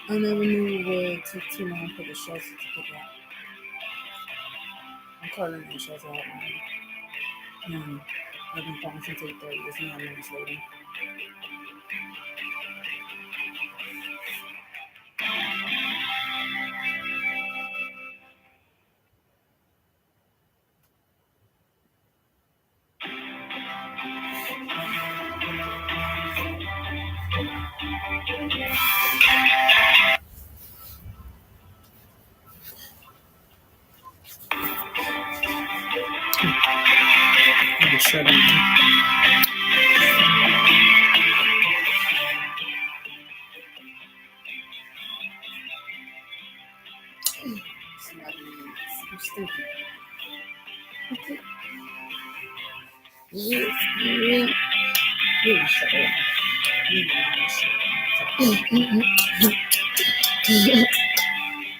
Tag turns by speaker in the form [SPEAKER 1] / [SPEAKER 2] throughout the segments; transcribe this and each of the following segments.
[SPEAKER 1] I never knew it took too long for the shelter to pick up. I'm calling the shelter hotline. I've been calling since 8:30. It's 9 minutes later. I'm shutting down. I'm stinking. Okay. Yes. Yeah, shut up.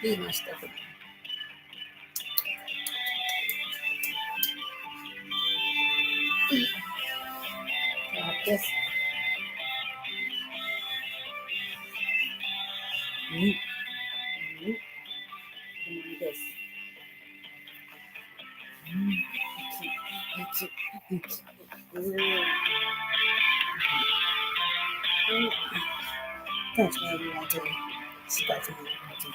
[SPEAKER 1] Leave my stuff again. This. This. Touch me every one day. Scratch me every one day.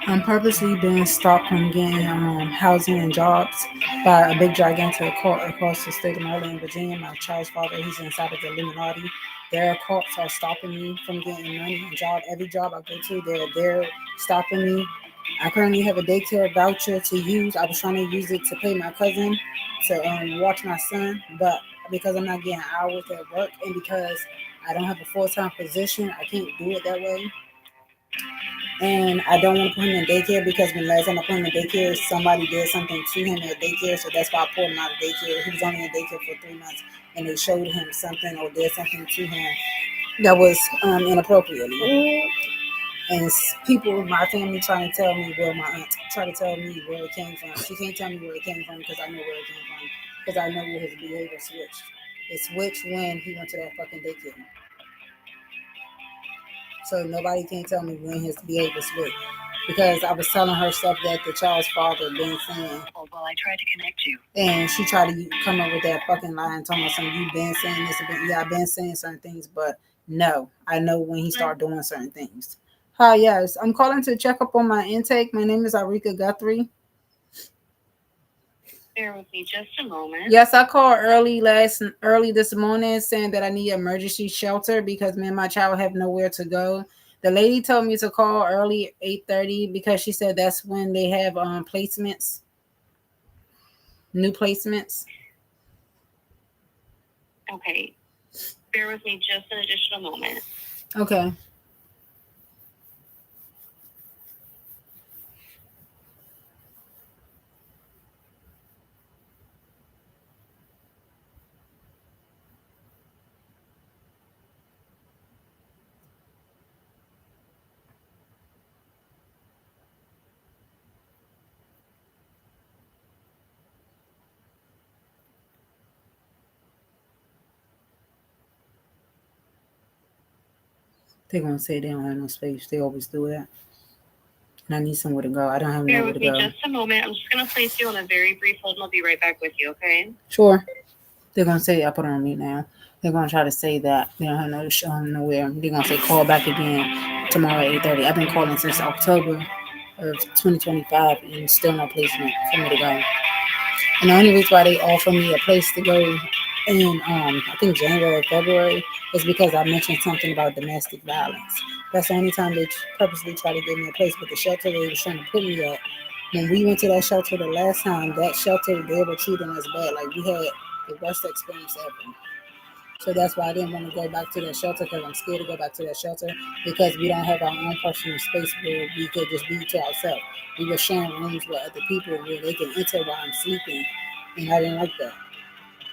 [SPEAKER 1] I'm purposely being stopped from getting housing and jobs by a big gigantic court across the state of Maryland and Virginia. My child's father, he's inside of the Illuminati. Their courts are stopping me from getting money and job. Every job I go to, they're stopping me. I currently have a daycare voucher to use. I was trying to use it to pay my cousin to watch my son, but because I'm not getting hours at work and because I don't have a full-time position, I can't do it that way. And I don't want to put him in daycare because when last time I put him in daycare, somebody did something to him at daycare. So that's why I pulled him out of daycare. He was only in daycare for 3 months and they showed him something or did something to him that was inappropriately. And people, my family trying to tell me, well, my aunt trying to tell me where it came from. She can't tell me where it came from because I know where it came from because I know where his behavior switched. It switched when he went to that fucking daycare. So nobody can tell me when his behavior switched. Because I was telling her stuff that the child's father been saying.
[SPEAKER 2] Well, I tried to connect you.
[SPEAKER 1] And she tried to come up with that fucking lie and told me something. You've been saying this. Yeah, I've been saying certain things, but no. I know when he started doing certain things. Hi, yes. I'm calling to check up on my intake. My name is Arika Guthrie.
[SPEAKER 2] Bear with me just a moment.
[SPEAKER 1] Yes, I called early this morning saying that I need emergency shelter because me and my child have nowhere to go. The lady told me to call early 8:30 because she said that's when they have placements, new placements.
[SPEAKER 2] Okay. Bear with me just an additional moment.
[SPEAKER 1] Okay. They're gonna say they don't have no space. They always do that. And I need somewhere to go. I don't have
[SPEAKER 2] Bear
[SPEAKER 1] nowhere
[SPEAKER 2] with
[SPEAKER 1] to
[SPEAKER 2] me
[SPEAKER 1] go.
[SPEAKER 2] just a moment. I'm just going to place you on a very brief hold and I'll be right back with you, okay?
[SPEAKER 1] Sure. They're gonna say I put on mute now. They're gonna try to say that they don't have no nowhere. They're gonna say call back again tomorrow at 8:30. I've been calling since October of 2025 and still no placement for me to go. And the only reason why they offer me a place to go in I think January or February is because I mentioned something about domestic violence. That's the only time they purposely try to give me a place. But the shelter they was trying to put me at, when we went to that shelter the last time, that shelter they were treating us bad. Like we had the worst experience ever. So that's why I didn't want to go back to that shelter because I'm scared to go back to that shelter because we don't have our own personal space where we could just be to ourselves. We were sharing rooms with other people where they can enter while I'm sleeping, and I didn't like that.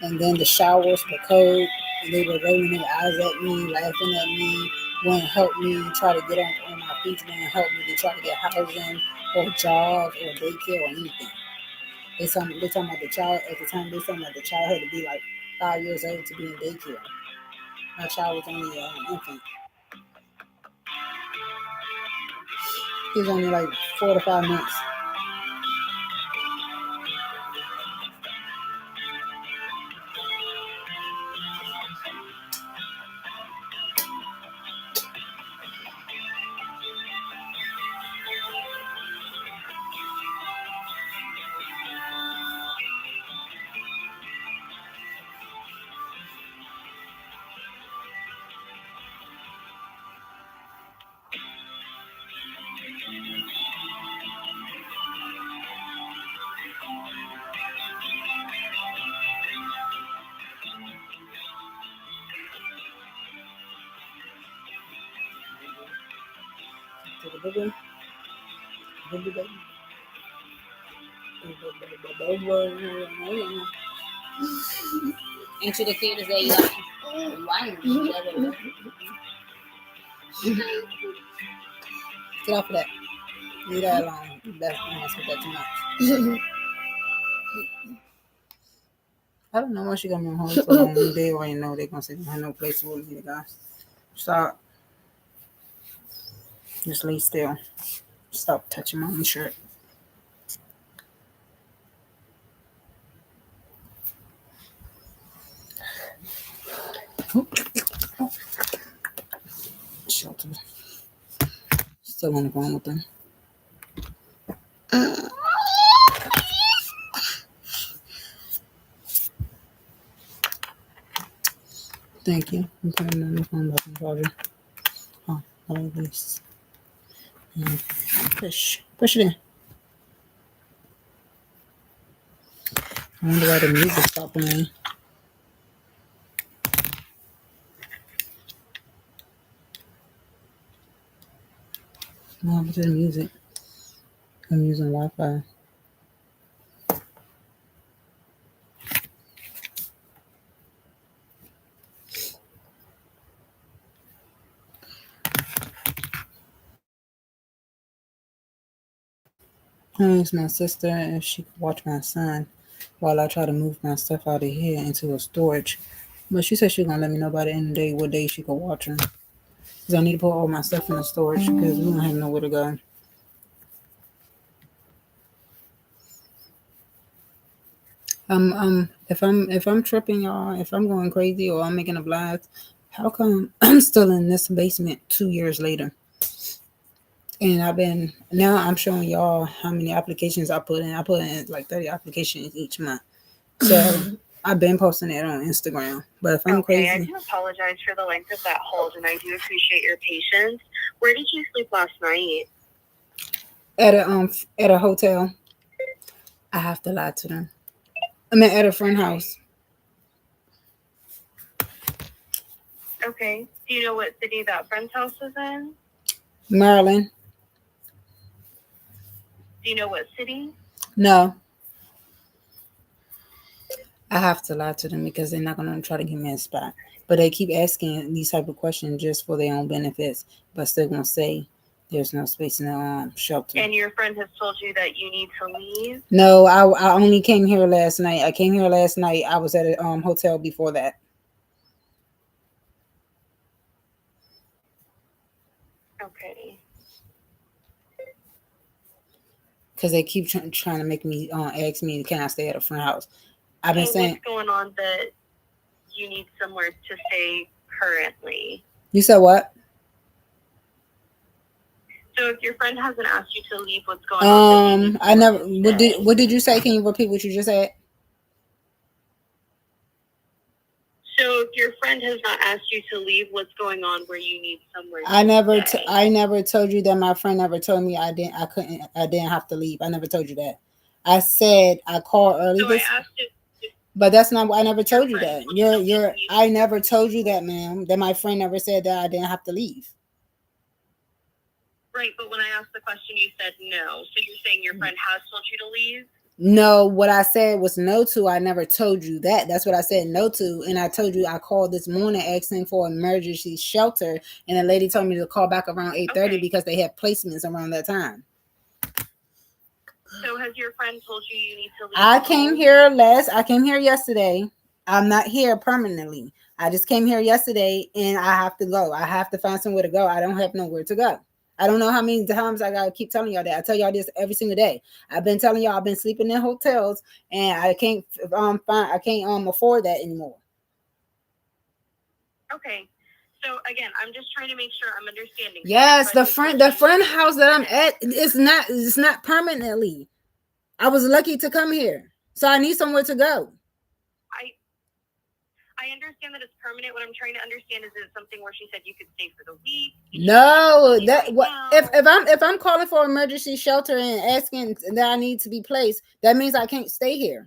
[SPEAKER 1] And then the showers were cold, and they were rolling their eyes at me, laughing at me, wouldn't help me, try to get on my feet, wouldn't help me. They try to get housing or jobs or daycare or anything. They talking about the child at the time. They talking about the child had to be like 5 years old to be in daycare. My child was only an infant. He was only like 4 to 5 months. To the big one, baby, baby. Ain't you the cutest that you like? Why? Get off of that. Leave that alone. That's mess with that too much. I don't know why she got me on hold so long. They already know they're gonna say I have no place for me to go. Stop. Just lay still. Stop touching my shirt. Shelter. Still on the phone with them. Thank you. I'm putting on the phone back in charger. Oh, I like this. Push. Push it in. I wonder why the music stopped playing. What happened to the music? I'm using Wi-Fi. I asked my sister if she could watch my son while I try to move my stuff out of here into a storage. But she said she was gonna let me know by the end of the day what day she could watch him. Cause I need to put all my stuff in the storage because we don't have nowhere to go. If I'm tripping, y'all, if I'm going crazy or I'm making a blast, how come I'm still in this basement 2 years later? And I'm showing y'all how many applications I put in. I put in like 30 applications each month. So I've been posting it on Instagram. But if I'm
[SPEAKER 2] Okay, I
[SPEAKER 1] crazy,
[SPEAKER 2] do apologize for the length of that hold, and I do appreciate your patience. Where did you sleep last night?
[SPEAKER 1] at a hotel, I have to lie to them. I mean at a friend house.
[SPEAKER 2] Okay. Do you know what city that friend's house is in?
[SPEAKER 1] Maryland.
[SPEAKER 2] Do you know what city?
[SPEAKER 1] No. I have to lie to them because they're not gonna try to give me a spot. But they keep asking these type of questions just for their own benefits, but still gonna say there's no space in the shelter.
[SPEAKER 2] And your friend has told you that you need to leave?
[SPEAKER 1] No, I only came here last night. I came here last night. I was at a hotel before that. because they keep trying to make me ask me, can I stay at a friend house? I've been
[SPEAKER 2] So
[SPEAKER 1] saying.
[SPEAKER 2] what's going on that you need somewhere to stay currently?
[SPEAKER 1] You said what?
[SPEAKER 2] So if your friend hasn't asked you to leave, what's going on?
[SPEAKER 1] I never. What did you say? Can you repeat what you just said?
[SPEAKER 2] So if your friend has not asked you to leave, what's going on where you need somewhere to stay?
[SPEAKER 1] I never told you that. My friend never told me I didn't have to leave. I never told you that. I said I called early
[SPEAKER 2] So I asked if
[SPEAKER 1] but that's not. I never
[SPEAKER 2] your
[SPEAKER 1] told you
[SPEAKER 2] friend
[SPEAKER 1] that.
[SPEAKER 2] told you to
[SPEAKER 1] You're.
[SPEAKER 2] leave.
[SPEAKER 1] I never told you that, ma'am. That my friend never said that I didn't have to leave.
[SPEAKER 2] Right, but when I asked the question, you said no. So you're saying your friend has told you to leave?
[SPEAKER 1] No, what I said was no to. I never told you that. That's what I said no to. And I told you I called this morning asking for emergency shelter, and the lady told me to call back around 8:30 because they have placements around that time.
[SPEAKER 2] So has your friend told you you need to leave?
[SPEAKER 1] I came here yesterday. I'm not here permanently. I just came here yesterday, and I have to go. I have to find somewhere to go. I don't have nowhere to go. I don't know how many times I gotta keep telling y'all that. I tell y'all this every single day. I've been telling y'all I've been sleeping in hotels, and I can't afford that anymore.
[SPEAKER 2] Okay. So again, I'm just trying to make sure I'm understanding.
[SPEAKER 1] Yes, the friend house that I'm at, it's not permanently. I was lucky to come here, so I need somewhere to go.
[SPEAKER 2] I understand that it's permanent. What I'm trying to understand is it something where she said you could stay for the week?
[SPEAKER 1] No, that what if I'm calling for emergency shelter and asking that I need to be placed, that means I can't stay here.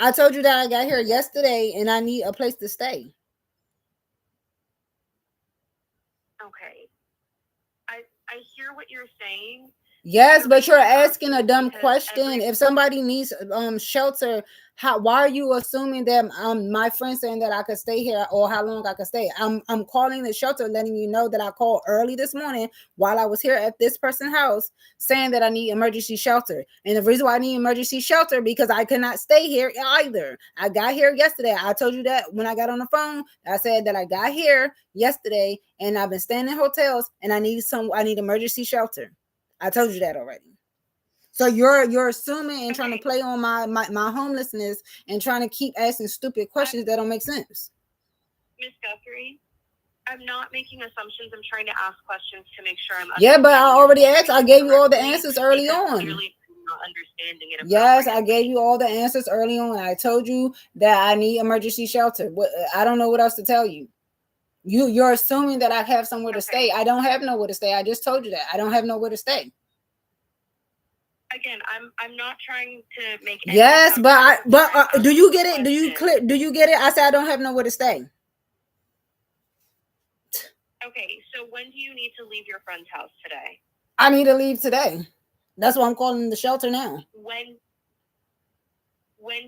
[SPEAKER 1] I told you that I got here yesterday and I need a place to stay.
[SPEAKER 2] Okay. I hear what you're saying.
[SPEAKER 1] Yes, but you're asking a dumb question. If somebody needs shelter, why are you assuming that my friend saying that I could stay here or how long I could stay? I'm calling the shelter, letting you know that I called early this morning while I was here at this person's house, saying that I need emergency shelter. And the reason why I need emergency shelter because I cannot stay here either. I got here yesterday. I told you that when I got on the phone. I said that I got here yesterday and I've been staying in hotels and I need emergency shelter. I told you that already. So you're assuming and trying to play on my homelessness and trying to keep asking stupid questions that don't make sense.
[SPEAKER 2] Miss Guthrie, I'm not making assumptions. I'm trying to ask questions to make sure I'm.
[SPEAKER 1] Yeah, but I already asked. I gave you all the answers early on.
[SPEAKER 2] Clearly not understanding it.
[SPEAKER 1] Yes, I gave you all the answers early on. I told you that I need emergency shelter. I don't know what else to tell you. You're assuming that I have somewhere to stay. I don't have nowhere to stay. I just told you that. I don't have nowhere to stay.
[SPEAKER 2] Again, I'm not trying to make.
[SPEAKER 1] Yes, but do you get it? Do you get it? I said I don't have nowhere to stay.
[SPEAKER 2] Okay, so when do you need to leave your friend's house today?
[SPEAKER 1] I need to leave today. That's why I'm calling the shelter now.
[SPEAKER 2] When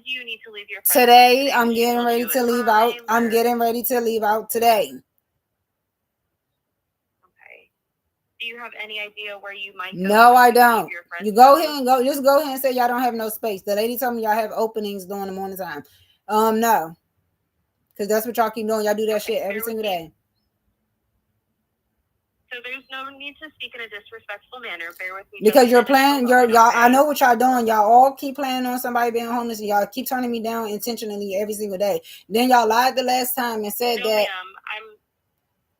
[SPEAKER 2] do you need to leave your friend's
[SPEAKER 1] today?
[SPEAKER 2] House?
[SPEAKER 1] I'm getting ready to leave out. I'm getting ready to leave out today.
[SPEAKER 2] Do you have any idea where you might go?
[SPEAKER 1] No, I don't. You go ahead and go. Just go ahead and say y'all don't have no space. The lady told me y'all have openings during the morning time. No. Because that's what y'all keep doing. Y'all do that shit every single day.
[SPEAKER 2] So there's no need to speak in a disrespectful manner. Bear with me.
[SPEAKER 1] Because you're playing, y'all. I know what y'all doing. Y'all all keep playing on somebody being homeless, and y'all keep turning me down intentionally every single day. Then y'all lied the last time and said that.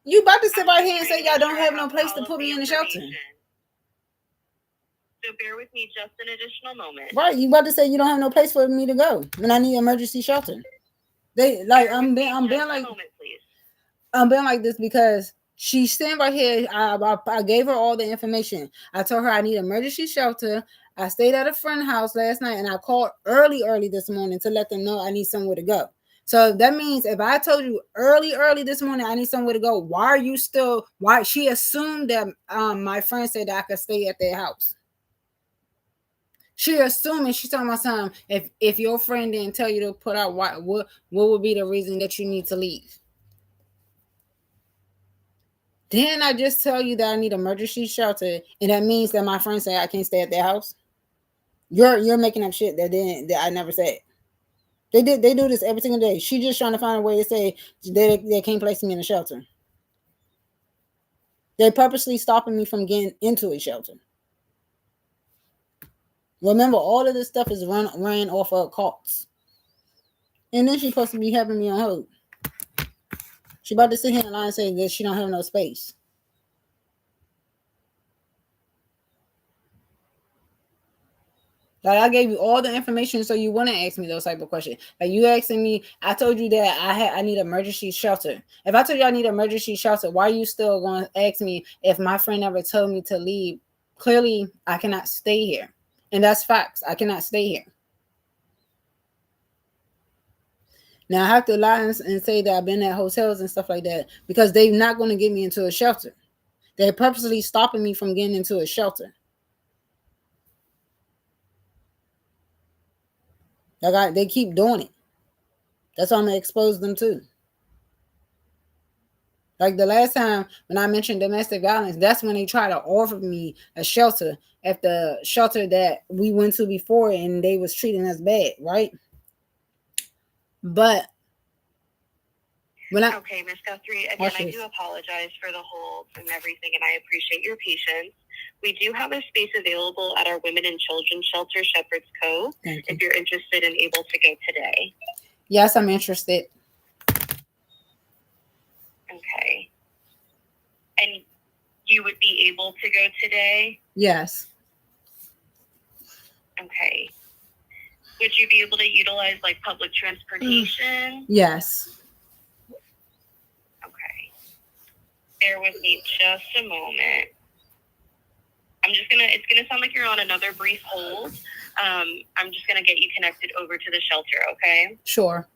[SPEAKER 1] You about to sit right here and say y'all don't have no place to put me in the shelter.
[SPEAKER 2] So bear with me just an additional moment.
[SPEAKER 1] Right, you about to say you don't have no place for me to go when I need emergency shelter. I'm being like this because she's sitting right here. I gave her all the information. I told her I need emergency shelter. I stayed at a friend's house last night and I called early this morning to let them know I need somewhere to go. So that means if I told you early this morning I need somewhere to go, why she assumed that my friend said that I could stay at their house. She assuming she's talking about something. If your friend didn't tell you to put out what would be the reason that you need to leave? Then I just tell you that I need emergency shelter, and that means that my friend said I can't stay at their house. You're making up shit that I never said. They do this every single day. She just trying to find a way to say they can't place me in a shelter. They're purposely stopping me from getting into a shelter. Remember, all of this stuff is ran off of cults. And then she's supposed to be having me on hold. She about to sit here and lie and say that she don't have no space. Like, I gave you all the information so you wouldn't ask me those type of questions. Like, you asking me, I told you that I need emergency shelter. If I told you I need emergency shelter, why are you still going to ask me if my friend ever told me to leave? Clearly, I cannot stay here. And that's facts. I cannot stay here. Now, I have to lie and say that I've been at hotels and stuff like that because they're not going to get me into a shelter. They're purposely stopping me from getting into a shelter. They keep doing it. That's why I'm going to expose them too. Like the last time when I mentioned domestic violence, that's when they try to offer me a shelter at the shelter that we went to before, and they was treating us bad, right? But
[SPEAKER 2] okay, Miss Guthrie, again, I do apologize for the hold and everything, and I appreciate your patience. We do have a space available at our Women and Children Shelter, Shepherd's Cove, if you're interested and able to go today.
[SPEAKER 1] Yes, I'm interested.
[SPEAKER 2] Okay. And you would be able to go today?
[SPEAKER 1] Yes.
[SPEAKER 2] Okay. Would you be able to utilize like public transportation?
[SPEAKER 1] Yes.
[SPEAKER 2] Okay. Bear with me just a moment. It's gonna sound like you're on another brief hold. I'm just gonna get you connected over to the shelter, okay?
[SPEAKER 1] Sure.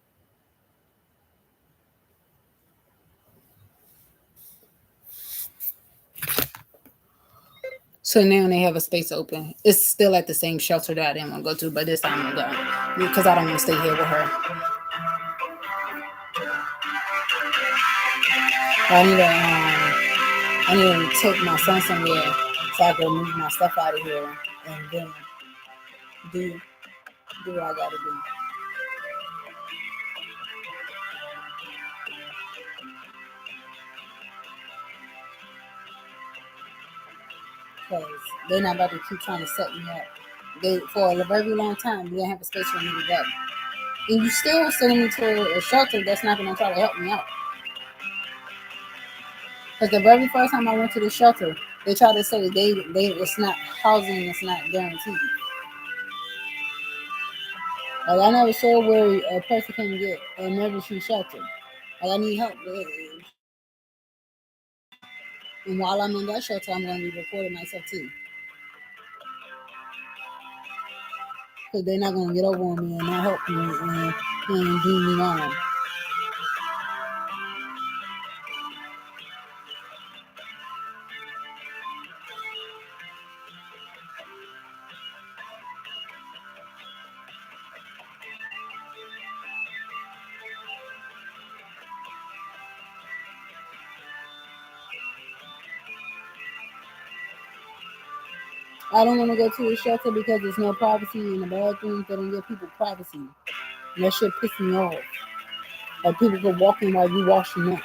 [SPEAKER 1] So now they have a space open. It's still at the same shelter that I didn't want to go to, but this time I'm going because I don't want to stay here with her. I need to take my son somewhere so I can move my stuff out of here and then do what I got to do. Because they're not about to keep trying to set me up. For a very long time, they didn't have a space for me to go. And you still sending me to a shelter that's not going to try to help me out. Because the very first time I went to the shelter, they tried to say it's not housing, it's not guaranteed. Like, I never saw where a person can get an emergency shelter. Like, I need help. And while I'm in that shelter, I'm going to be reporting myself too. Because they're not going to get over on me and not help me and do me wrong. I don't want to go to a shelter because there's no privacy, and the bad things they don't give people privacy. And that shit pisses me off. Like, people go walking while you washing up.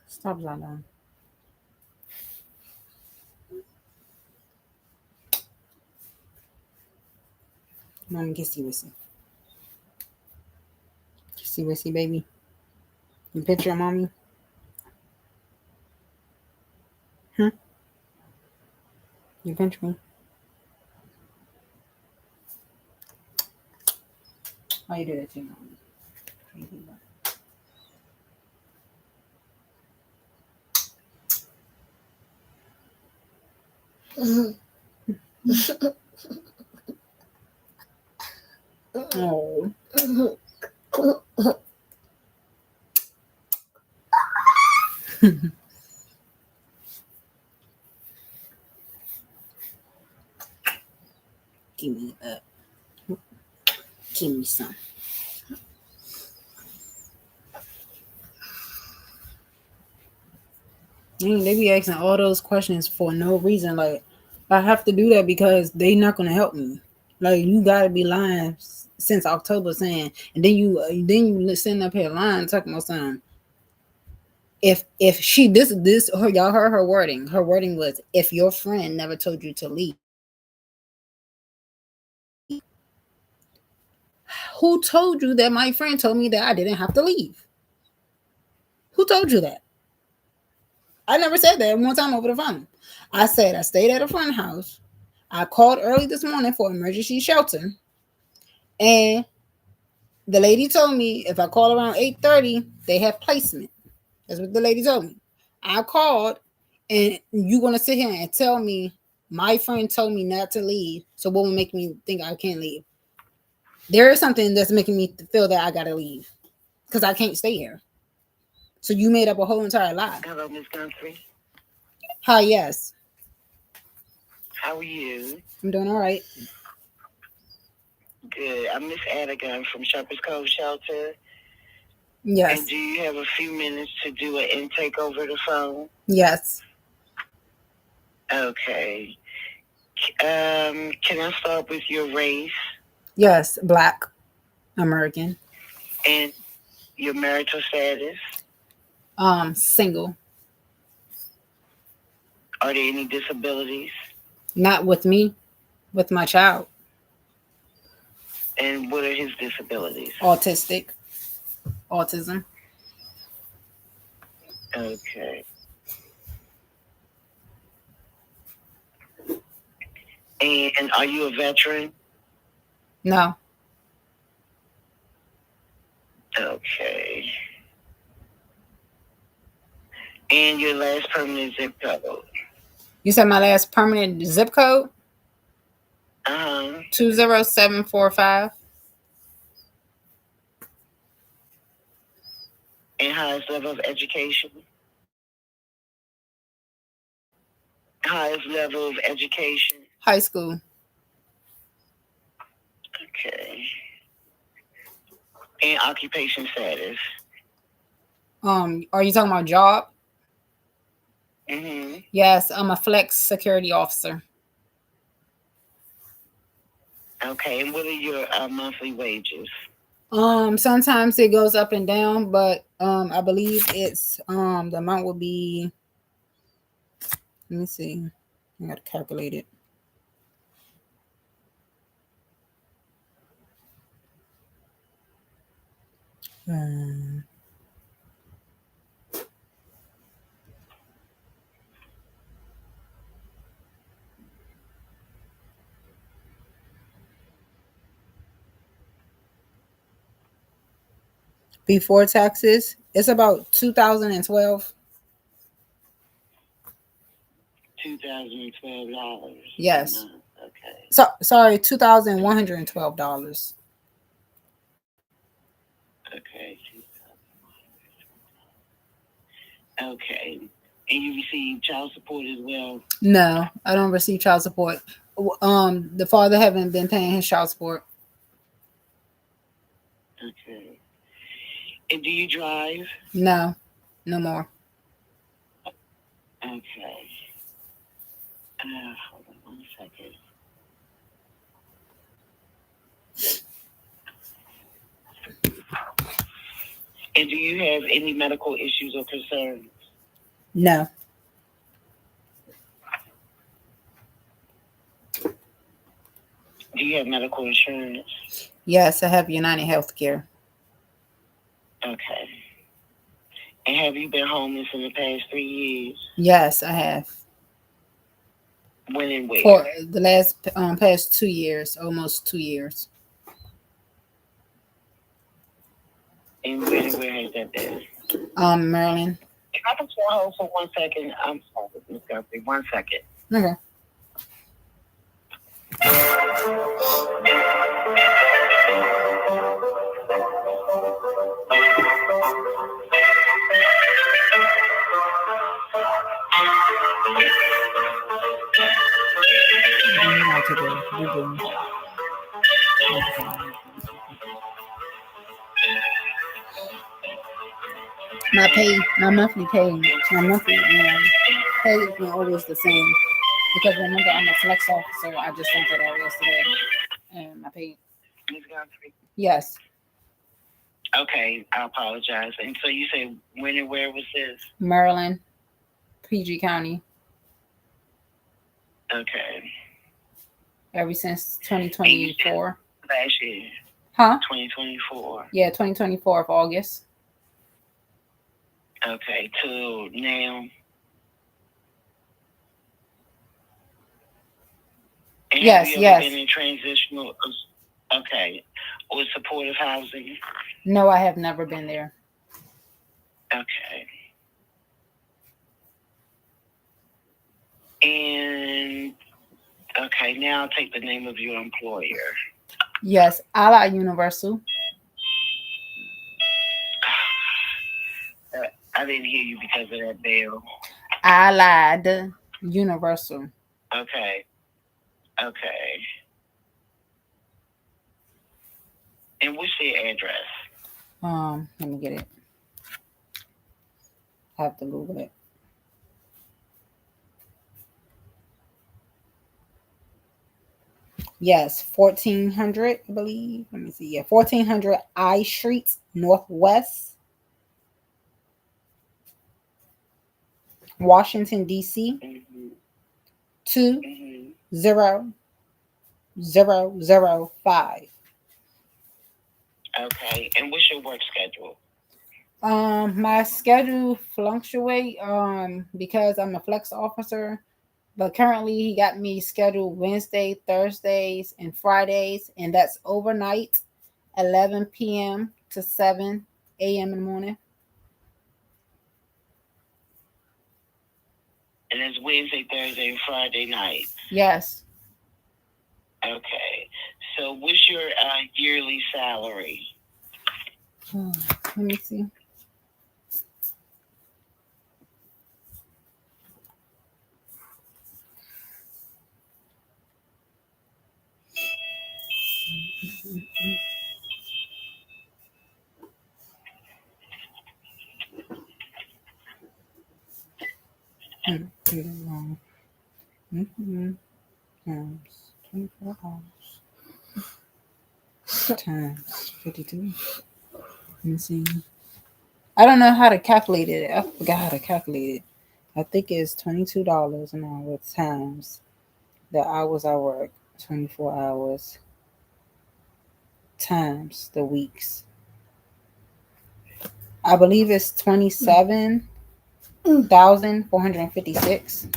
[SPEAKER 1] Stop, Zana. Come on, kissy wissy. Kissy wissy, baby. You picture mommy? You pinch me. Why you do that to me? Oh. Give me up. Give me some. They be asking all those questions for no reason. Like, I have to do that because they not gonna help me. Like, you gotta be lying since October saying, and then you sitting up here lying talking about something. If she this her y'all heard her wording. Her wording was, if your friend never told you to leave. Who told you that my friend told me that I didn't have to leave? Who told you that? I never said that one time over the phone. I said I stayed at a friend's house. I called early this morning for emergency shelter. And the lady told me if I call around 8:30, they have placement. That's what the lady told me. I called, and you're gonna sit here and tell me my friend told me not to leave. So what will make me think I can't leave? There is something that's making me feel that I gotta leave because I can't stay here. So you made up a whole entire lie.
[SPEAKER 2] Hello, Miss Guthrie.
[SPEAKER 1] Hi, yes.
[SPEAKER 2] How are you?
[SPEAKER 1] I'm doing all right.
[SPEAKER 2] Good. I'm Miss Adigan from Shepherd's Cove Shelter.
[SPEAKER 1] Yes.
[SPEAKER 2] And do you have a few minutes to do an intake over the phone?
[SPEAKER 1] Yes.
[SPEAKER 2] Okay. Can I start with your race?
[SPEAKER 1] Yes, Black American.
[SPEAKER 2] And your marital status?
[SPEAKER 1] Single.
[SPEAKER 2] Are there any disabilities?
[SPEAKER 1] Not with me, with my child.
[SPEAKER 2] And what are his disabilities?
[SPEAKER 1] Autistic. Autism.
[SPEAKER 2] Okay. And are you a veteran?
[SPEAKER 1] No.
[SPEAKER 2] Okay. And your last permanent zip code?
[SPEAKER 1] You said my last permanent zip code? 20745.
[SPEAKER 2] And highest level of education? Highest level of education?
[SPEAKER 1] High school.
[SPEAKER 2] Okay. And occupation status?
[SPEAKER 1] Are you talking about job?
[SPEAKER 2] Mm-hmm.
[SPEAKER 1] Yes, I'm a flex security officer.
[SPEAKER 2] Okay, and what are your monthly wages?
[SPEAKER 1] Sometimes it goes up and down, but I believe it's the amount will be, let me see. I gotta calculate it. Before taxes, it's about 2012.
[SPEAKER 2] $2,012.
[SPEAKER 1] Yes.
[SPEAKER 2] Okay.
[SPEAKER 1] So sorry, $2,112.
[SPEAKER 2] Okay. Okay. And you receive child support as well?
[SPEAKER 1] No, I don't receive child support. The father haven't been paying his child support.
[SPEAKER 2] Okay. And do you drive?
[SPEAKER 1] No, no more.
[SPEAKER 2] Okay. Hold on 1 second. And do you have any medical issues or concerns?
[SPEAKER 1] No.
[SPEAKER 2] Do you have medical insurance?
[SPEAKER 1] Yes, I have United Healthcare.
[SPEAKER 2] Okay. And have you been homeless in the past 3 years?
[SPEAKER 1] Yes, I have.
[SPEAKER 2] When and where?
[SPEAKER 1] For the last past 2 years, almost 2 years.
[SPEAKER 2] And where has that been?
[SPEAKER 1] Maryland.
[SPEAKER 2] If I can hold for 1 second, I'm sorry, Miss Guthrie. 1 second.
[SPEAKER 1] Okay. My monthly pay is not always the same because remember I'm a flex officer. I just sent that out yesterday, and my pay. Yes.
[SPEAKER 2] Okay, I apologize. And so you say when and where was this?
[SPEAKER 1] Maryland, PG County.
[SPEAKER 2] Okay.
[SPEAKER 1] Ever since 2024.
[SPEAKER 2] Last year.
[SPEAKER 1] Huh?
[SPEAKER 2] 2024.
[SPEAKER 1] Yeah, 2024 of August.
[SPEAKER 2] Okay, to now. And
[SPEAKER 1] yes,
[SPEAKER 2] have you ever been in transitional? Okay, or supportive housing?
[SPEAKER 1] No, I have never been there.
[SPEAKER 2] Okay. And okay, now I'll take the name of your employer.
[SPEAKER 1] Yes, XYLO Universal.
[SPEAKER 2] I didn't hear you because of that bell.
[SPEAKER 1] XYLO Universal.
[SPEAKER 2] Okay. Okay. And what's their address?
[SPEAKER 1] Let me get it. I have to Google it. Yes, 1400, I believe. Let me see. Yeah, 1400 I Street Northwest, Washington, D.C. 20005.
[SPEAKER 2] Okay. And what's your work schedule?
[SPEAKER 1] My schedule fluctuate because I'm a flex officer, but currently he got me scheduled Wednesday, Thursdays, and Fridays, and that's overnight, 11 p.m. to 7 a.m. in the morning.
[SPEAKER 2] And it's Wednesday, Thursday, and Friday night.
[SPEAKER 1] Yes.
[SPEAKER 2] Okay. So what's your yearly salary?
[SPEAKER 1] Let me see. Times 24 hours times 52. Let me see. I don't know how to calculate it. I forgot how to calculate it. I think it's $22 an hour times the hours I work, 24 hours times the weeks. I believe it's 27,456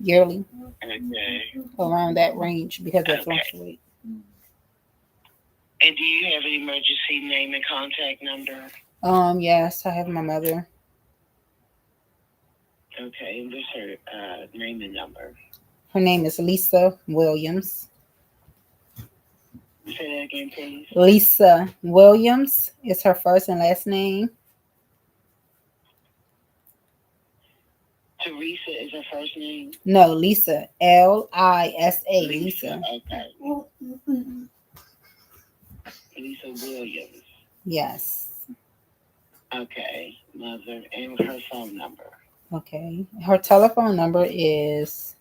[SPEAKER 1] yearly.
[SPEAKER 2] Okay.
[SPEAKER 1] Around that range because it fluctuates.
[SPEAKER 2] And do you have an emergency name and contact number?
[SPEAKER 1] Yes, I have my mother.
[SPEAKER 2] Okay, and what's her name and number?
[SPEAKER 1] Her name is Lisa Williams.
[SPEAKER 2] Say that again, please.
[SPEAKER 1] Lisa Williams is her first and last name.
[SPEAKER 2] Teresa is her first name?
[SPEAKER 1] No, Lisa. Lisa. Lisa.
[SPEAKER 2] Okay. Lisa Williams.
[SPEAKER 1] Yes.
[SPEAKER 2] Okay, mother, and her phone number.
[SPEAKER 1] Okay. Her telephone number is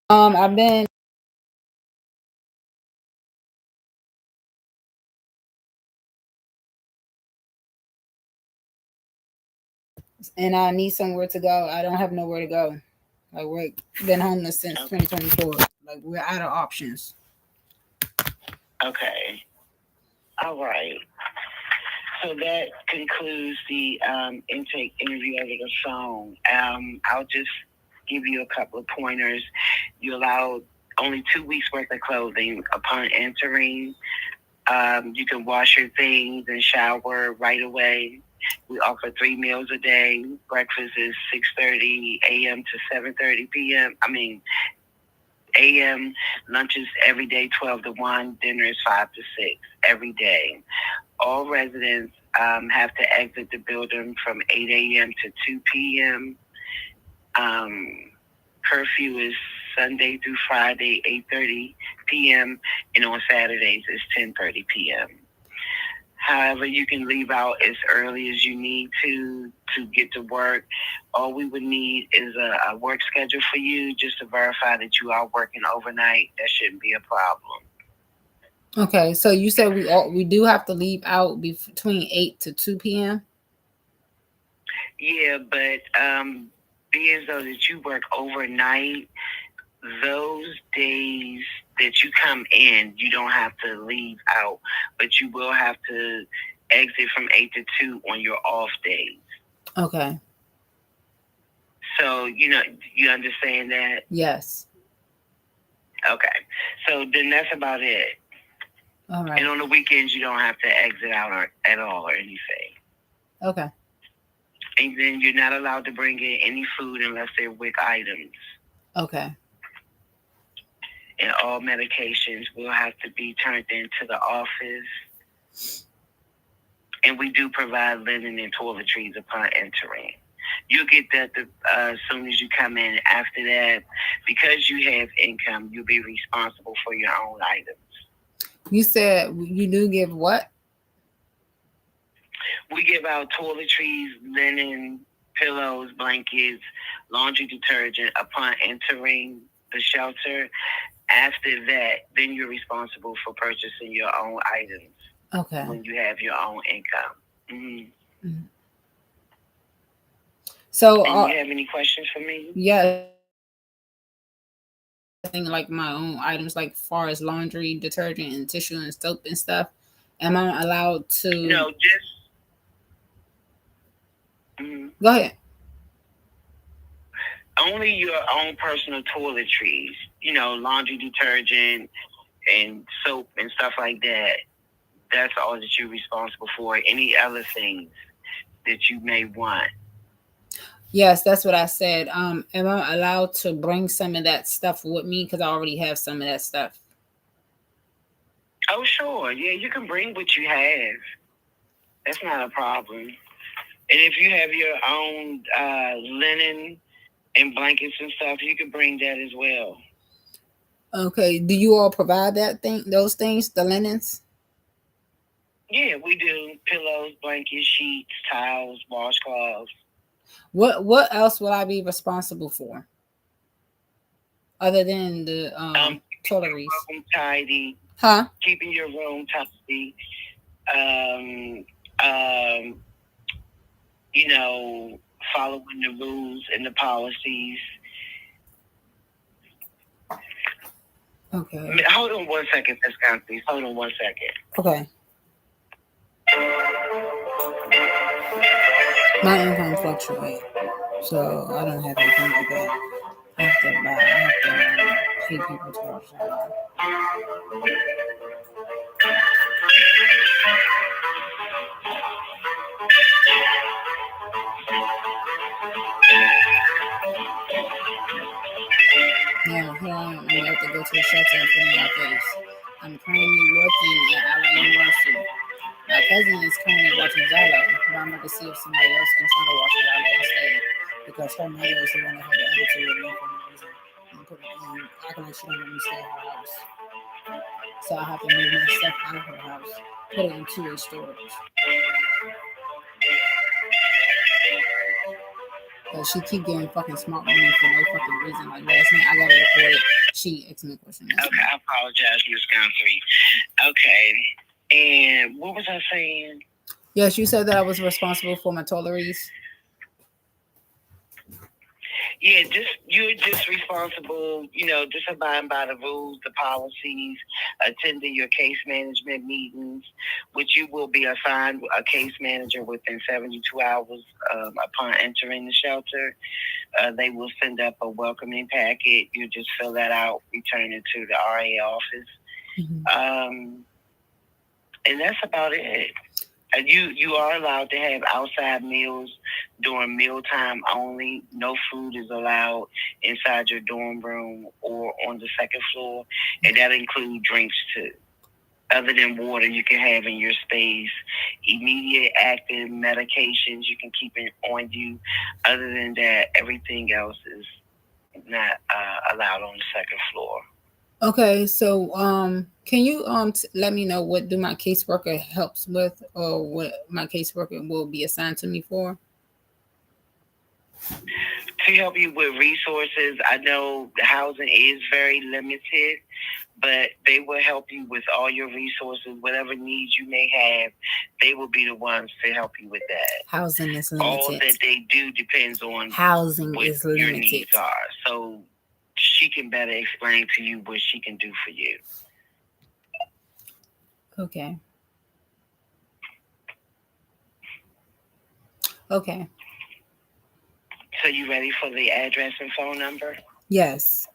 [SPEAKER 1] I've been and I need somewhere to go. I don't have nowhere to go. Like we've been homeless since 2024. Like we're out of options.
[SPEAKER 2] Okay. All right. So that concludes the intake interview over the phone. I'll just give you a couple of pointers. You allow only 2 weeks worth of clothing upon entering. You can wash your things and shower right away. We offer 3 meals a day. Breakfast is 6:30 a.m. to 7:30 p.m. A.m. Lunch is every day 12 to 1. Dinner is 5 to 6 every day. All residents have to exit the building from 8 a.m. to 2 p.m. Curfew is Sunday through Friday, 8:30 p.m. and on Saturdays it's 10:30 p.m. However, you can leave out as early as you need to get to work. All we would need is a work schedule for you just to verify that you are working overnight. That shouldn't be a problem.
[SPEAKER 1] Okay, so you said we do have to leave out between 8 to 2 p.m.?
[SPEAKER 2] Yeah, but being though that you work overnight, those days that you come in, you don't have to leave out, but you will have to exit from 8 to 2 on your off days.
[SPEAKER 1] Okay.
[SPEAKER 2] So, you understand that?
[SPEAKER 1] Yes.
[SPEAKER 2] Okay. So then that's about it.
[SPEAKER 1] All right.
[SPEAKER 2] And on the weekends, you don't have to exit out at all or anything.
[SPEAKER 1] Okay.
[SPEAKER 2] And then you're not allowed to bring in any food unless they're WIC items.
[SPEAKER 1] Okay.
[SPEAKER 2] And all medications will have to be turned into the office. And we do provide linen and toiletries upon entering. You'll get that as soon as you come in. After that, because you have income, you'll be responsible for your own items.
[SPEAKER 1] You said you do give what?
[SPEAKER 2] We give out toiletries, linen, pillows, blankets, laundry detergent upon entering the shelter. After that, then you're responsible for purchasing your own items.
[SPEAKER 1] Okay.
[SPEAKER 2] When you have your own income. Mm-hmm. Mm-hmm.
[SPEAKER 1] So,
[SPEAKER 2] and you have any questions for me?
[SPEAKER 1] Yes. Like my own items, like far as laundry detergent and tissue and soap and stuff. Am I allowed to?
[SPEAKER 2] No, just. Mm-hmm.
[SPEAKER 1] Go ahead.
[SPEAKER 2] Only your own personal toiletries, laundry detergent and soap and stuff like that. That's all that you're responsible for. Any other things that you may want.
[SPEAKER 1] Yes, that's what I said. Am I allowed to bring some of that stuff with me? Because I already have some of that stuff.
[SPEAKER 2] Oh, sure. Yeah, you can bring what you have. That's not a problem. And if you have your own linen and blankets and stuff, you can bring that as well.
[SPEAKER 1] Okay. Do you all provide those things, the linens?
[SPEAKER 2] Yeah, we do. Pillows, blankets, sheets, towels, washcloths.
[SPEAKER 1] What else will I be responsible for? Other than the toiletries?
[SPEAKER 2] Room tidy.
[SPEAKER 1] Huh?
[SPEAKER 2] Keeping your room tidy. Following the rules and the policies.
[SPEAKER 1] Okay.
[SPEAKER 2] Hold on 1 second, Miss Constance. Hold on 1 second.
[SPEAKER 1] Okay. My income fluctuates, so I don't have anything like that. I have to pay people to watch that. Now, here I am. I'm about to go to the shelter and put in my case. I'm currently working at Allen University. My cousin is currently watching XYLO, but I'm going to see if somebody else can try to watch XYLO instead, because her mother is the one that had the attitude with me for no reason and acting like she don't let me stay at her house. So I have to move my stuff out of her house, put it in two-way storage. But she keep getting fucking smart with me for no fucking reason. Like last night, I got to record it. She asked me a question.
[SPEAKER 2] Okay, I apologize, Miss Gunther. Okay, and what was I saying?
[SPEAKER 1] Yes, you said that I was responsible for my toiletries.
[SPEAKER 2] Yeah, you're just responsible, just abiding by the rules, the policies, attending your case management meetings, which you will be assigned a case manager within 72 hours upon entering the shelter. They will send up a welcoming packet. You just fill that out, return it to the RA office. And that's about it. You are allowed to have outside meals during mealtime only. No food is allowed inside your dorm room or on the second floor, and that includes drinks too. Other than water, you can have in your space. Immediate active medications you can keep it on you. Other than that, everything else is not allowed on the second floor.
[SPEAKER 1] Okay, so can you let me know what do my caseworker helps with, or what my caseworker will be assigned to me for?
[SPEAKER 2] To help you with resources, I know the housing is very limited, but they will help you with all your resources, whatever needs you may have. They will be the ones to help you with that.
[SPEAKER 1] Housing is limited.
[SPEAKER 2] All that they do depends on
[SPEAKER 1] housing
[SPEAKER 2] what
[SPEAKER 1] is limited.
[SPEAKER 2] Your needs are. So she can better explain to you what she can do for you.
[SPEAKER 1] Okay. Okay.
[SPEAKER 2] So you ready for the address and phone number?
[SPEAKER 1] Yes.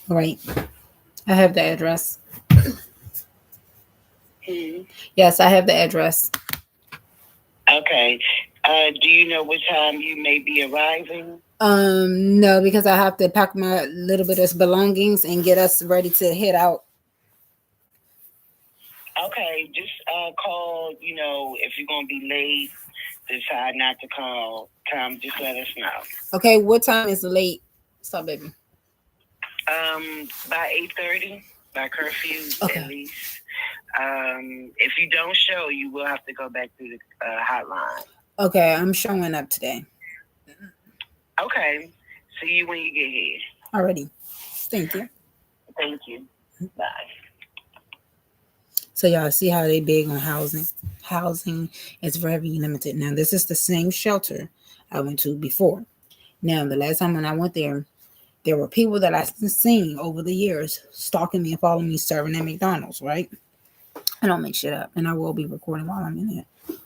[SPEAKER 1] Right. I have the address. Yes, I have the address.
[SPEAKER 2] Okay. Do you know what time you may be arriving?
[SPEAKER 1] No, because I have to pack my little bit of belongings and get us ready to head out.
[SPEAKER 2] Okay, just call. If you're gonna be late, decide not to call. Just let us know.
[SPEAKER 1] Okay, what time is late? Stop, baby.
[SPEAKER 2] By 8:30, by curfew,
[SPEAKER 1] Okay.
[SPEAKER 2] At least. If you don't show, you will have to go back through the hotline.
[SPEAKER 1] Okay, I'm showing up today.
[SPEAKER 2] Okay. See you when you get here.
[SPEAKER 1] Already. Thank you.
[SPEAKER 2] Thank you. Bye.
[SPEAKER 1] So y'all see how they big on housing. Housing is very limited. Now this is the same shelter I went to before. Now the last time when I went there were people that I've seen over the years stalking me and following me serving at McDonald's, right? I don't make shit up, and I will be recording while I'm in there.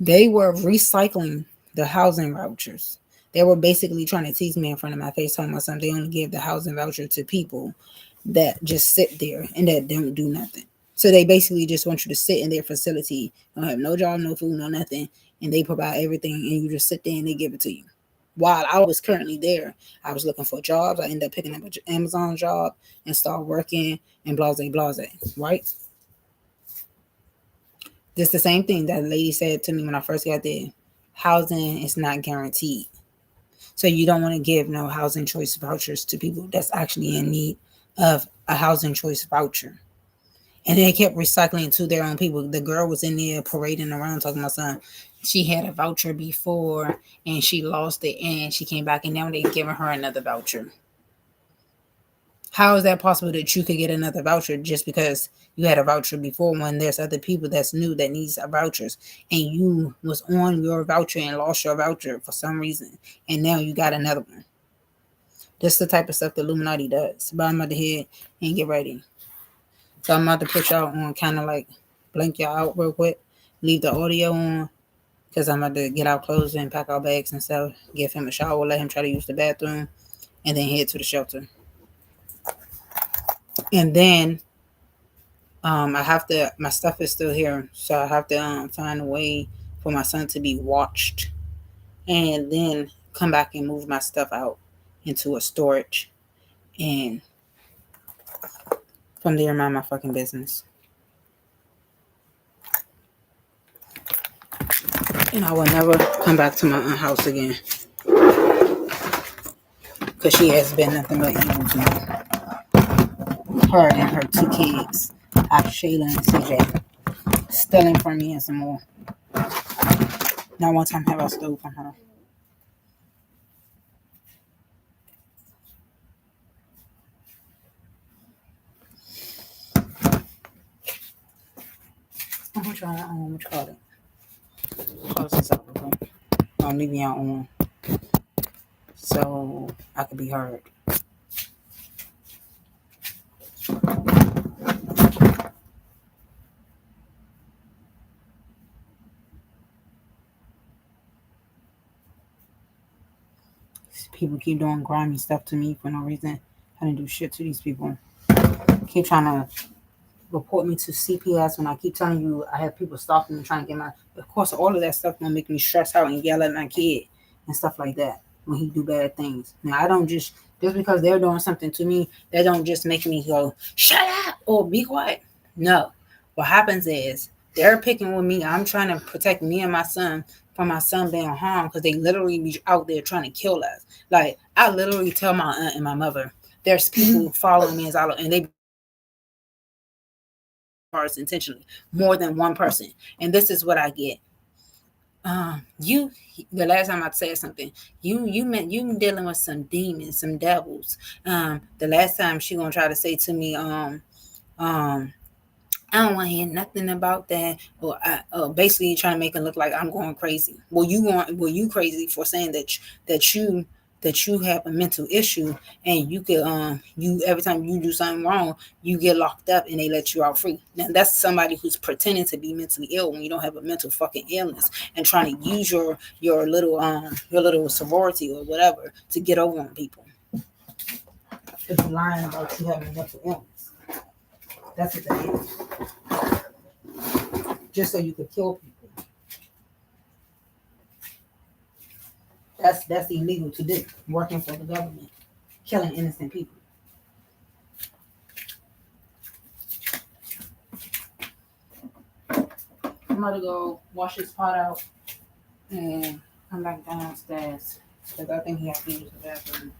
[SPEAKER 1] They were recycling the housing vouchers. They were basically trying to tease me in front of my face, telling myself they only give the housing voucher to people that just sit there and that don't do nothing. So they basically just want you to sit in their facility, don't have no job, no food, no nothing, and they provide everything, and you just sit there and they give it to you. While I was currently there, I was looking for jobs. I ended up picking up an Amazon job and start working and blase, right? Just the same thing that lady said to me when I first got there. Housing is not guaranteed. So you don't want to give no housing choice vouchers to people that's actually in need of a housing choice voucher. And they kept recycling to their own people. The girl was in there parading around talking about something. She had a voucher before and she lost it and she came back and now they giving her another voucher. How is that possible that you could get another voucher just because you had a voucher before when there's other people that's new that needs vouchers and you was on your voucher and lost your voucher for some reason and now you got another one? That's the type of stuff the Illuminati does. But I'm about to head and get ready. So I'm about to put y'all on, kind of like blink y'all out real quick, leave the audio on, because I'm about to get our clothes and pack our bags and stuff, give him a shower, let him try to use the bathroom, and then head to the shelter. And then I have to, my stuff is still here, so I have to find a way for my son to be watched, and then come back and move my stuff out into a storage, and from there mind my fucking business. And I will never come back to my aunt's house again, because she has been nothing but evil to me. Her and her two kids, Shayla and CJ, stealing from me and some more. Not one time have I stole from her. I'm gonna try what you call it. Close this up real quick. I'm leaving y'all on so I could be heard. People keep doing grimy stuff to me for no reason. I didn't do shit to these people. Keep trying to report me to CPS when I keep telling you I have people stalking me trying to get my. Of course, all of that stuff gonna make me stress out and yell at my kid and stuff like that when he do bad things. Now I don't just because they're doing something to me, that don't just make me go shut up or be quiet. No, what happens is they're picking with me. I'm trying to protect me and my son from my son being harmed because they literally be out there trying to kill us. Like I literally tell my aunt and my mother, there's people following me as I and they intentionally, more than one person. And this is what I get. You the last time I said something, you meant you dealing with some demons, some devils. The last time she gonna try to say to me, I don't want to hear nothing about that, or basically trying to make it look like I'm going crazy. Well, you crazy for saying that you that you have a mental issue and you could you every time you do something wrong you get locked up and they let you out free. Now that's somebody who's pretending to be mentally ill when you don't have a mental fucking illness and trying to use your little sorority or whatever to get over on people. If you're lying about you having a mental illness, that's what that is. Just so you could kill people. That's illegal to do. Working for the government, killing innocent people. I'm gonna go wash his pot out and come back downstairs because I think he has to use the bathroom.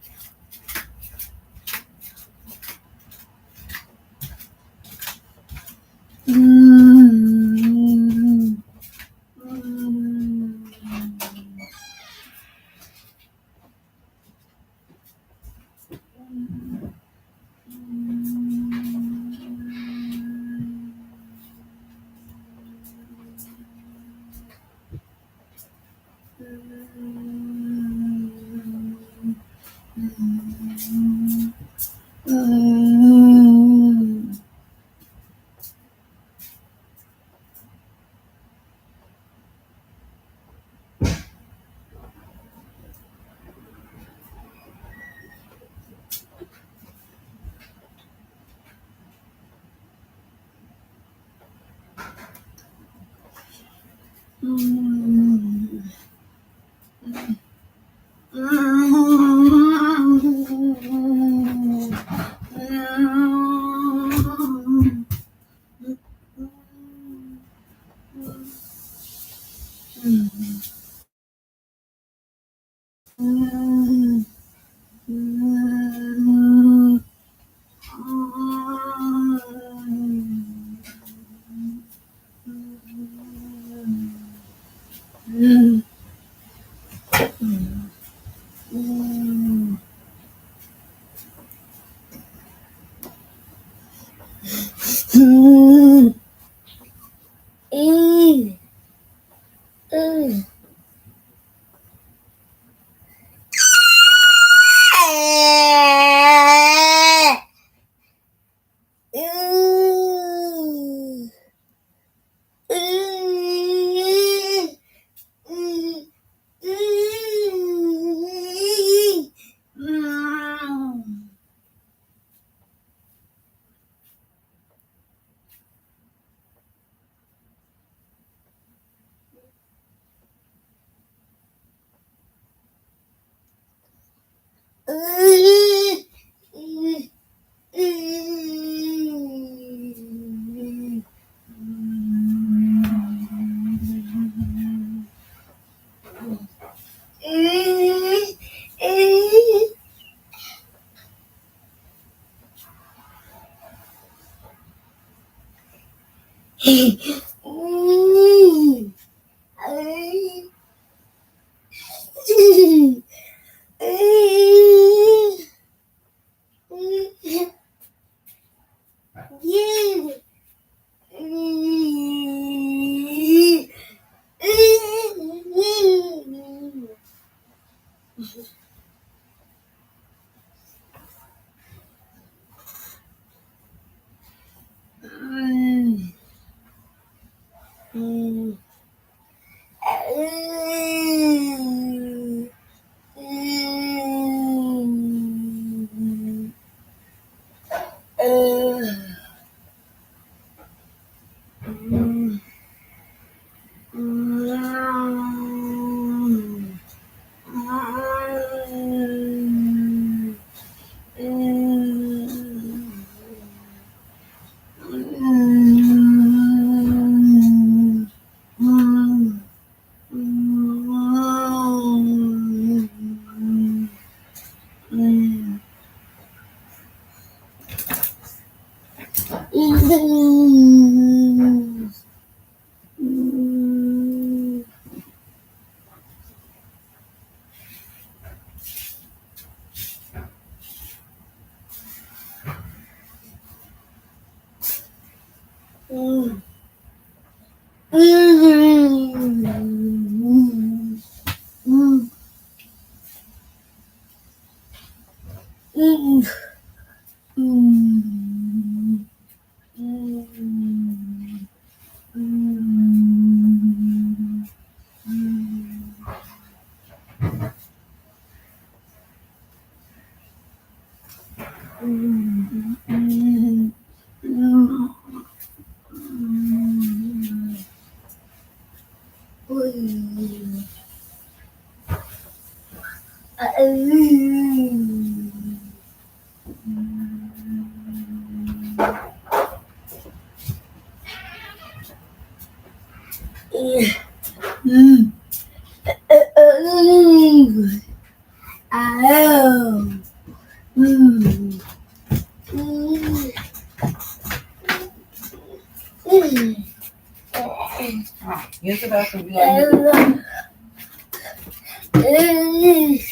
[SPEAKER 1] Use the bathroom.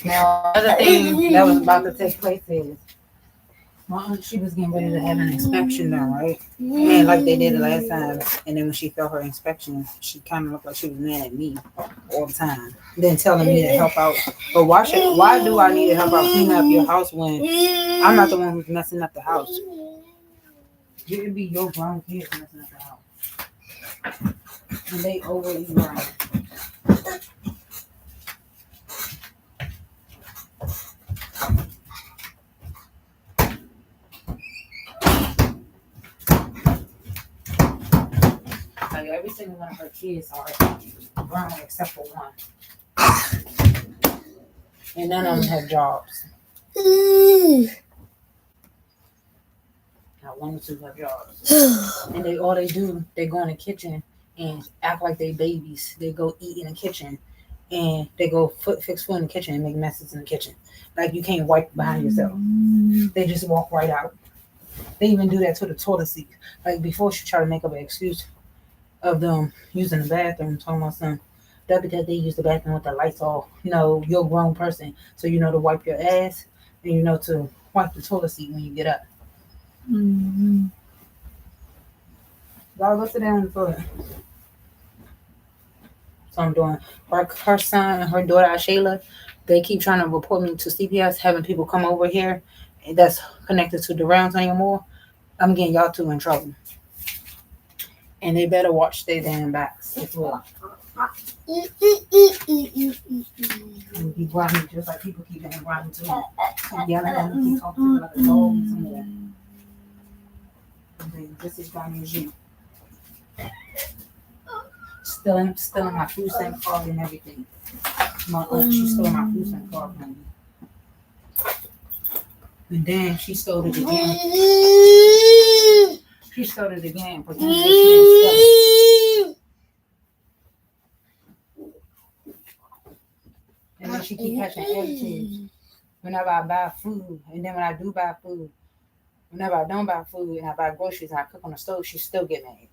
[SPEAKER 1] Now, another thing that was about to take place is my aunt, she was getting ready to have an inspection done, right? And like they did the last time. And then when she felt her inspection, she kind of looked like she was mad at me all the time. Then telling me to help out. But why do I need to help out clean up your house when I'm not the one who's messing up the house? It would be your grown kids messing up the house. And they overly grown. Like every single one of her kids are grown except for one. And none of them have jobs. Not one or two have jobs. And they do, they go in the kitchen and act like they babies. They go eat in the kitchen and they go fix food in the kitchen and make messes in the kitchen. Like you can't wipe behind yourself. They just walk right out. They even do that to the toilet seat. Like before she tried to make up an excuse of them using the bathroom, talking about something. That because they use the bathroom with the lights off. No, you're a grown person, so you know to wipe your ass and you know to wipe the toilet seat when you get up. Y'all go sit down on the toilet. So I'm doing her son and her daughter Shayla. They keep trying to report me to CPS, having people come over here that's connected to the rounds anymore. I'm getting y'all two in trouble. And they better watch their damn backs as well. And be grimy just like people keep getting grimy too. And yelling at them, keep talking to them like a dog and some more. And they just as grimy as you. Stealing my food stamp card and everything. My aunt, she stole my food stamp card from me. And then she stole it again. She stole it again, pretending that she didn't steal it. And then she keep catching attitudes whenever I buy food. And then when I do buy food, whenever I don't buy food and I buy groceries and I cook on the stove, she still get mad.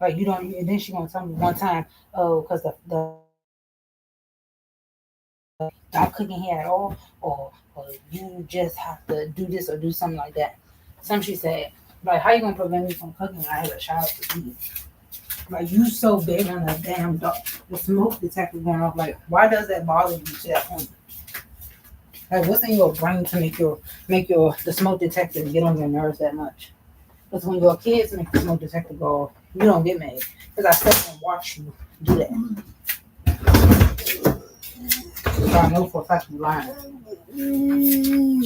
[SPEAKER 1] Like you don't, and then she gonna tell me one time, oh, because the not cooking here at all, or you just have to do this or do something like that. Some she said, like, how you gonna prevent me from cooking when I have a child to eat? Like, you so big on the damn the smoke detector going off. Like, why does that bother you to that point? Like, what's in your brain to make the smoke detector get on your nerves that much? Because when your kids make the smoke detector go off, you don't get mad. Because I sit and watch you do that. So I know for a fact you're lying. I'm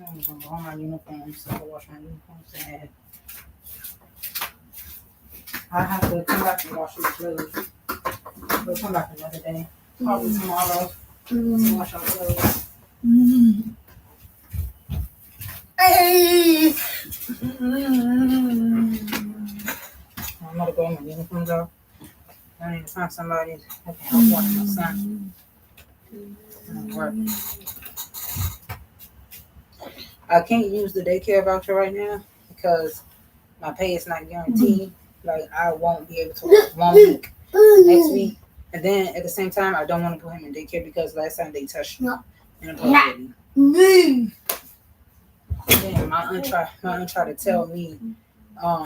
[SPEAKER 1] going to go on my uniform, so I'll wash my uniform. Sad. I have to come back and wash your clothes. We'll come back another day. Probably tomorrow to wash our clothes. I'm going to go in my uniforms off. I need to find somebody that can help watch my son. Work. I can't use the daycare voucher right now because my pay is not guaranteed. Like, I won't be able to work 1 week next week. And then at the same time, I don't want to put him in daycare because last time they touched me in a public. Then my aunt tried to tell me,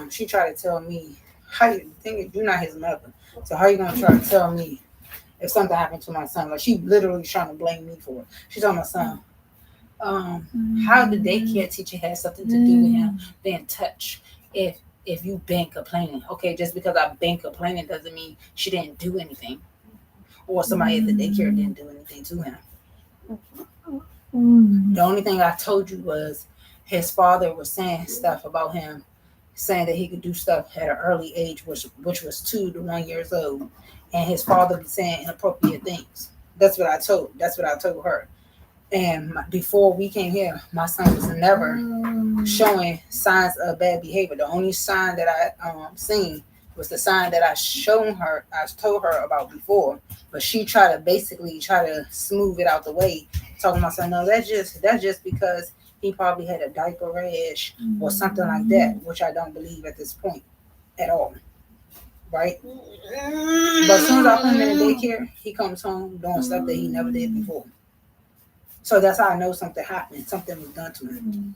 [SPEAKER 1] she tried to tell me, how you think you're not his mother, so how you gonna try to tell me if something happened to my son? Like, she literally trying to blame me for it. She told my son, how the daycare teacher has something to do with him being touched if you've been complaining. Okay, just because I've been complaining doesn't mean she didn't do anything, or somebody at the daycare didn't do anything to him. The only thing I told you was his father was saying stuff about him, saying that he could do stuff at an early age, which was 2 to 1 years old, and his father was saying inappropriate things. That's what I told her. And before we came here, my son was never showing signs of bad behavior. The only sign that I seen was the sign that I told her about before. But she tried to smooth it out the way, talking about saying, no, that's just because he probably had a diaper rash or something like that, which I don't believe at this point at all. Right? But as soon as I put him in the daycare, he comes home doing stuff that he never did before. So that's how I know something happened. Something was done to him.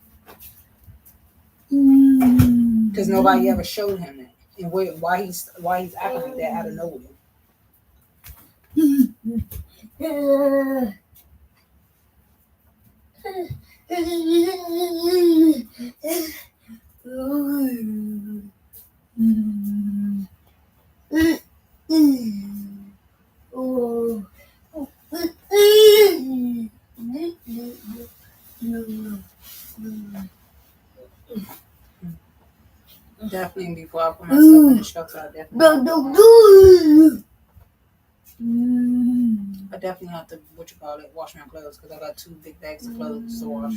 [SPEAKER 1] Because nobody ever showed him that. And why he's acting like that out of nowhere. Definitely before I put myself in the shelter, I definitely have to, wash my clothes because I got 2 big bags of clothes to wash.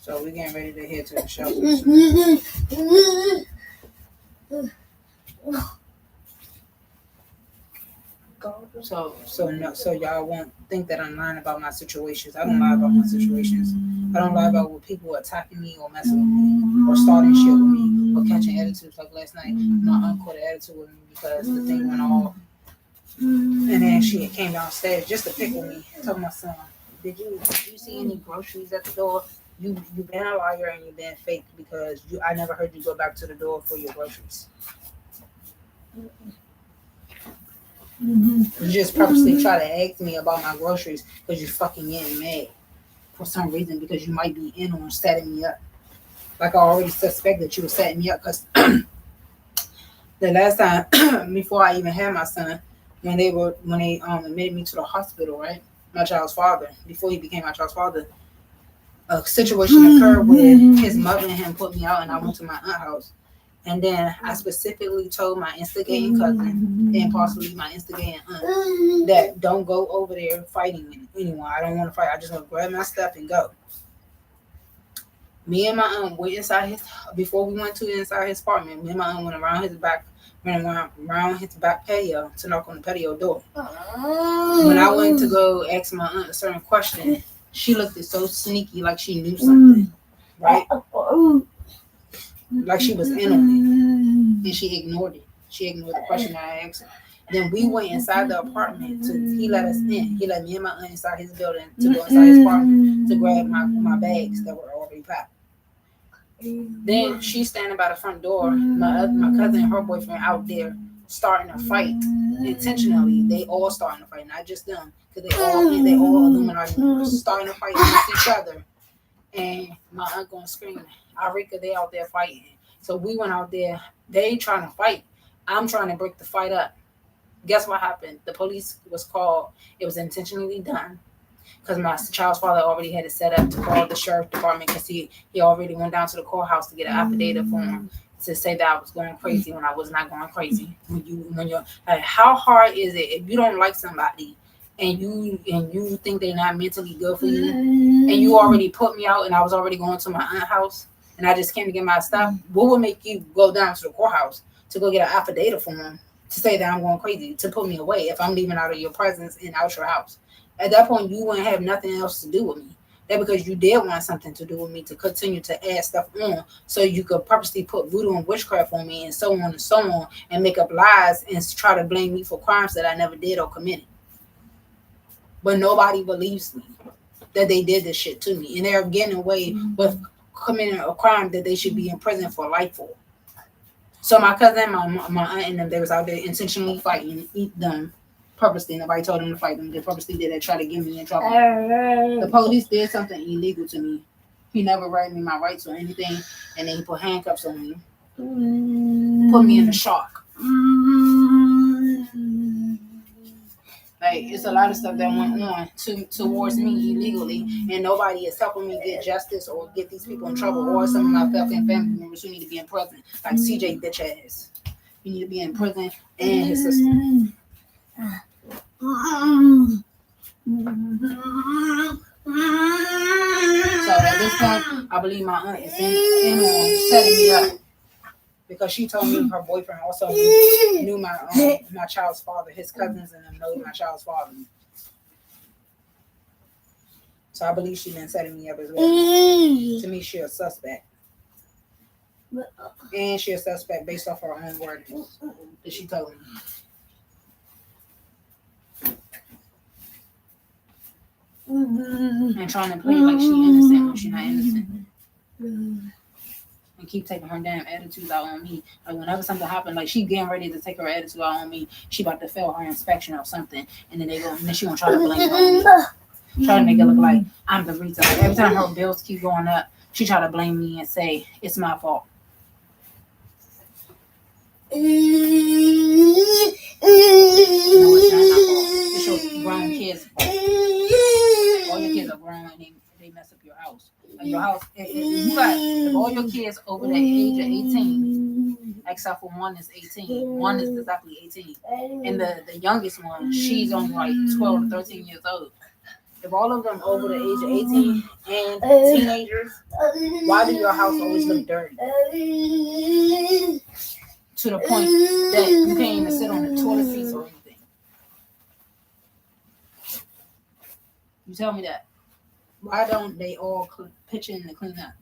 [SPEAKER 1] So we're getting ready to head to the shelter. So y'all won't think that I'm lying about my situations. I don't lie about my situations. I don't lie about what people attacking me or messing with me or starting shit with me or catching attitudes like last night. My aunt caught an attitude with me because the thing went off And then she came downstairs just to pick with me. Told my son, did you see any groceries at the door? You been a liar and you been fake because I never heard you go back to the door for your groceries. You just purposely try to ask me about my groceries because you fucking getting mad for some reason because you might be in on setting me up. Like I already suspect that you were setting me up because the last time before I even had my son, when they admitted me to the hospital, right? My child's father, before he became my child's father, a situation occurred where his mother and him put me out and I went to my aunt's house. And then I specifically told my instigating cousin and possibly my instigating aunt that don't go over there fighting anyone. I don't want to fight. I just want to grab my stuff and go. Me and my aunt went inside before we went inside his apartment, me and my aunt went around his back patio to knock on the patio door. When I went to go ask my aunt a certain question, she looked so sneaky like she knew something, right? Like she was in on it. And she ignored it. She ignored the question I asked her. Then we went inside the apartment. He let us in. He let me and my aunt inside his building to go inside his apartment to grab my bags that were already packed. Then she's standing by the front door. My cousin and her boyfriend out there starting a fight intentionally. They all starting a fight, not just them, because they all Illuminati starting a fight against each other. And my aunt going screaming, "Arika, they out there fighting." So we went out there. They trying to fight. I'm trying to break the fight up. Guess what happened? The police was called. It was intentionally done because my child's father already had it set up to call the sheriff department because he already went down to the courthouse to get an affidavit for him to say that I was going crazy when I was not going crazy. When you're like, how hard is it if you don't like somebody and you think they're not mentally good for you and you already put me out and I was already going to my aunt's house and I just came to get my stuff? What would make you go down to the courthouse to go get an affidavit for him to say that I'm going crazy, to put me away if I'm leaving out of your presence and out your house? At that point, you wouldn't have nothing else to do with me. That because you did want something to do with me to continue to add stuff on so you could purposely put voodoo and witchcraft on me and so on and make up lies and try to blame me for crimes that I never did or committed. But nobody believes me that they did this shit to me. And they're getting away with committing a crime that they should be in prison for life for. So my cousin, my aunt and them, they was out there intentionally fighting, eat them. Purposely, nobody told them to fight them. They purposely did that, try to get me in trouble. The police did something illegal to me. He never read me my rights or anything, and then he put handcuffs on me, put me in the shock. Like, it's a lot of stuff that went on towards me illegally, and nobody is helping me get justice or get these people in trouble, or some of my fucking family members who need to be in prison, like CJ bitch ass. He need to be in prison, and his sister. So at this point, I believe my aunt is in on setting me up because she told me her boyfriend also knew my child's father, his cousins and them know my child's father. So I believe she's been setting me up as well. To me, she's a suspect. And she's a suspect based off her own words that she told me. And trying to play like she innocent when she not innocent. And keep taking her damn attitudes out on me. Like whenever something happened, like she getting ready to take her attitude out on me, she about to fail her inspection or something, and then she gonna try to blame it on me. Try to make it look like I'm the reason. Like every time her bills keep going up, she try to blame me and say it's my fault. No, it's not my fault. It's your grown kids' fault. All your kids are grown and they mess up your house. Like your house, if all your kids over the age of 18, except for one is 18. One is exactly 18. And the youngest one, she's only like 12 or 13 years old. If all of them over the age of 18 and teenagers, why do your house always look dirty? To the point that you can't even sit on the toilet seats or anything. You tell me that. Why don't they all pitch in to clean up?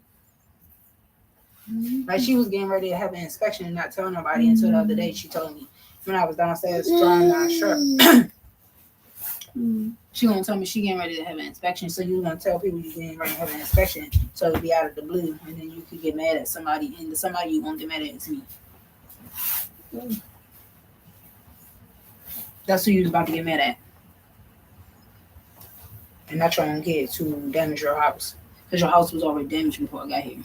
[SPEAKER 1] Like she was getting ready to have an inspection and not tell nobody until the other day she told me. when I was downstairs drying my shirt. She gonna tell me she getting ready to have an inspection, so you gonna tell people you getting ready to have an inspection, so it'll be out of the blue, and then you could get mad at somebody, and the somebody you gonna get mad at is me. That's who you about to get mad at, and not your own kids who damaged your house, because your house was already damaged before I got here.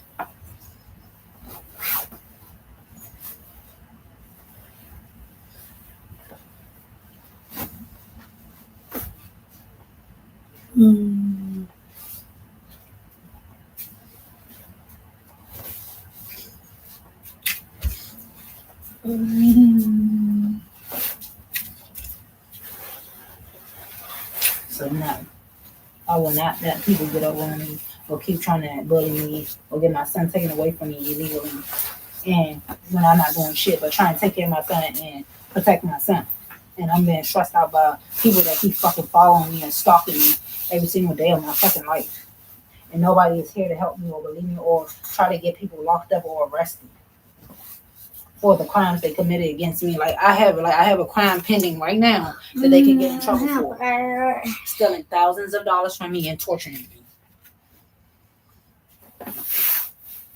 [SPEAKER 1] So no, I will not let people get over on me or keep trying to bully me or get my son taken away from me illegally. And when I'm not doing shit but trying to take care of my son and protect my son. And I'm being stressed out by people that keep fucking following me and stalking me every single day of my fucking life. And nobody is here to help me or believe me or try to get people locked up or arrested for the crimes they committed against me. Like I have a crime pending right now that they can get in trouble for. Stealing thousands of dollars from me and torturing me.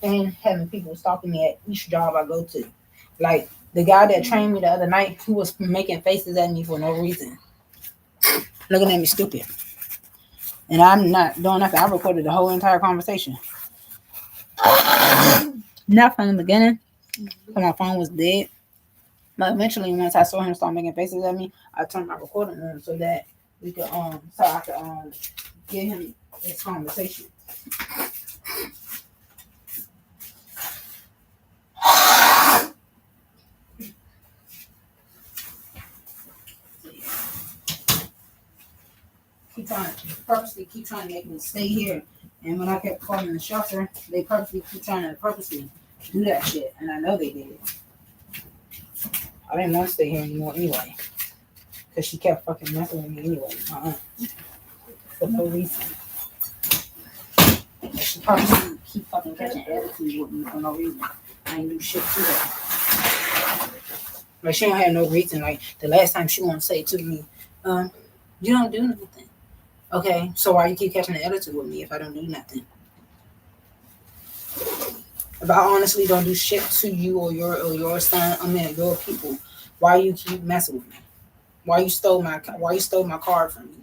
[SPEAKER 1] And having people stalking me at each job I go to. Like the guy that trained me the other night, who was making faces at me for no reason. Looking at me stupid. And I'm not doing nothing. I recorded the whole entire conversation. Not from the beginning, because my phone was dead. But eventually, once I saw him start making faces at me, I turned my recording on so that we could so I could get him this conversation. Purposely keep trying to make me stay here. And when I kept calling the shelter, they purposely keep trying to purposely do that shit. And I know they did it. I didn't want to stay here anymore anyway. Because she kept fucking messing with me anyway. For no reason. She purposely keep fucking catching attitude with me for no reason. I ain't do shit to her. Like she don't have no reason. Like the last time she won't say to me, you don't do nothing. Okay, so why you keep catching the attitude with me if I don't do nothing? If I honestly don't do shit to you or your son, your people, why you keep messing with me? Why you stole my card from me?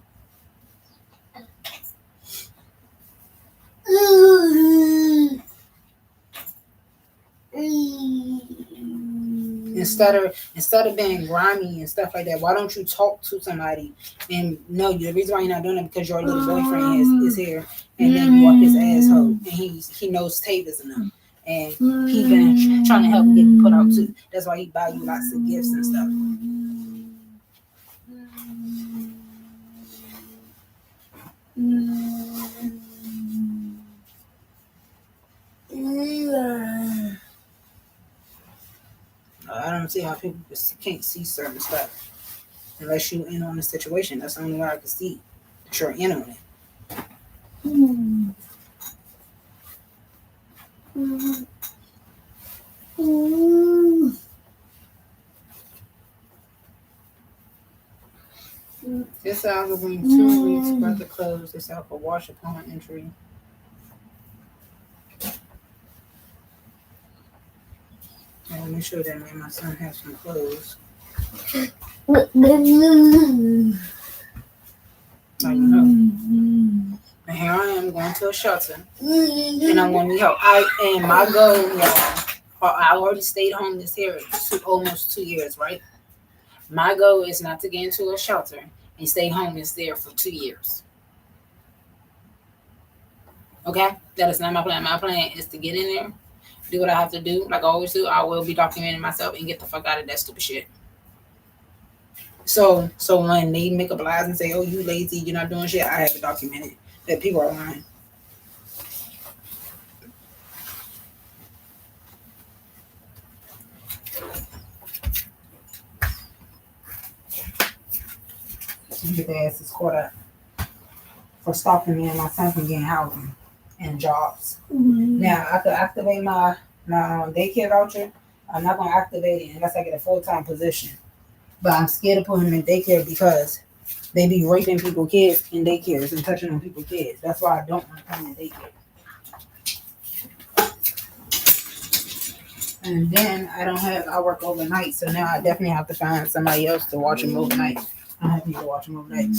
[SPEAKER 1] Instead of being grimy and stuff like that, why don't you talk to somebody and no, the reason why you're not doing it because your little boyfriend is here and then you up his asshole and he knows Tate is enough and he been trying to help get me put out too. That's why he buy you lots of gifts and stuff. I don't see how people can't see certain stuff unless you're in on the situation. That's the only way I can see that you're in on it. This algorithm 2 weeks about to close. This out for wash upon entry. I'll make sure that me and my son have some clothes. Like you know. And here I am going to a shelter. And I'm going to need help. My goal, y'all, I already stayed homeless here almost 2 years, right? My goal is not to get into a shelter and stay homeless there for 2 years. Okay? That is not my plan. My plan is to get in there, do what I have to do, like I always do. I will be documenting myself and get the fuck out of that stupid shit. So when they make up lies and say, oh, you lazy, you're not doing shit, I have it documented that people are lying. You get their asses caught up for stopping me and my son from getting housing and jobs. Now, I could activate my daycare voucher. I'm not going to activate it unless I get a full-time position. But I'm scared to put him in daycare because they be raping people's kids in daycares and touching on people's kids. That's why I don't want to put him in daycare. And then I work overnight, so now I definitely have to find somebody else to watch him overnight. I have people to watch him overnight.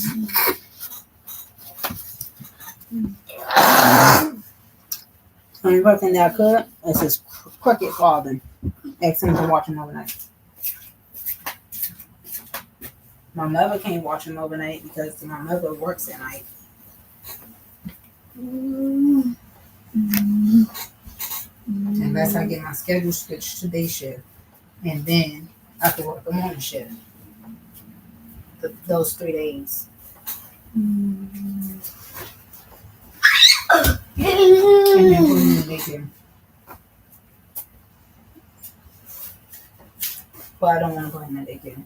[SPEAKER 1] Only person that I could is his crooked father. Ask him to watch him overnight. My mother can't watch him overnight because my mother works at night. Unless I get my schedule switched to day shift. And then I can work the morning shift. Those 3 days. And then put him in daycare. But I don't want to put him in daycare.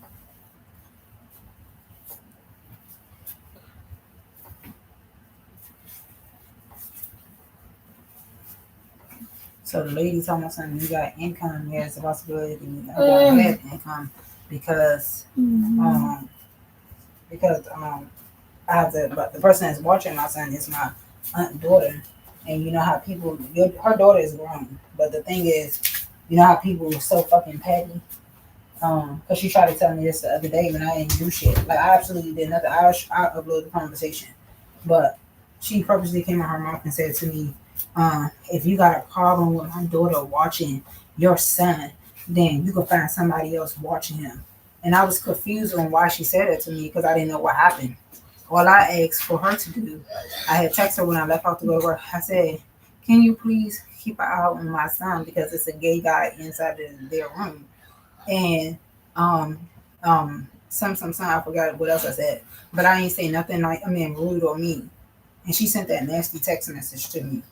[SPEAKER 1] So the lady told my son, you got income, there's a possibility I don't have income because I have to, but the person that's watching my son is my aunt daughter. And you know how people, her daughter is grown, but the thing is, you know how people are so fucking petty. Cause she tried to tell me this the other day when I didn't do shit. Like I absolutely did nothing. I uploaded the conversation, but she purposely came out her mouth and said to me, if you got a problem with my daughter watching your son, then you can find somebody else watching him. And I was confused on why she said it to me because I didn't know what happened. All I asked for her to do, I had texted her when I left out to go to work. I said, can you please keep an eye out on my son because it's a gay guy inside of their room. And some I forgot what else I said, but I ain't say nothing like rude or mean. And she sent that nasty text message to me.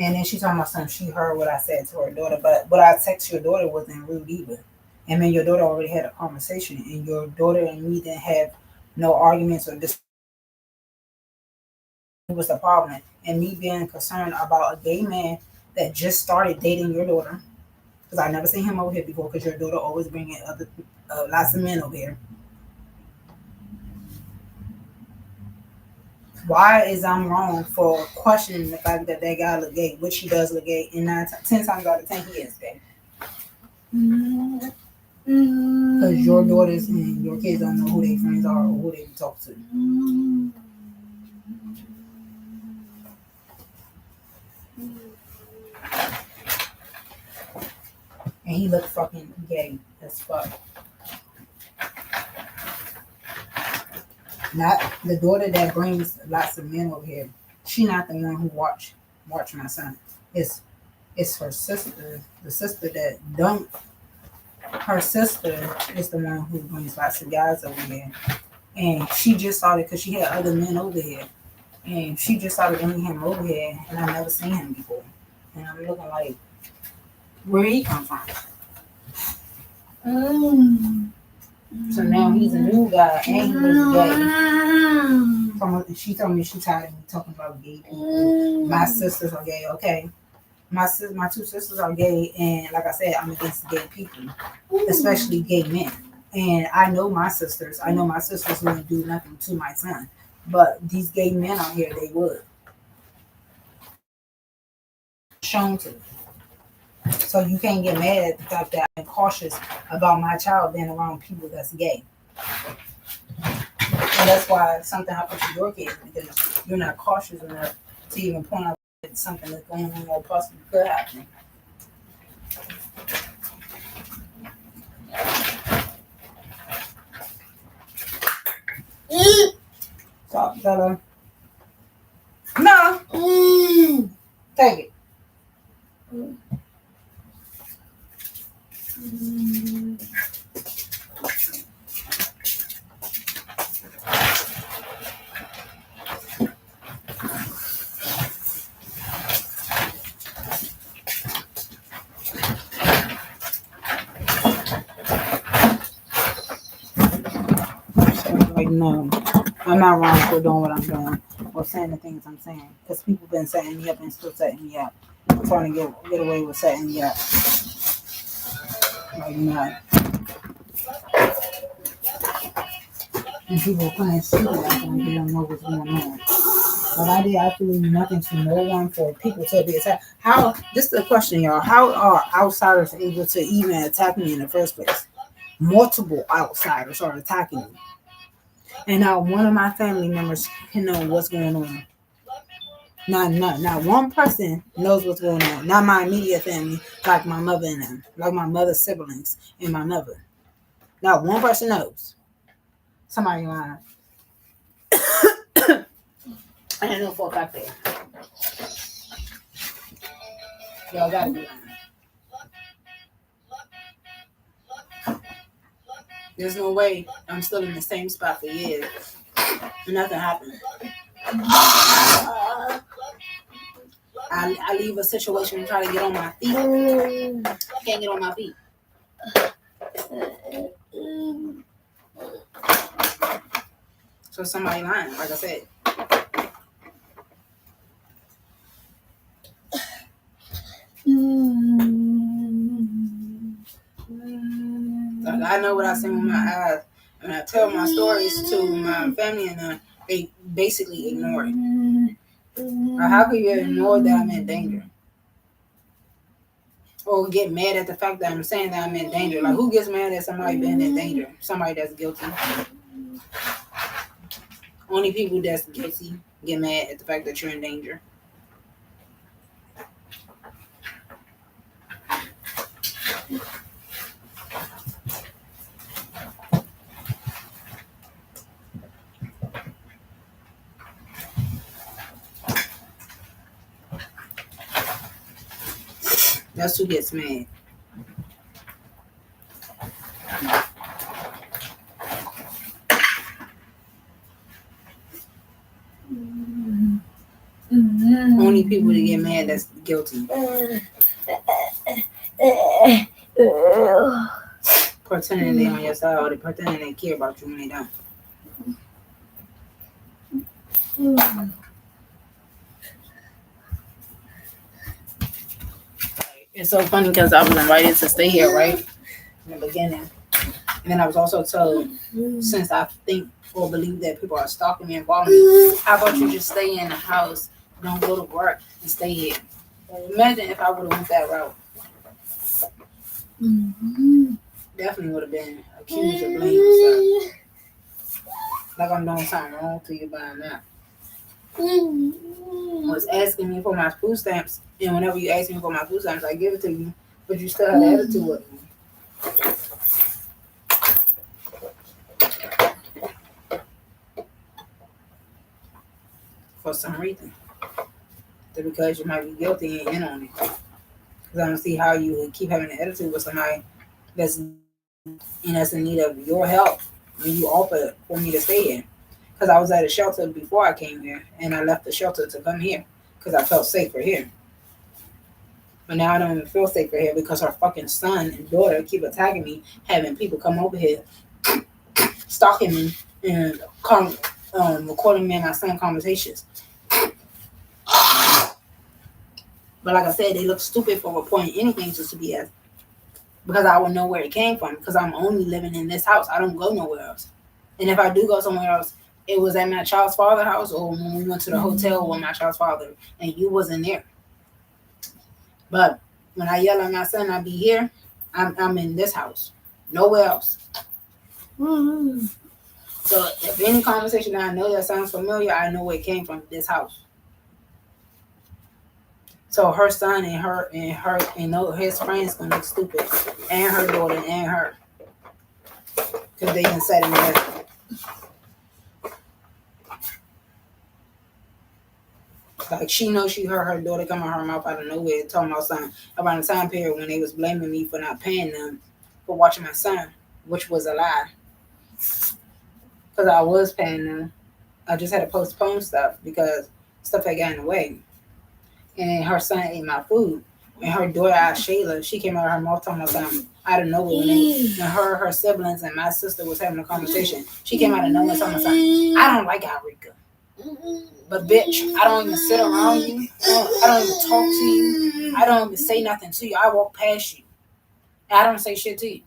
[SPEAKER 1] And then she told my son she heard what I said to her daughter, but what I text your daughter wasn't rude either. And then your daughter already had a conversation, and your daughter and me didn't have no arguments or this was the problem. And me being concerned about a gay man that just started dating your daughter, because I never seen him over here before, because your daughter always bringing other lots of men over here. Why is I'm wrong for questioning the fact that guy look gay, which he does look gay, and 10 times out of 10 he is gay? Because your daughters and your kids don't know who their friends are or who they talk to. And he looked fucking gay as fuck. Not the daughter that brings lots of men over here. She not the one who watch my son. It's her sister. The sister that don't. Her sister is the one who brings lots of guys over here. And she just started because she had other men over here. And she just started bringing him over here, and I never seen him before. And I'm looking like, where he come from? So now he's a new guy, and he was gay. She told me she tired of me talking about gay people. My sisters are gay, okay? My two sisters are gay, and like I said, I'm against gay people, especially gay men. And I know my sisters. I know my sisters wouldn't do nothing to my son, but these gay men out here, they would. Shown to. So you can't get mad at the fact that I'm cautious about my child being around people that's gay. And that's why something happened to your kids, because you're not cautious enough to even point out that something that's going on or possibly could happen. Stop, Bella. No. Take it. Like, no, I'm not wrong for doing what I'm doing or saying the things I'm saying, because people been setting me up and still setting me up. I'm trying to get away with setting me up. Like, no. And people come and see like they don't know what's going on. But I did absolutely nothing to no one for people to be attacked. How, this is the question, y'all. How are outsiders able to even attack me in the first place? Multiple outsiders are attacking me. And not one of my family members can know what's going on. Not one person knows what's going on. Not my immediate family, like my mother and them, like my mother's siblings and my mother. Not one person knows. Somebody lying. I know for a fact that y'all gotta be lying. There's no way I'm still in the same spot for years. Nothing happened. I leave a situation and try to get on my feet. I can't get on my feet. So somebody lying, like I said. I know what I see with my eyes. And I tell my stories to my family and they basically ignore it. How can you ignore that I'm in danger? Or get mad at the fact that I'm saying that I'm in danger? Like, who gets mad at somebody being in danger? Somebody that's guilty. Only people that's guilty get mad at the fact that you're in danger. That's who gets mad. Only people that get mad that's guilty. Pretending they on your side or they pretending they care about you when they don't. It's so funny because I was invited to stay here, right? In the beginning. And then I was also told, since I think or believe that people are stalking me and following me, how about you just stay in the house, don't go to work, and stay here? Imagine if I would have went that route. Definitely would have been accused of blaming myself. Like I'm doing something wrong to you by now. Was asking me for my food stamps, and whenever you ask me for my food stamps, I give it to you, but you still have the attitude with me. For some reason. Because you might be guilty and in on it. Because I don't see how you would keep having an attitude with somebody that's in need of your help when you offer for me to stay here. Because I was at a shelter before I came here, and I left the shelter to come here because I felt safer here. But now I don't even feel safer here because her fucking son and daughter keep attacking me, having people come over here, stalking me, and recording me and my son's conversations. But like I said, they look stupid for reporting anything to CBS because I will know where it came from because I'm only living in this house. I don't go nowhere else. And if I do go somewhere else, it was at my child's father's house or when we went to the hotel with my child's father and you wasn't there. But when I yell at my son, I'll be here, I'm in this house. Nowhere else. So if any conversation that I know that sounds familiar, I know where it came from, this house. So her son and his friends gonna look stupid, and her daughter and her, because they done sat in there. Like she knows she heard her daughter come out her mouth out of nowhere talking about something around the time period when they was blaming me for not paying them for watching my son, which was a lie. Because I was paying them. I just had to postpone stuff because stuff had gotten away. And her son ate my food. And her daughter, Shayla, she came out of her mouth talking about something out of nowhere. When her siblings, and my sister was having a conversation, she came out of nowhere talking about something. I don't like Alrika. But bitch, I don't even sit around you. I don't even talk to you. I don't even say nothing to you. I walk past you. I don't say shit to you.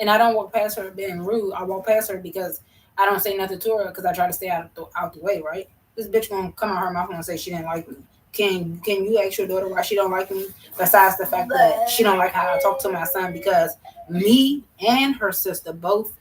[SPEAKER 1] And I don't walk past her being rude. I walk past her because I don't say nothing to her because I try to stay out the way, right? This bitch gonna come out her mouth and say she didn't like me. Can you ask your daughter why she don't like me? Besides the fact that she don't like how I talk to my son, because me and her sister both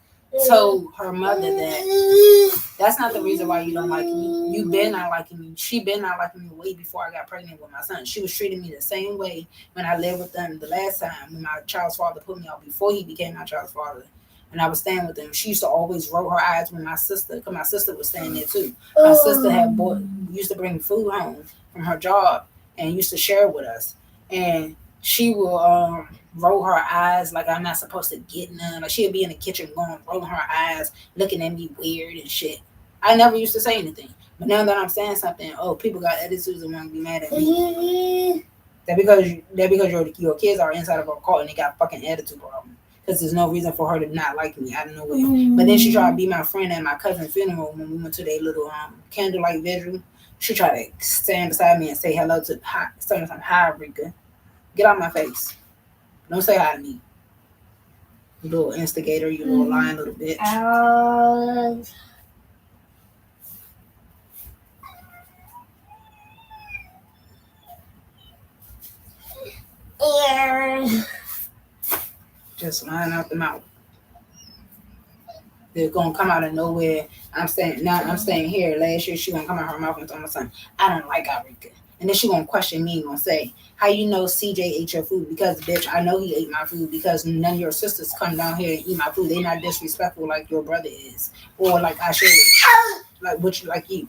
[SPEAKER 1] told her mother that that's not the reason why you don't like me. You been not liking me. She been not liking me way before I got pregnant with my son. She was treating me the same way when I lived with them the last time when my child's father put me out before he became my child's father. And I was staying with them. She used to always roll her eyes when my sister, because my sister was staying there too. My sister used to bring food home from her job and used to share with us. And she will roll her eyes like I'm not supposed to get none. Like she'll be in the kitchen going, rolling her eyes, looking at me weird and shit. I never used to say anything. But now that I'm saying something, oh, people got attitudes and want to be mad at me. That because your kids are inside of a cult and they got fucking attitude problem. Because there's no reason for her to not like me. I don't know where. But then she tried to be my friend at my cousin's funeral when we went to their little candlelight vigil. She tried to stand beside me and say hello to hi, Rika. Get out my face. Don't say hi to me. You little instigator, you little lying little bitch. Just lying out the mouth. They're gonna come out of nowhere. I'm staying here. Last year she gonna come out her mouth and tell my son, I don't like Arika. And then she gonna question me and gonna say, how you know CJ ate your food? Because bitch, I know he ate my food because none of your sisters come down here and eat my food. They not disrespectful like your brother is. Or like I should like you.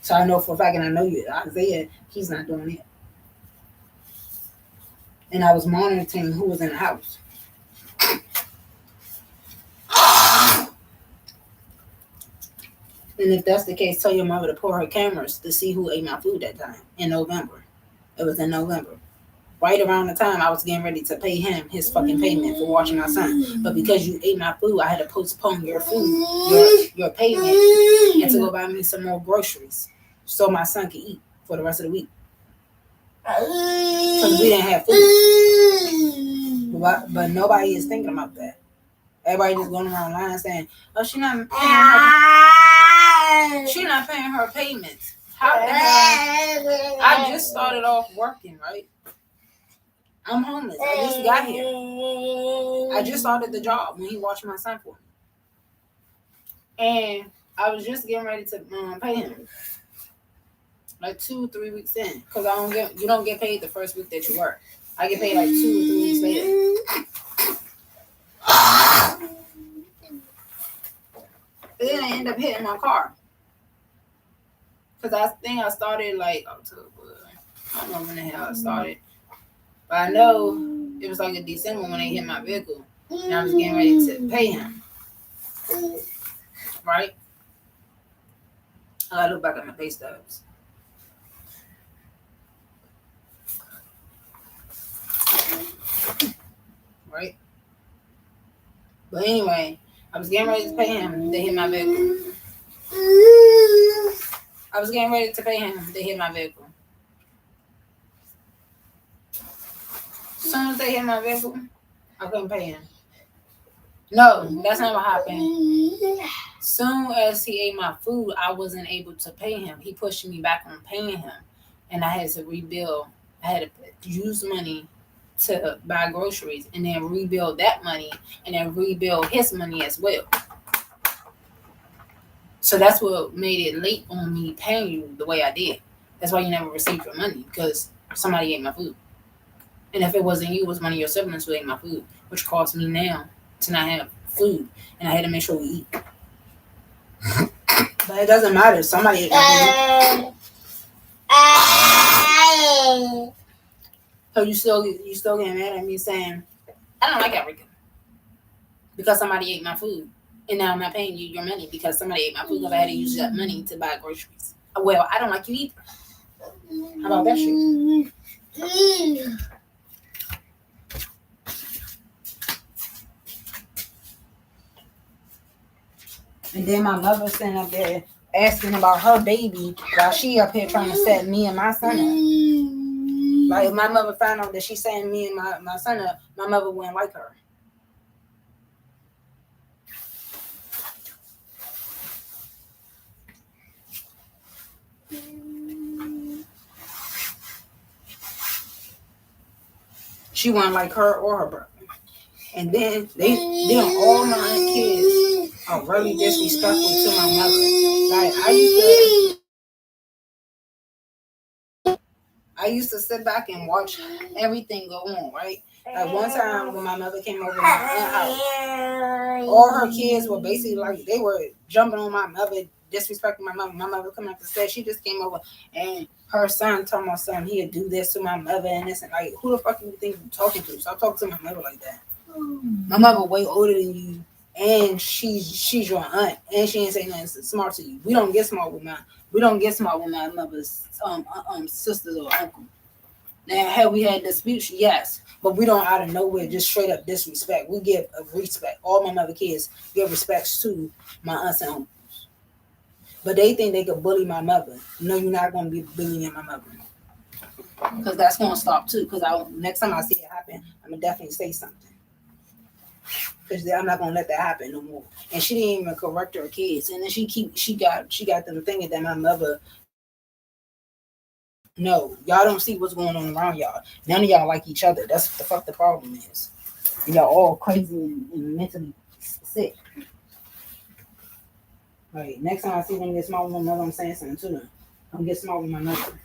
[SPEAKER 1] So I know for a fact, and I know you, Isaiah, he's not doing it. And I was monitoring who was in the house. And if that's the case, tell your mother to pull her cameras to see who ate my food that time in November. It was in November. Right around the time I was getting ready to pay him his fucking payment for watching my son. But because you ate my food, I had to postpone your food, your payment, and to go buy me some more groceries so my son could eat for the rest of the week. Because we didn't have food. But nobody is thinking about that. Everybody just going around lying saying, oh, she's not paying her payments. How the hell? I just started off working, right? I'm homeless. I just got here. I just started the job when he watched my son for me. And I was just getting ready to pay him. Like 2-3 weeks in. Because you don't get paid the first week that you work. I get paid like 2 or 3 weeks later. But then I end up hitting my car. Because I think I started like October. I don't know when the hell I started. But I know it was like in December when they hit my vehicle. And I was getting ready to pay him. Right? I look back at my pay stubs. Right? But anyway, I was getting ready to pay him. They hit my vehicle. As soon as they hit my vehicle, I couldn't pay him. No, that's not what happened. Soon as he ate my food, I wasn't able to pay him. He pushed me back on paying him. And I had to rebuild. I had to use money to buy groceries and then rebuild that money and then rebuild his money as well. So that's what made it late on me paying you the way I did. That's why you never received your money, because somebody ate my food. And if it wasn't you, it was one of your siblings who ate my food, which cost me now to not have food. And I had to make sure we eat. But it doesn't matter. Somebody ate my food. So you still getting mad at me saying, I don't like Africa. Because somebody ate my food. And now I'm not paying you your money because somebody ate my food because I had to use that money to buy groceries. Well, I don't like you either. How about that shit? And then my mother sitting up there asking about her baby while she up here trying to set me and my son up. Like if my mother found out that she's setting me and my son up, my mother wouldn't like her. She wasn't like her or her brother. And then all my kids are really disrespectful to my mother. Like I used to sit back and watch everything go on, right? Like one time when my mother came over to my aunt's house, all her kids were basically like they were jumping on my mother, disrespecting my mother. My mother coming up the stairs, she just came over and her son told my son he'd do this to my mother and this and like who the fuck do you think you're talking to? Stop talking to my mother like that. My mother way older than you, and she's your aunt, and she ain't saying nothing smart to you. We don't get smart with my mother's sisters or uncle. Now, have we had disputes? Yes, but we don't out of nowhere just straight up disrespect. We give respect. All my mother kids give respects to my aunts and uncles, but they think they could bully my mother. No, you're not going to be bullying my mother, because that's going to stop too. Because next time I see it happen, I'm gonna definitely say something. Because I'm not gonna let that happen no more. And she didn't even correct her kids. And then she got them thinking that my mother. No, y'all don't see what's going on around y'all. None of y'all like each other. That's what the fuck the problem is. And y'all all crazy and mentally sick. Right. Next time I see them get smart with my mother, I'm saying something to them. I'm get smart with my mother.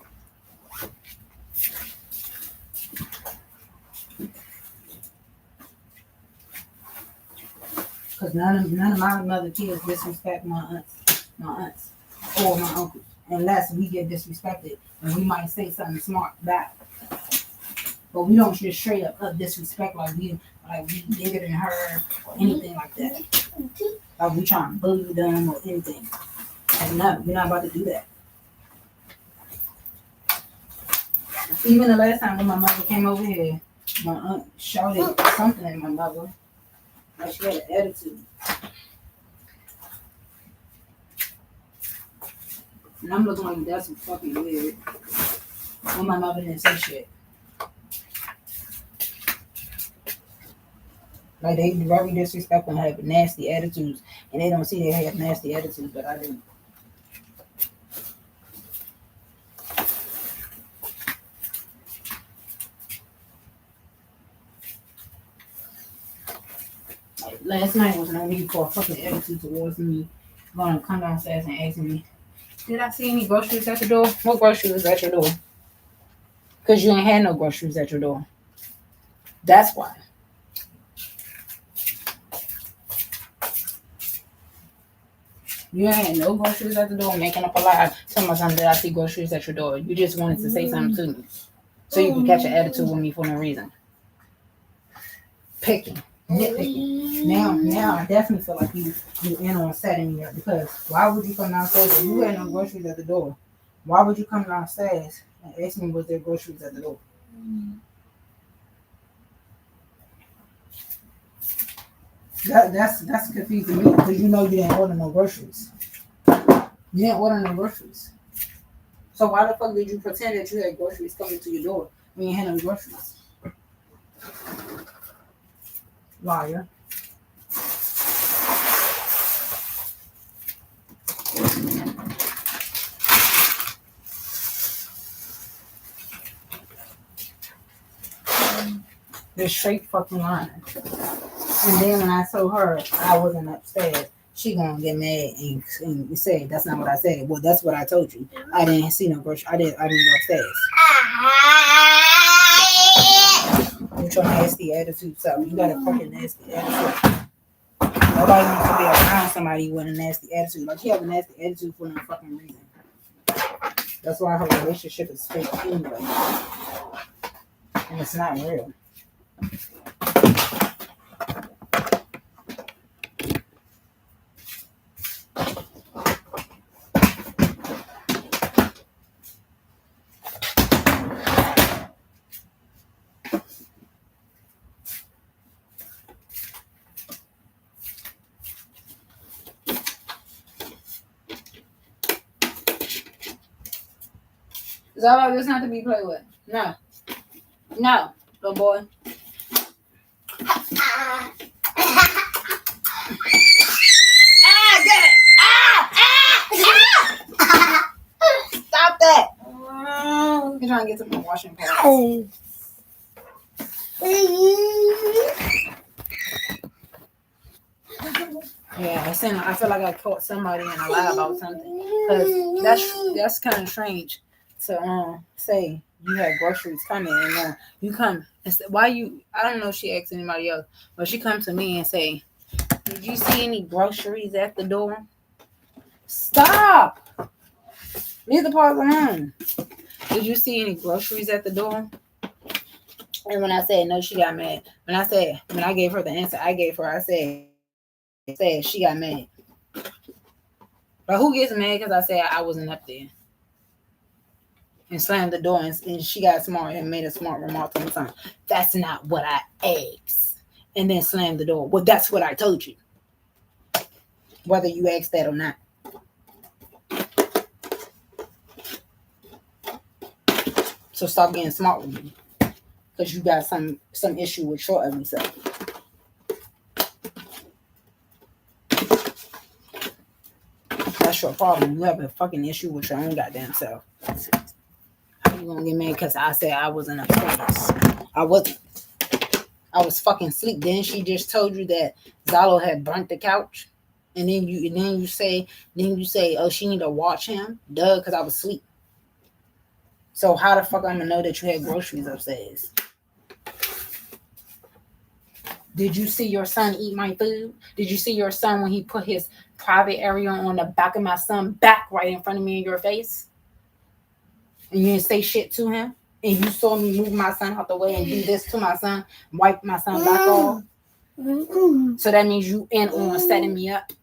[SPEAKER 1] Because none of my mother kids disrespect my aunts or my uncles. Unless we get disrespected and we might say something smart back. But we don't just straight up disrespect like we bigger than her or anything like that. Like we trying to bully them or anything. Like no, we're not about to do that. Even the last time when my mother came over here, my aunt shouted something at my mother. Like she had an attitude. And I'm looking like that's fucking weird. When my mother didn't say shit. Like they very disrespectful and have nasty attitudes. And they don't see they have nasty attitudes, but I do. Last night was no need for a fucking attitude towards me. Gonna come downstairs and ask me, did I see any groceries at the door? What groceries at your door? Because you ain't had no groceries at your door. That's why. You ain't had no groceries at the door, making up a lie. Telling something that I see groceries at your door. You just wanted to say something to me. So you can catch an attitude with me for no reason. Picking. Nitpicking. Now I definitely feel like you in on setting me up, because why would you come downstairs if you had no groceries at the door? Why would you come downstairs and ask me was there groceries at the door? That's confusing me, because you know you didn't order no groceries. You didn't order no groceries. So why the fuck did you pretend that you had groceries coming to your door when you had no groceries? Liar. They're straight fucking lying. And then when I told her I wasn't upstairs, she gonna get mad and say that's not what I said. Well, that's what I told you. I didn't see no grocery. I didn't go upstairs. With your nasty attitude, so you got a fucking nasty attitude. Nobody wants to be around somebody with a nasty attitude. Like, you have a nasty attitude for no fucking reason. That's why her relationship is fake anyway. And it's not real. Is all of this not to be played with? No. No, little boy. Get it! Stop that! You're trying to get some washing powder. Yeah, I feel like I caught somebody in a lie about something. Because that's kind of strange to say you had groceries coming and then you come and say, why you, I don't know if she asked anybody else, but she come to me and say, did you see any groceries at the door? Stop! Leave the part alone. Did you see any groceries at the door? And when I said no, she got mad. When I gave her the answer I said she got mad. But who gets mad because I said I wasn't up there? And slammed the door and she got smart and made a smart remark on the time. That's not what I asked. And then slammed the door. Well, that's what I told you. Whether you asked that or not. So stop getting smart with me. Because you got some issue with your ugly self. That's your problem. You have a fucking issue with your own goddamn self. How you gonna get mad because I said I wasn't a face? I wasn't. I was fucking asleep. Then she just told you that XYLO had burnt the couch, and then you say, oh, she need to watch him. Duh, because I was asleep. So how the fuck I'm gonna know that you had groceries upstairs? Did you see your son eat my food? Did you see your son when he put his private area on the back of my son's back right in front of me in your face? And you didn't say shit to him? And you saw me move my son out the way and do this to my son, wipe my son back off? So that means you in on setting me up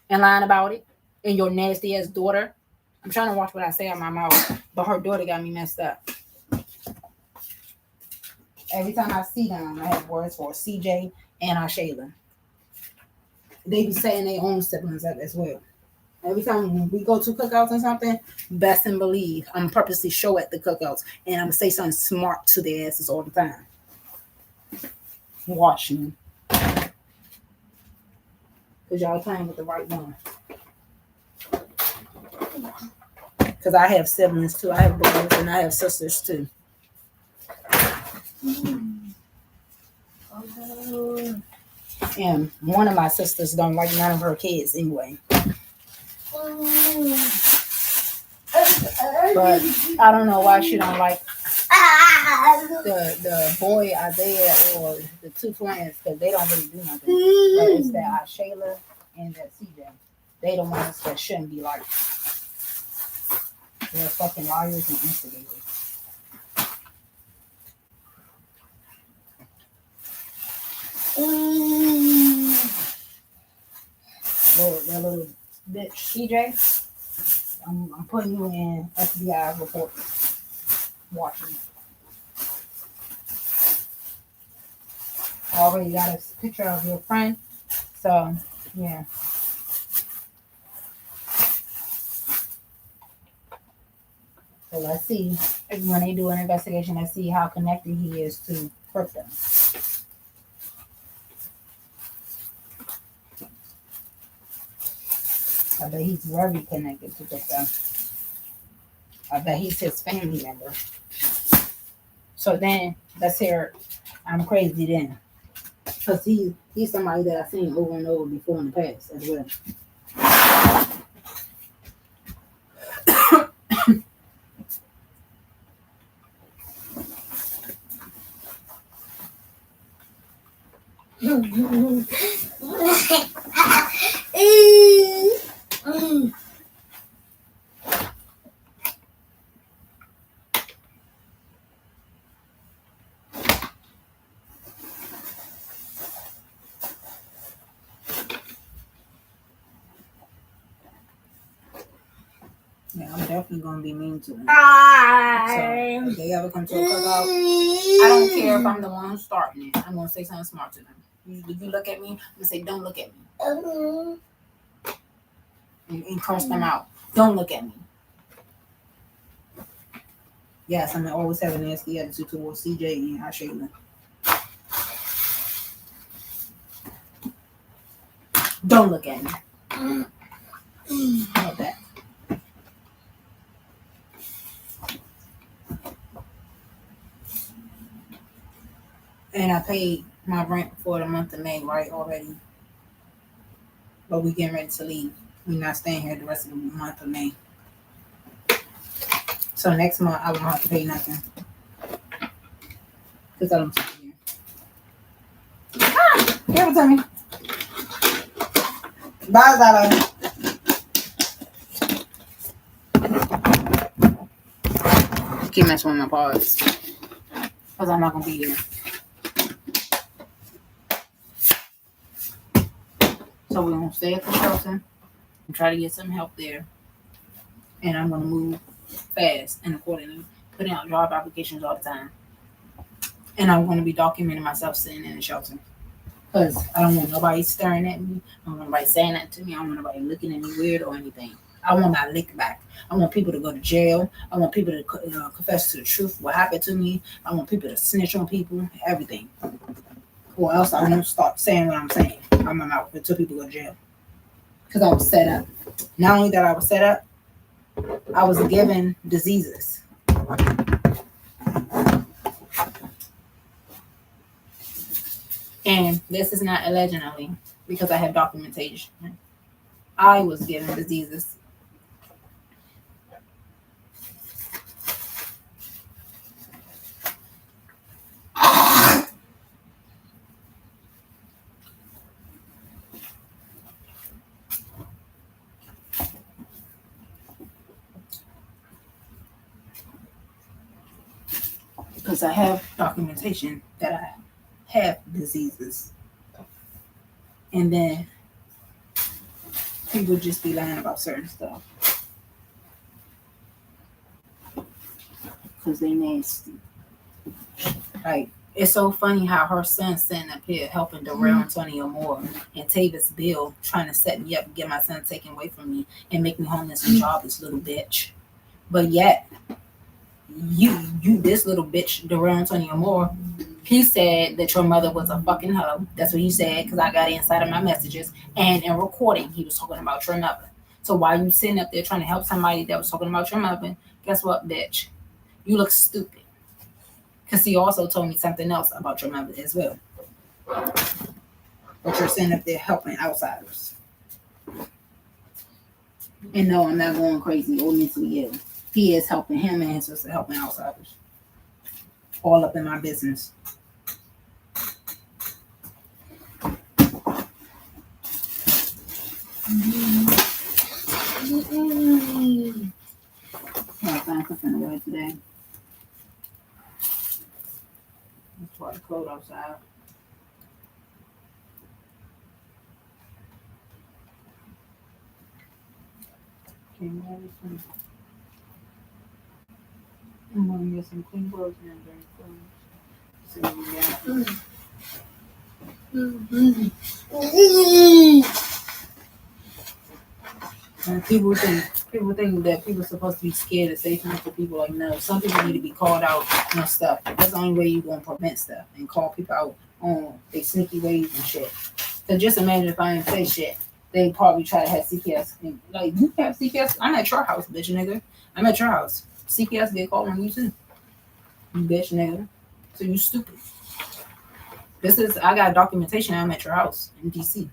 [SPEAKER 1] and lying about it? And your nasty ass daughter? I'm trying to watch what I say out my mouth, but her daughter got me messed up. Every time I see them, I have words for CJ and Shayla. They be setting their own siblings up as well. Every time we go to cookouts and something, best and believe I'm purposely show at the cookouts and I'm gonna say something smart to their asses all the time. Watch me. Because y'all playing with the right one. Because I have siblings too. I have brothers and I have sisters too. And one of my sisters don't like none of her kids anyway. But I don't know why she don't like the boy Isaiah or the two twins, because they don't really do nothing. But it's that Shayla and that CJ. They the ones that shouldn't be like. They're fucking liars and instigators. That little bitch CJ, I'm putting you in FBI report. Watching. I already got a picture of your friend, so yeah. So let's see, when they do an investigation, let's see how connected he is to crypto. I bet he's very connected to crypto. I bet he's his family member. So then, let's hear I'm crazy then. Because he's somebody that I've seen over and over before in the past as well. Yeah, I'm definitely gonna be mean to them. So if they ever come to a cookout, I don't care if I'm the one starting it. I'm gonna say something smart to them. If you look at me, I'm gonna say, "Don't look at me," and curse them out. Don't look at me. Yes, I'm gonna always have a nasty attitude towards CJ and Shayla. Don't look at me. How about that? And I paid my rent for the month of May, right, already. But we getting ready to leave. We're not staying here the rest of the month of May. So next month I won't have to pay nothing. Because I don't see you. Give it to me. Bye, Zala. Keep messing with my paws. Because I'm not going to be here. So we're going to stay at the shelter and try to get some help there. And I'm going to move fast and accordingly, putting out job applications all the time. And I'm going to be documenting myself sitting in the shelter. Because I don't want nobody staring at me. I don't want nobody saying that to me. I don't want nobody looking at me weird or anything. I want my lick back. I want people to go to jail. I want people to confess to the truth, what happened to me. I want people to snitch on people, everything. Or else I won't start saying what I'm saying. I'm out until people go to jail. Because I was set up. Not only that I was set up, I was given diseases. And this is not allegedly, because I have documentation. I was given diseases. Because I have documentation that I have diseases. And then people just be lying about certain stuff. Because they nasty. Like, it's so funny how her son's sitting up here helping Darrell Antonio Moore and Tavis Bill trying to set me up and get my son taken away from me and make me homeless and jobless, little bitch. But yet, you this little bitch, Darrell Antonio Moore, he said that your mother was a fucking hoe. That's what he said, because I got it inside of my messages. And in recording, he was talking about your mother. So while you sitting up there trying to help somebody that was talking about your mother, guess what, bitch? You look stupid. Because he also told me something else about your mother as well. But you're sitting up there helping outsiders. And no, I'm not going crazy or mentally ill. He is helping him and his sister helping outsiders. All up in my business. Gotta find something to wear today. Let's try the coat outside. I'm gonna get some clean clothes and then see what we got. And people think that people are supposed to be scared to say something to people. Like, no, some people need to be called out on stuff. That's the only way you're gonna prevent stuff and call people out on their sneaky ways and shit. So just imagine if I didn't say shit, they probably try to have CPS. And, like, you have CPS? I'm at your house, bitch nigga. I'm at your house. CPS get called on you too. You bitch nigga. So you stupid. I got documentation. I'm at your house in DC.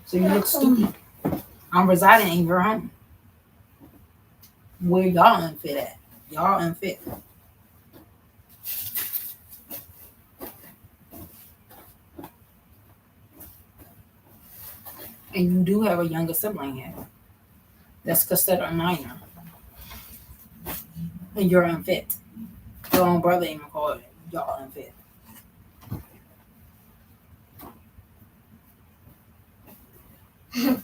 [SPEAKER 1] So you look stupid. I'm residing in your home. Where y'all unfit at? Y'all unfit. And you do have a younger sibling here. That's considered a minor. And you're unfit. Your own brother even called y'all unfit. If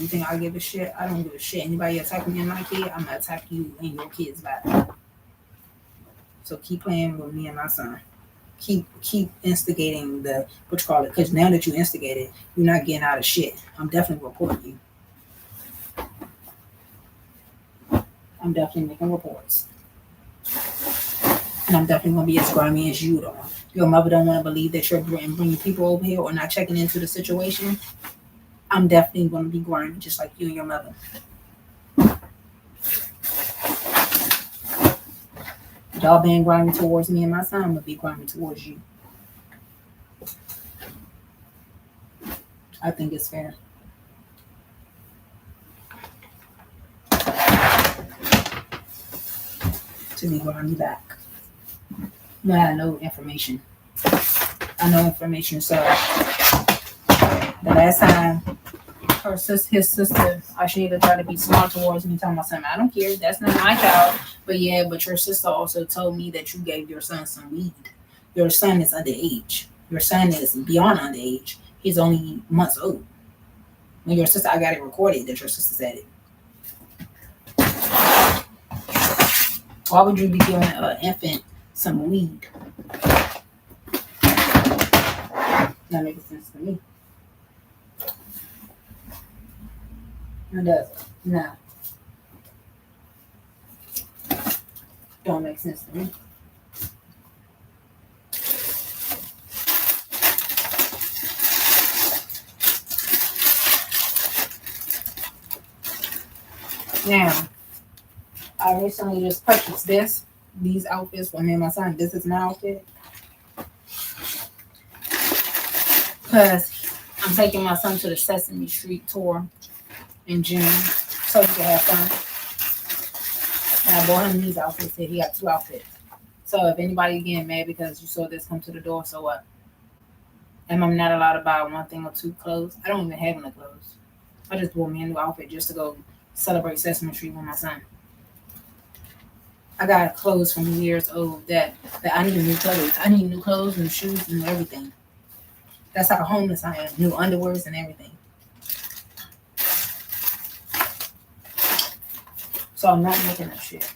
[SPEAKER 1] you think I give a shit, I don't give a shit. Anybody attack me and my kid, I'm gonna attack you and your kids back. So keep playing with me and my son. Keep instigating the because now that you instigated, you're not getting out of shit. I'm definitely reporting you. I'm definitely making reports. And I'm definitely gonna be as grimy as you though. Your mother don't want to believe that you're bringing people over here or not checking into the situation. I'm definitely going to be grimy just like you and your mother. Y'all being grimy towards me and my son, I'm gonna be grimy towards you. I think it's fair. To be grimy back. But I know information. So the last time his sister, Ashita, tried to be smart towards me, telling my son, I don't care, that's not my child. But yeah, but your sister also told me that you gave your son some weed. Your son is underage. Your son is beyond underage. He's only months old. When your sister, I got it recorded that your sister said it. Why would you be giving an infant some weed? That makes sense to me. It doesn't. No. Don't make sense to me. Now, I recently just purchased these outfits for me and my son. This is my outfit. Because I'm taking my son to the Sesame Street tour in June so he can have fun. And I bought him these outfits. He got 2 outfits. So if anybody getting mad because you saw this come to the door, so what? Am I not allowed to buy 1 thing or 2 clothes? I don't even have any clothes. I just bought me a new outfit just to go celebrate Sesame Street with my son. I got clothes from years old that I need new clothes. I need new clothes, new shoes, and everything. That's how homeless I am. New underwears and everything. So I'm not making up shit.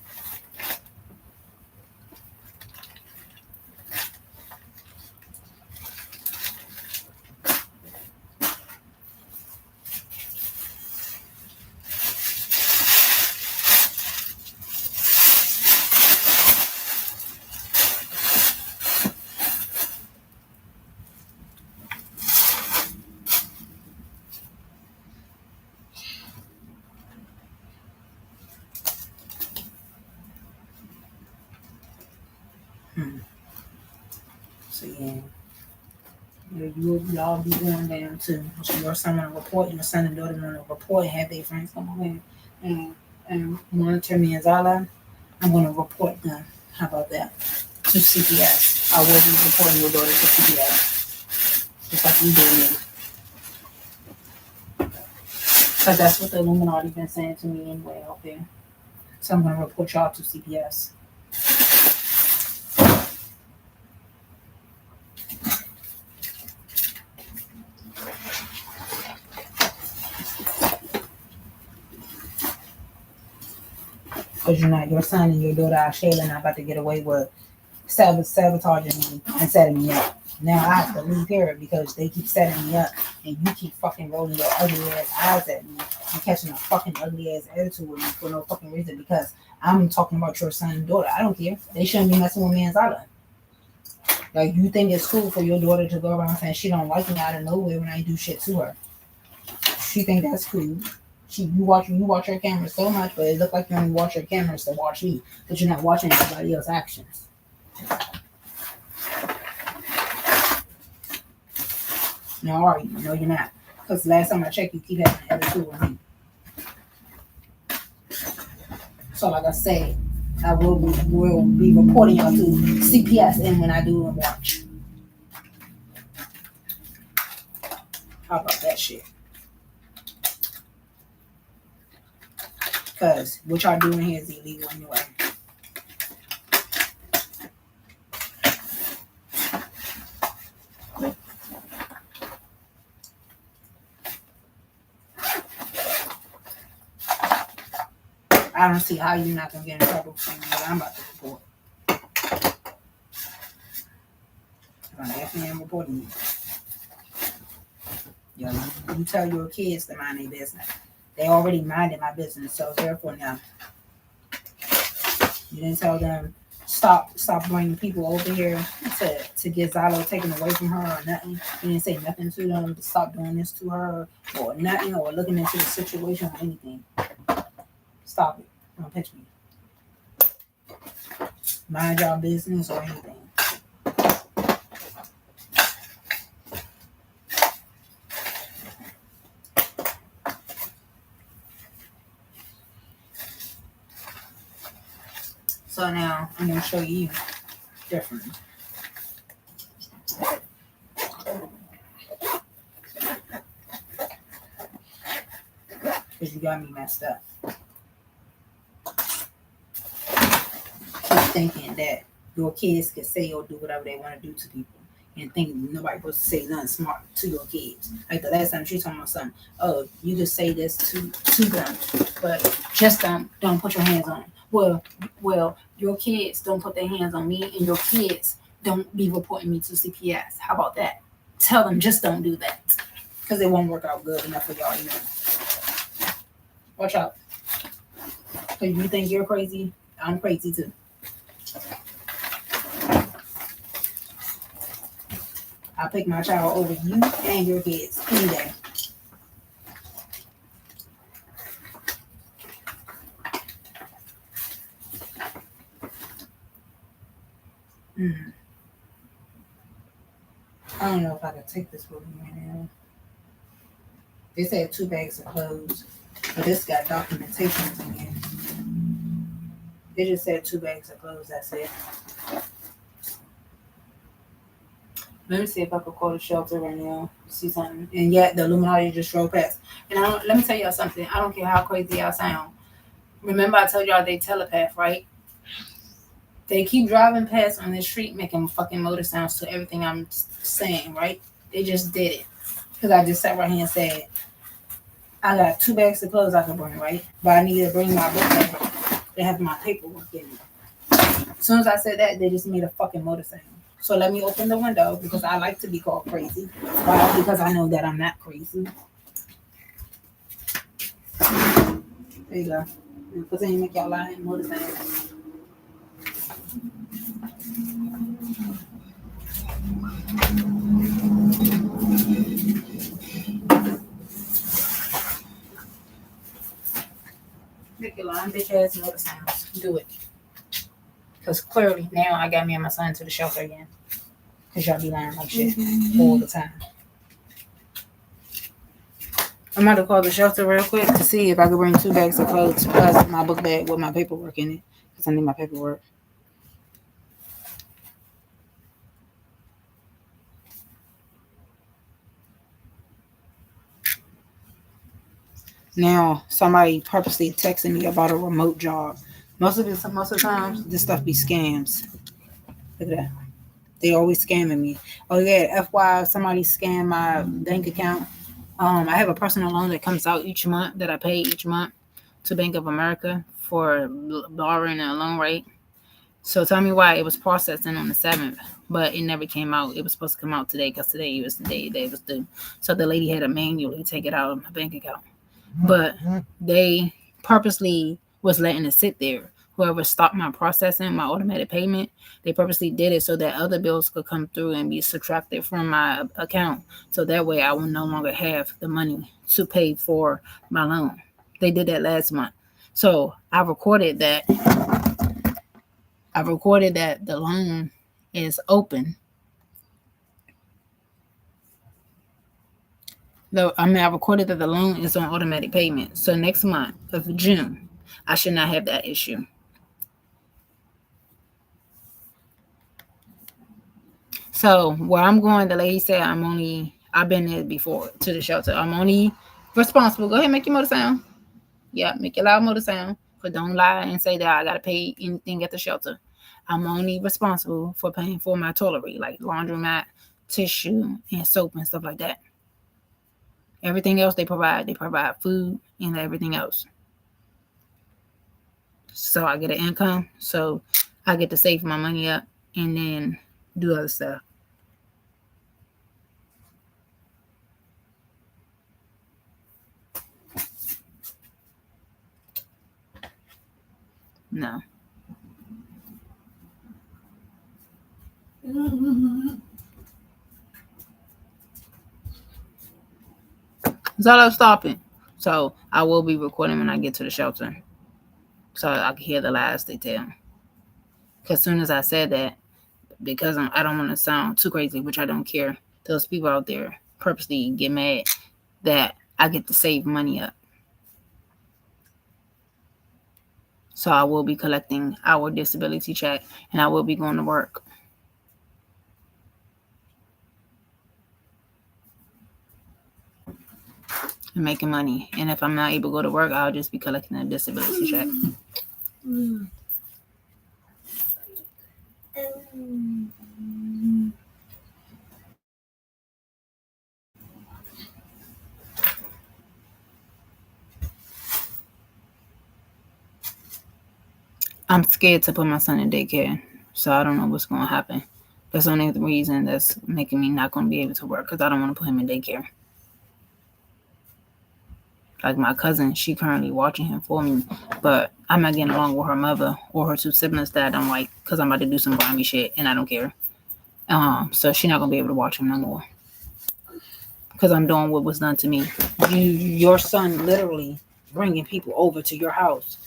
[SPEAKER 1] So yeah. Y'all be going down to your son want to report, your son and daughter want to report, and have their friends come over and monitor me as Allah. I'm going to report them. How about that? To CPS. I will be reporting your daughter to CPS. Just like you did me. Because that's what the Illuminati been saying to me anyway out there. So I'm going to report y'all to CPS. Because you're not, your son and your daughter, Shayla, not about to get away with sabotaging me and setting me up. Now I have to leave here because they keep setting me up and you keep fucking rolling your ugly ass eyes at me and catching a fucking ugly ass attitude with me for no fucking reason because I'm talking about your son and daughter. I don't care. They shouldn't be messing with me as I. Like, you think it's cool for your daughter to go around saying she don't like me out of nowhere when I do shit to her. She think that's cool. You watch her camera so much, but it look like you only watch her cameras to watch me, but you're not watching anybody else's actions. No, are you? No, you're not. Because last time I checked, you keep having an attitude with me. So, like I say, I will be reporting y'all to CPS and when I do and watch. How about that shit? Because what y'all doing here is illegal anyway. I don't see how you're not going to get in trouble for what I'm about to report. I'm definitely am reporting you. Yo, you tell your kids to mind their business. They already minded my business, so therefore now. You didn't tell them stop bringing people over here to get XYLO taken away from her or nothing. You didn't say nothing to them to stop doing this to her or nothing or looking into the situation or anything. Stop it. Don't pitch me. mind your business or anything. So now I'm going to show you different. Because you got me messed up. Keep thinking that your kids can say or do whatever they want to do to people. And think nobody supposed to say nothing smart to your kids. Like the last time she told my son, oh, you just say this to them. But just don't put your hands on them. Well, your kids don't put their hands on me, and your kids don't be reporting me to CPS. How about that? Tell them just don't do that. Because it won't work out good enough for y'all either. Watch out. Because you think you're crazy, I'm crazy too. I'll pick my child over you and your kids any day. I don't know if I can take this with me right now. They said 2 bags of clothes, but this got documentation in it. They just said 2 bags of clothes, that's it. Let me see if I could call the shelter right now, see something. And yet the Illuminati just drove past. And let me tell y'all something. I don't care how crazy y'all sound. Remember I told y'all they telepath, right? They keep driving past on this street making fucking motor sounds to everything I'm saying, right? They just did it. Because I just sat right here and said, I got 2 bags of clothes I can bring, right? But I need to bring my book bag. They have my paperwork in it. As soon as I said that, they just made a fucking motor sound. So let me open the window because I like to be called crazy. Why? Because I know that I'm not crazy. There you go. Because then you make y'all lie and motor sounds. Make your lying bitch ass motor sounds. Do it. Because clearly now I got me and my son to the shelter again. Because y'all be lying like shit all the time. I'm about to call the shelter real quick to see if I can bring 2 bags of clothes plus my book bag with my paperwork in it. Because I need my paperwork. Now, somebody purposely texting me about a remote job. Most of the times, this stuff be scams. Look at that. They always scamming me. Oh yeah, FY, somebody scammed my bank account. I have a personal loan that comes out each month that I pay each month to Bank of America for borrowing a loan rate. So tell me why it was processing on the 7th, but it never came out. It was supposed to come out today because today was the day it was due. So the lady had to manually take it out of my bank account. But they purposely was letting it sit there. Whoever stopped my processing, my automatic payment, they purposely did it so that other bills could come through and be subtracted from my account. So that way I will no longer have the money to pay for my loan. They did that last month. So I recorded that the loan is open. I recorded that the loan is on automatic payment. So next month of June, I should not have that issue. So where I'm going, the lady said I've been there before to the shelter. I'm only responsible. Go ahead and make your motor sound. Yeah, make your loud motor sound. But don't lie and say that I got to pay anything at the shelter. I'm only responsible for paying for my toiletry, like laundromat, tissue, and soap and stuff like that. Everything else they provide. They provide food and everything else. So I get an income. So I get to save my money up and then do other stuff. No. So I'm stopping. So I will be recording when I get to the shelter. So I can hear the lies they tell.
[SPEAKER 2] Because as soon as I said that, because I don't want to sound too crazy, which I don't care, those people out there purposely get mad that I get to save money up. So I will be collecting our disability check, and I will be going to work. And making money. And if I'm not able to go to work, I'll just be collecting a disability check. I'm scared to put my son in daycare, so I don't know what's going to happen. That's the only reason that's making me not going to be able to work, because I don't want to put him in daycare. Like my cousin, she currently watching him for me, but I'm not getting along with her mother or her two siblings that I don't like, because I'm about to do some grimy shit and I don't care. So she's not going to be able to watch him no more, because I'm doing what was done to me. Your son literally bringing people over to your house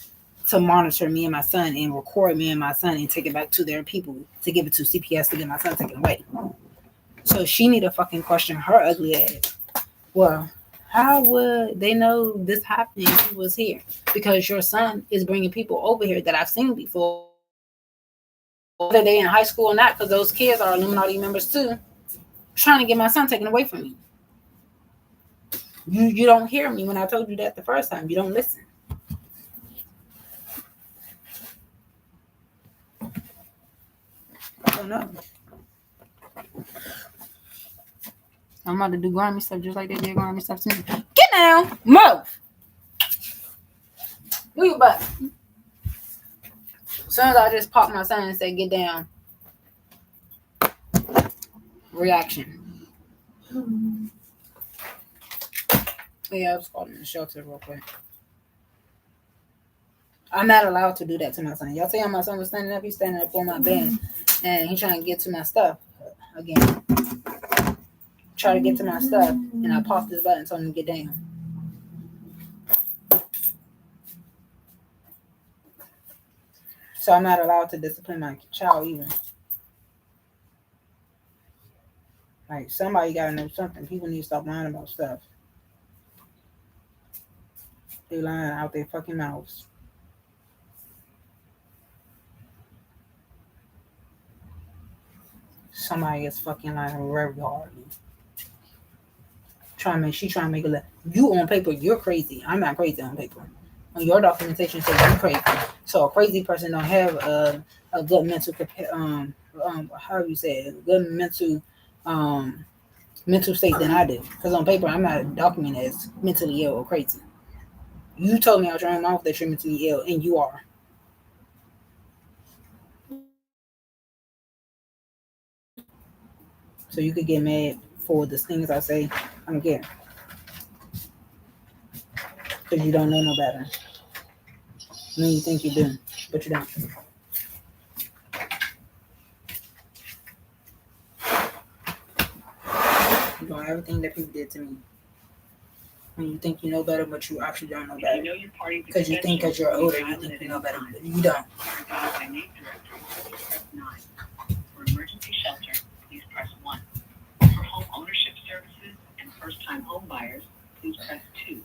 [SPEAKER 2] to monitor me and my son and record me and my son and take it back to their people to give it to CPS to get my son taken away. So she need to fucking question her ugly ass. Well, how would they know this happened if he was here? Because your son is bringing people over here that I've seen before, whether they in high school or not, because those kids are Illuminati members too, trying to get my son taken away from me. You don't hear me when I told you that the first time. You don't listen. I don't know. I'm about to do grimy stuff just like they did grimy stuff to me. Get down! Move! Move your butt. As soon as I just popped my son and said, get down. Reaction. Yeah, I was calling the shelter real quick. I'm not allowed to do that to my son. Y'all see how my son was standing up? He's standing up on my bed. And he's trying to get to my stuff. Again. Try to get to my stuff. And I popped his button and told him to get down. So I'm not allowed to discipline my child either. Like, somebody gotta know something. People need to stop lying about stuff. They lying out their fucking mouths. Somebody is fucking lying very hard. She trying to make it look. You on paper, you're crazy. I'm not crazy on paper. On your documentation says you're crazy. So a crazy person don't have a good mental how do you say it? Good mental state than I do. Because on paper, I'm not documented as mentally ill or crazy. You told me out your own mouth that you're mentally ill, and you are. So you could get mad for the things I say. I don't care. Because you don't know no better. I mean, you think you do, but you don't. You're doing everything that people did to me. And you think you know better, but you actually don't know better. Because you think because you're older, you think you know better, but you don't.
[SPEAKER 3] For emergency shelter, please press 1. For home ownership services and first-time home buyers, please press 2.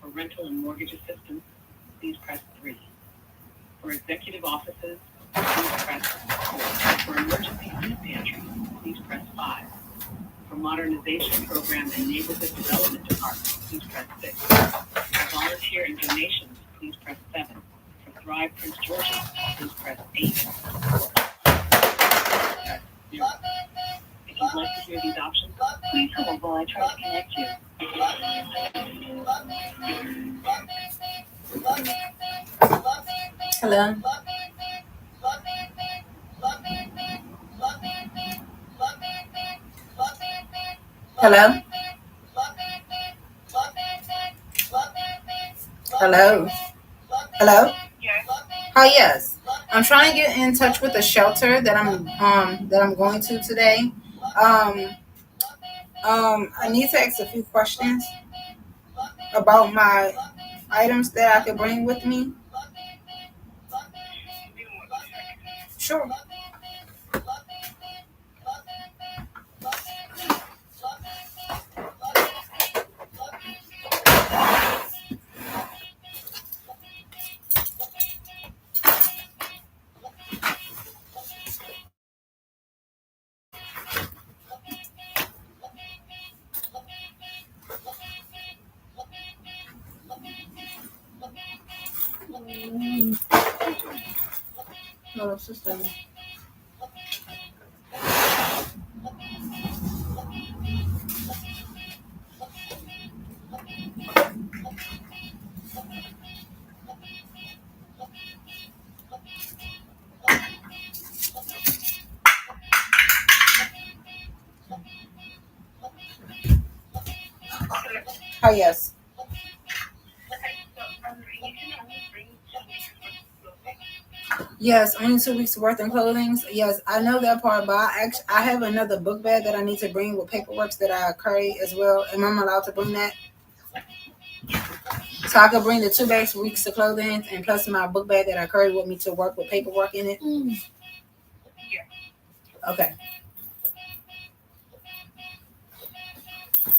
[SPEAKER 3] For rental and mortgage assistance, please press 3. For executive offices, please press 4. For emergency food pantry, please press 5. For modernization program and neighborhood development department, please press 6. For volunteer and donations, please press 7. For Thrive Prince George's, please press 8. Press 0. If you'd like to hear these options, please hold while I try to connect you.
[SPEAKER 2] Hello? Hello? Hello? Hello? Oh yes. I'm trying to get in touch with the shelter that I'm going to today. I need to ask a few questions about my items that I could bring with me.
[SPEAKER 1] Sure. No, sister. Oh, yes. Yes, only 2 weeks worth of clothing. Yes, I know that part, but I have another book bag that I need to bring with paperwork that I carry as well. Am I allowed to bring that? So I could bring the 2 weeks of clothing and plus my book bag that I carry with me to work with paperwork in it. Yeah. Okay.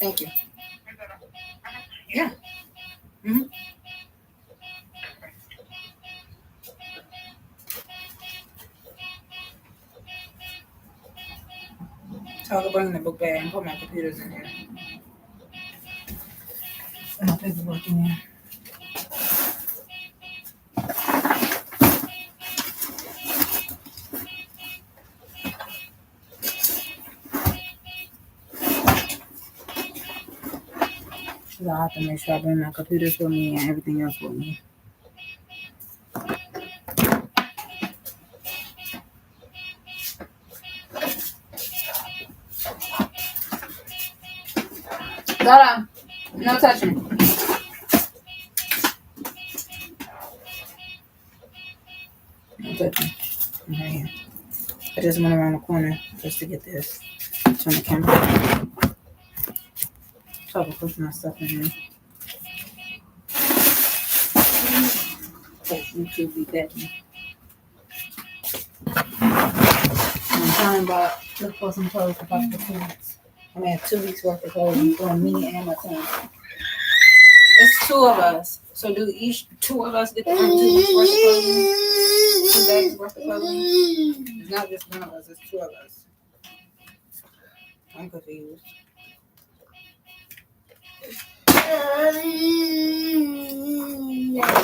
[SPEAKER 1] Thank you. Yeah. Mm-hmm. So I could bring the book bag and put my computers in there. And my paperwork in there. So I have to make sure I bring my computers with me and everything else with me. Dada, no touching. No touching. Right here. I just went around the corner just to get this. Turn the camera. So I can push my stuff in here. YouTube be dead. I'm trying to look for some clothes for about 2 weeks. I have 2 weeks worth of clothing for me and my son. It's 2 of us. So do each 2 of us get the 2 weeks worth of clothing? 2 bags worth of clothing? It's not just one of us, it's 2 of us. I'm confused. I'm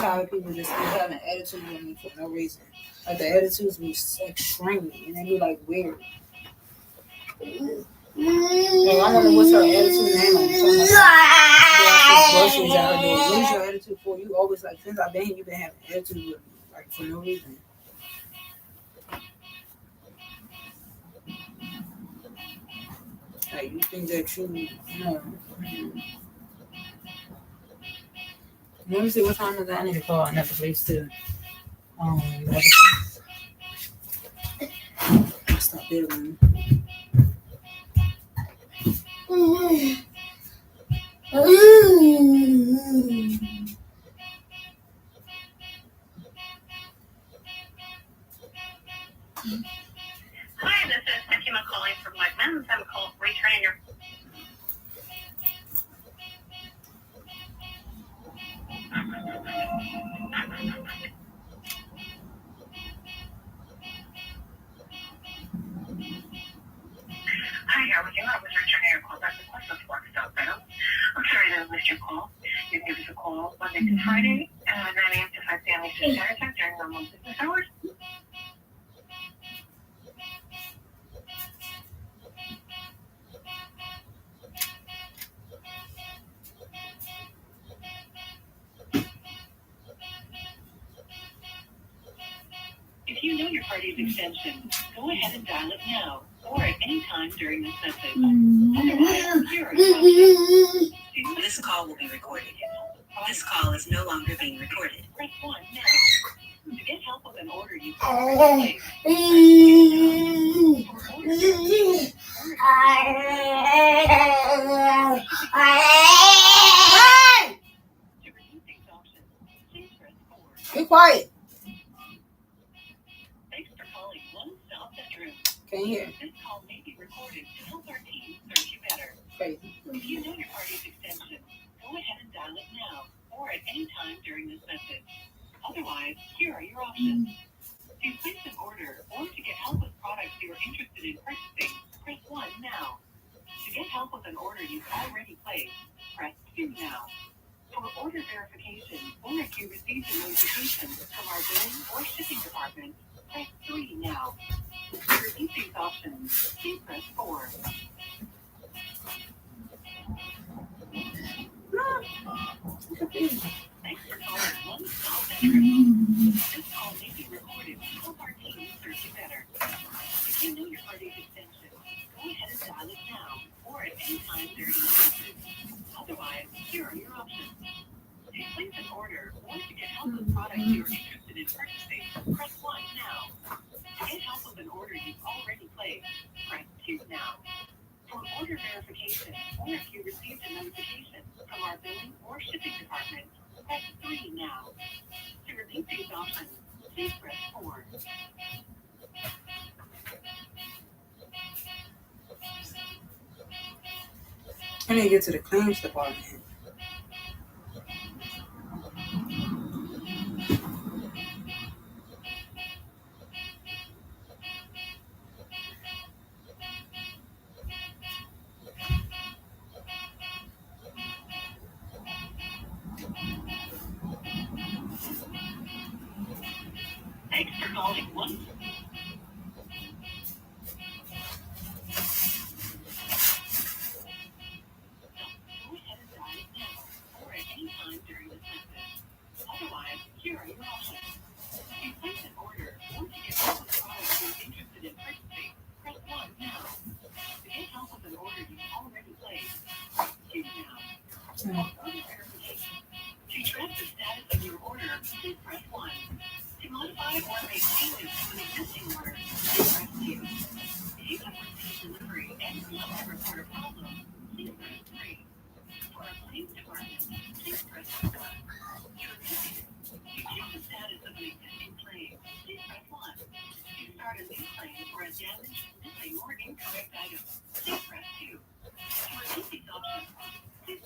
[SPEAKER 1] tired of people just having attitude with me for no reason. Like the attitudes be extreme and they be like weird. Like, I wonder what's her attitude now. So much groceries out there. What is your attitude for? You always like since I've been here, you've been having attitude with me, like for no reason. Like you think that you know. Let me see what time is that. I need to call another place too. Stop there, man.
[SPEAKER 3] Hi, this is Fatima calling from Wegmans. I'm returning your. Hi, how are you? I was returning your call back to Quest.com. I'm sorry that I missed your call. You can give us a call Monday to Friday, 9 a.m. to 5 p.m. Eastern Standard Time during normal business hours. If you know your party's extension, go ahead and dial it now or at any time during this message. Otherwise, here are the options. This call will be recorded. This call is no longer being recorded. Press 1 now. To get help with an order you place.
[SPEAKER 1] Be quiet.
[SPEAKER 3] Thanks for calling
[SPEAKER 1] Can you hear?
[SPEAKER 3] This call may be recorded to help our team serve you better.
[SPEAKER 1] Crazy.
[SPEAKER 3] If you know your party's extension, go ahead and dial it now or at any time during this message. Otherwise, here are your options. To place an order or to get help with products you are interested in purchasing, press 1 now. To get help with an order you've already placed, press 2 now. For order verification or if you received a notification from our billing or shipping department, press 3 now. To repeat these options, please press 4. Thanks for calling One Stop Veteran. This call may be recorded to help our team serve you better. If you know your party's extension, go ahead and dial it now or at any time during the message. Otherwise, here are your options. To place an order or to get help with products you are interested in purchasing, press 1 now. To get help with an order you've already placed, press 2 now. For order verification or if you received a notification from our billing or shipping department, press 3 now. To repeat these options, please press 4.
[SPEAKER 1] I need to get to the claims department.
[SPEAKER 3] Thanks for calling One. Go ahead and dial it now or at any time during this message. Otherwise, here are your options. To place an order or to get help with products you're interested in purchasing, press 1 now. To get help with an order you've already placed, press 2 now. For order verification, to track the status of your order, please press 1. To modify or make changes to an existing order, please press 2. If you have received delivery and would like to report a problem, please press 3. For our claims department, please press 4. To check the status of an existing claim, please press 1. To start a new claim for a damaged, missing, or incorrect item, please press 2. To repeat these options, please.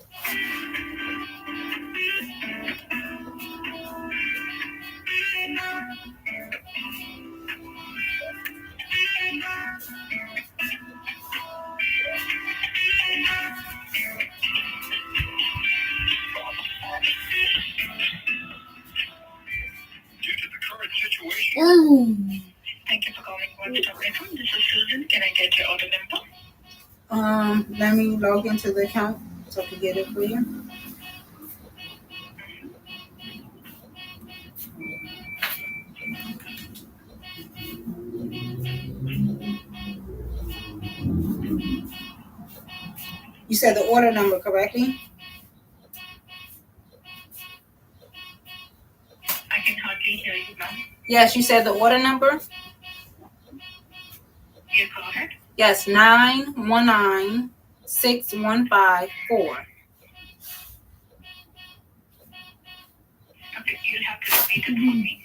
[SPEAKER 3] Due to the current situation. Thank you for calling One Stop Veteran. This is Susan. Can I get your order number?
[SPEAKER 1] Let me log into the account so I can get it for you. You said the order number correctly?
[SPEAKER 3] I can hardly hear you, ma'am.
[SPEAKER 1] Yes, you said the order number?
[SPEAKER 3] Yeah, go ahead.
[SPEAKER 1] Yes, 9196154.
[SPEAKER 3] Okay, you'll have to repeat it for me.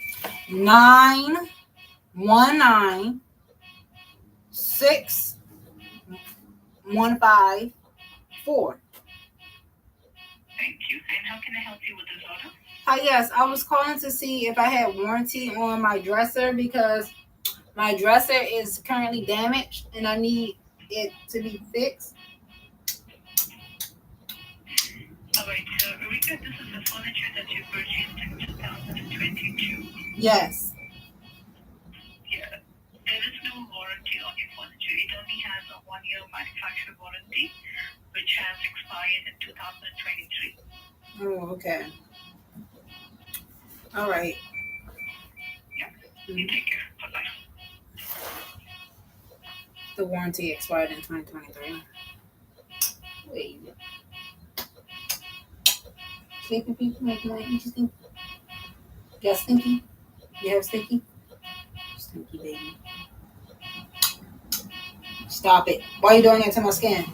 [SPEAKER 1] 9196154.
[SPEAKER 3] Thank you. And how can I help you with this order?
[SPEAKER 1] Yes, I was calling to see if I had warranty on my dresser because my dresser is currently damaged and I need it to be fixed.
[SPEAKER 3] Alright, so Rika, this is the furniture that you purchased in 2022.
[SPEAKER 1] Yes.
[SPEAKER 3] Yeah, there is no warranty on your furniture. It only has a 1-year manufacturer warranty, which has expired in 2023.
[SPEAKER 1] Oh, okay. All right.
[SPEAKER 3] Yeah, you take care. Bye-bye.
[SPEAKER 1] The warranty expired in 2023. Wait. Sleepy people make more interesting. You got stinky? You have stinky? Stinky baby. Stop it. Why are you doing that to my skin?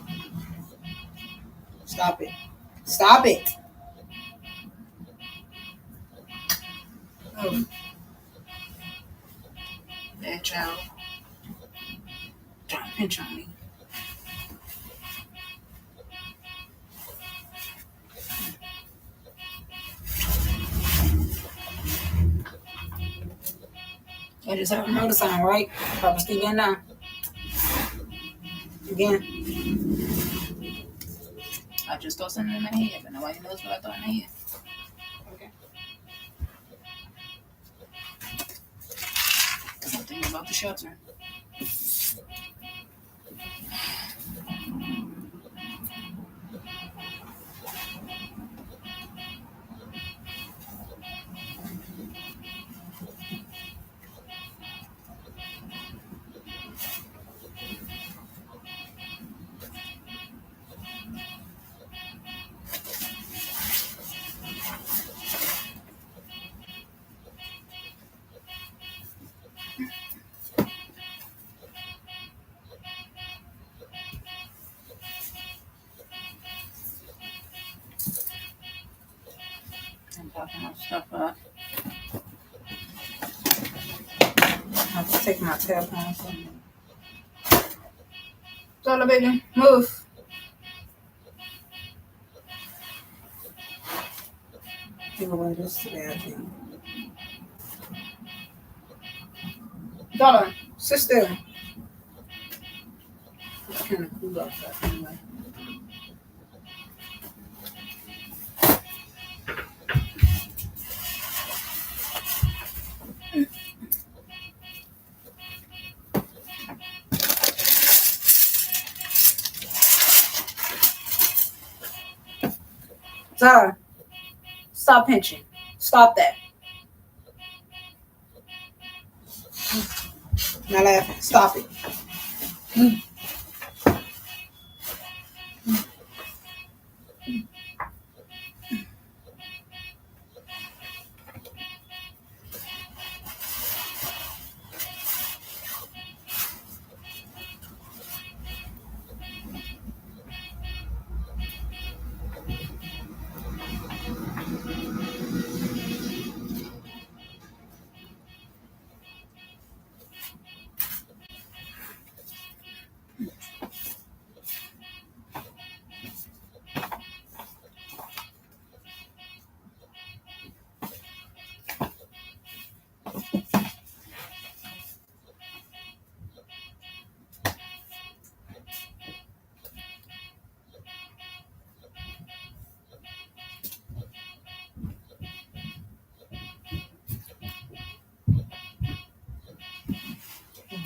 [SPEAKER 1] Stop it. Stop it. Oh. Bad child. pinch on me. I just have a notice on, right? Papa still getting down. Again. I just thought something in my head, but nobody knows what I thought in my head. Okay. Because I'm thinking about the shelter. I'm popping my stuff up. I have to take my tailpipe off. Zola, baby, move. Give away this today, I think. Zola, sit still. It's kind of cool outside anyway. Zara, stop pinching. Stop that. Not laughing. Stop it.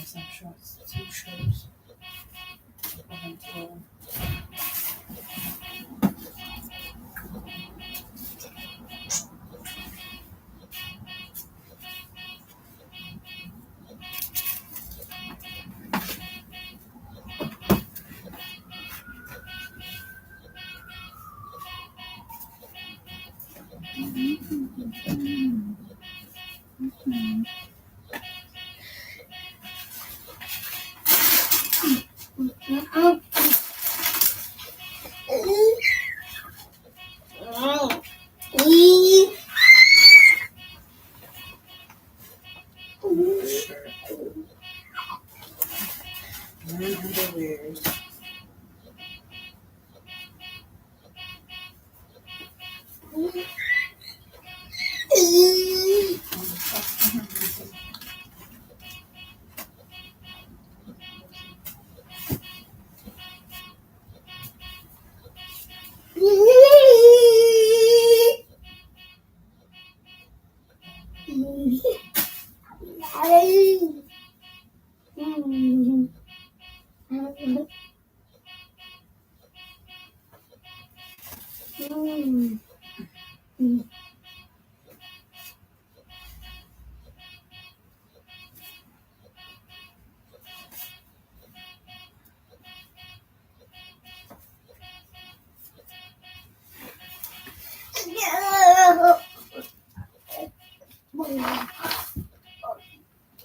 [SPEAKER 1] Some shorts, 2 shirts. Underwears.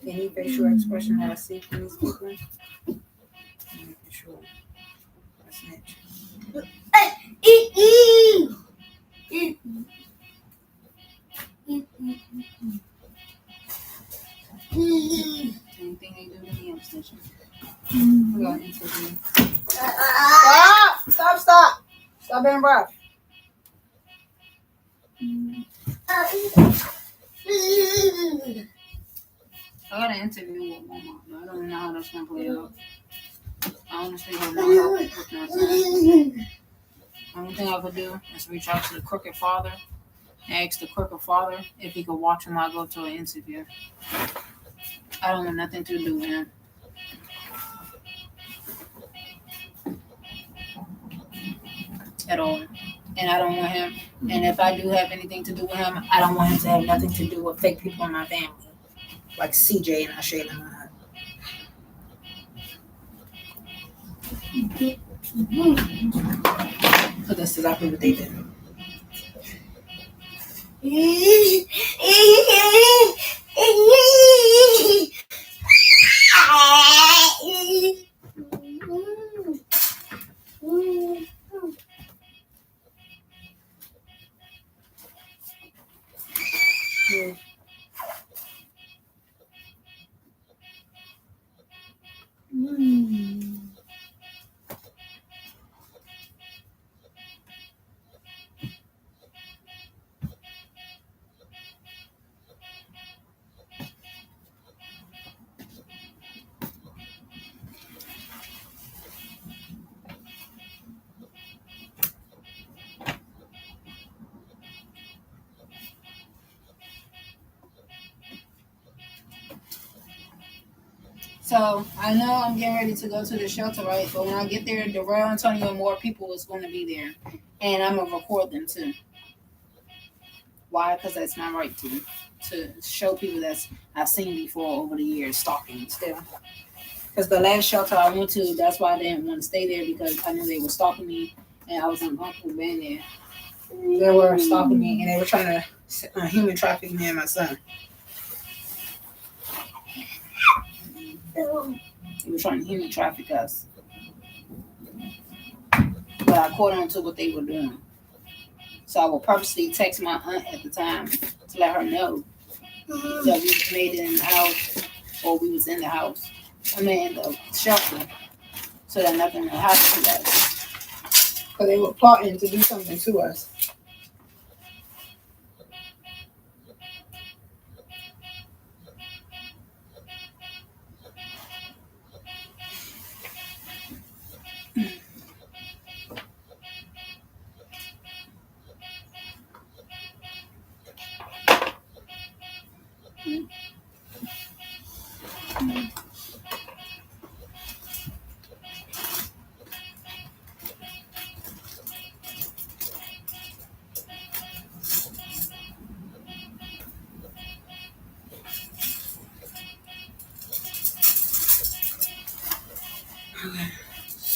[SPEAKER 1] Any facial expression that I see from these people? Making sure. I snitch. Anything they do to me, I'm snitching. We got an interview. Stop being rough. I got an interview with Mama, but I don't know how that's gonna play out. I honestly have no help with my son. Only thing I could do is reach out to the crooked father and ask the crooked father if he could watch him while I go to an interview. I don't want nothing to do with him. At all. And I don't want him. And if I do have anything to do with him, I don't want him to have nothing to do with fake people in my family. Like CJ and Ashayla. So that's exactly what they did. So I know I'm getting ready to go to the shelter, right? But when I get there, the Royal Antonio and more people is going to be there, and I'm gonna record them too. Why? Because that's my right to show people that I've seen before over the years, stalking still. Because the last shelter I went to, that's why I didn't want to stay there, because I knew they were stalking me, and I was uncomfortable being there. They were stalking me, and they were trying to human traffic me and my son. They were trying to human traffic us. But I caught on to what they were doing. So I would purposely text my aunt at the time to let her know that we made it in the house, or we was in the house. I mean, in the shelter, so that nothing would happen to us. Because they were plotting to do something to us.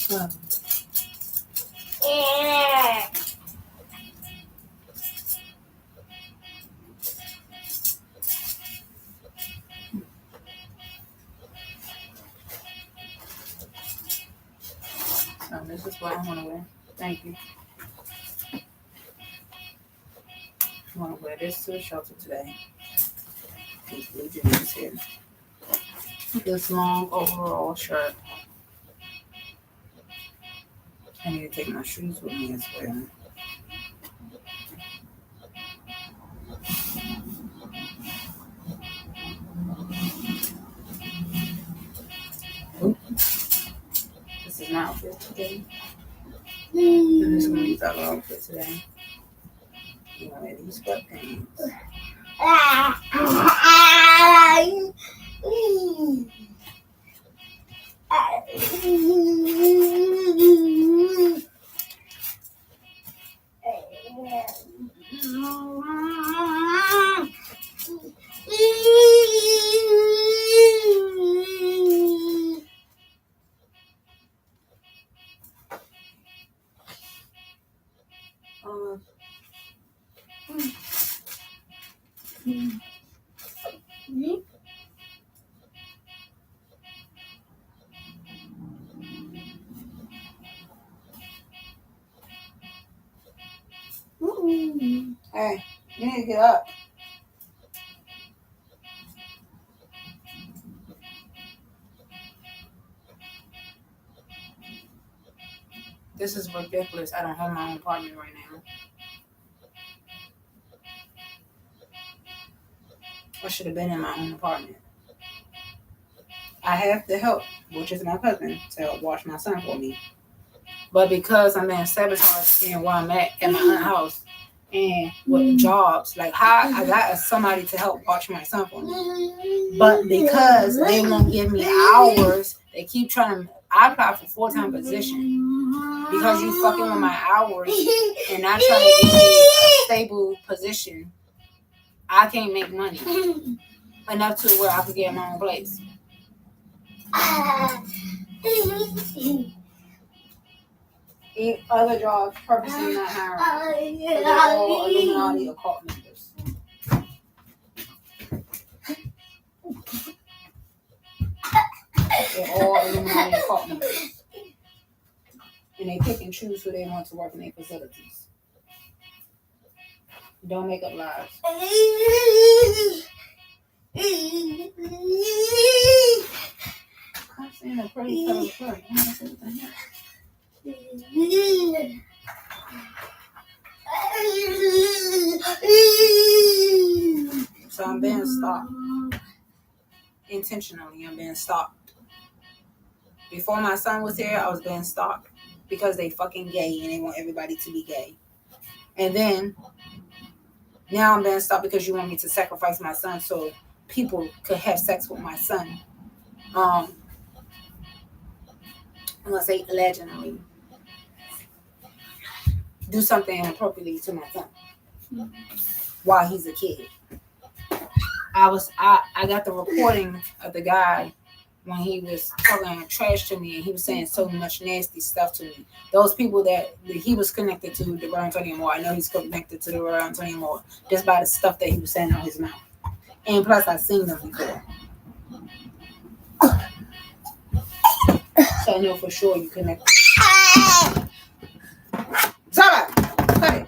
[SPEAKER 1] So, this is what I want to wear. Thank you. I want to wear this to the shelter today. These blue jeans here. This long overall shirt. I need to take my shoes with me as well. Ooh. This is my outfit today. And this is going to be our outfit today. I'm going to wear these sweatpants. Hey, you need to get up. This is ridiculous. I don't have my own apartment right now. I should have been in my own apartment. I have the help, which is my cousin, to help watch my son for me. But because I'm being sabotaged in where I'm at my aunt's house and with jobs, like how I got somebody to help watch my son for me. But because they won't give me hours, they keep trying to. I applied for full-time position because you fucking with my hours and not trying to give me a stable position. I can't make money enough to where I could get my own place. Other jobs purposely not hiring. They're all Illuminati occult members. They're all Illuminati occult members. And they pick and choose who they want to work in their facilities. Don't make up lies. I'm saying a pretty color shirt. So I'm being stopped. Intentionally, I'm being stopped. Before my son was here, I was being stopped because they fucking gay and they want everybody to be gay. And then now I'm being stopped because you want me to sacrifice my son so people could have sex with my son. I'm gonna say allegedly do something inappropriately to my son while he's a kid. I got the recording of the guy when he was talking trash to me and he was saying so much nasty stuff to me. Those people that he was connected to, the Royal Antonio Moore, I know he's connected to the Royal Antonio Moore just by the stuff that he was saying out his mouth. And plus, I've seen them before. So I know for sure you connected. Zara, cut it.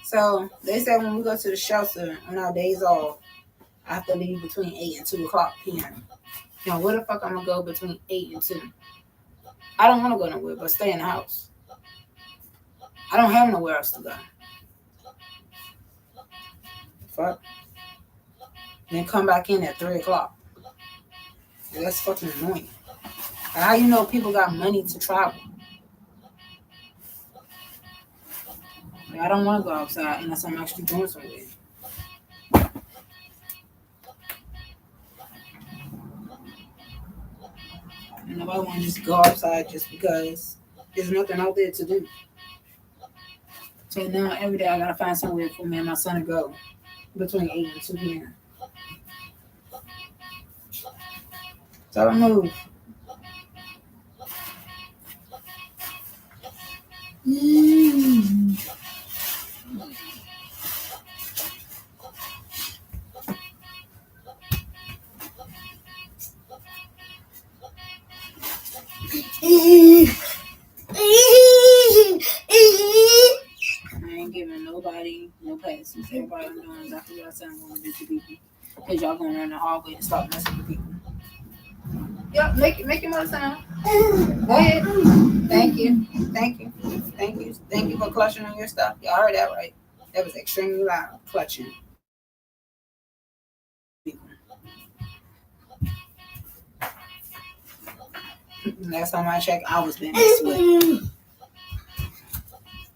[SPEAKER 1] So they said when we go to the shelter on our days off, I have to leave between 8 and 2 o'clock p.m. Now, where the fuck I'm gonna go between 8 and 2? I don't want to go nowhere but stay in the house. I don't have nowhere else to go. Fuck. And then come back in at 3 o'clock. That's fucking annoying. How you know people got money to travel? Like, I don't want to go outside unless I'm actually doing something. And nobody want to just go outside just because there's nothing out there to do. So now every day I gotta find somewhere for me and my son to go between 8 and 2 p.m. So I move. I ain't giving nobody no passes. Everybody I'm doing exactly what I said I'm going to do to people. Because y'all going around the hallway and start messing with people. Yep, make your mother sound. Go ahead. Thank you. Thank you for clutching on your stuff. Y'all heard that right. That was extremely loud. Clutching. Last time I checked, I was being messed with.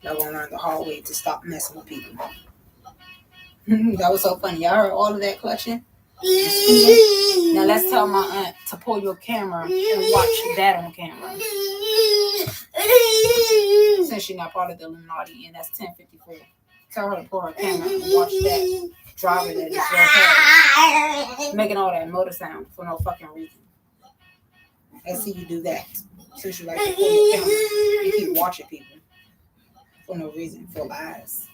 [SPEAKER 1] Y'all going around the hallway to stop messing with people. That was so funny. Y'all heard all of that clutching? Now let's tell my aunt to pull your camera and watch that on camera. Since she's not part of the Illuminati, and that's 1054. Tell her to pull her camera and watch that driver that is real making all that motor sound for no fucking reason. Let's see you do that. Since you like to pull your camera, you keep watching people for no reason, for lies.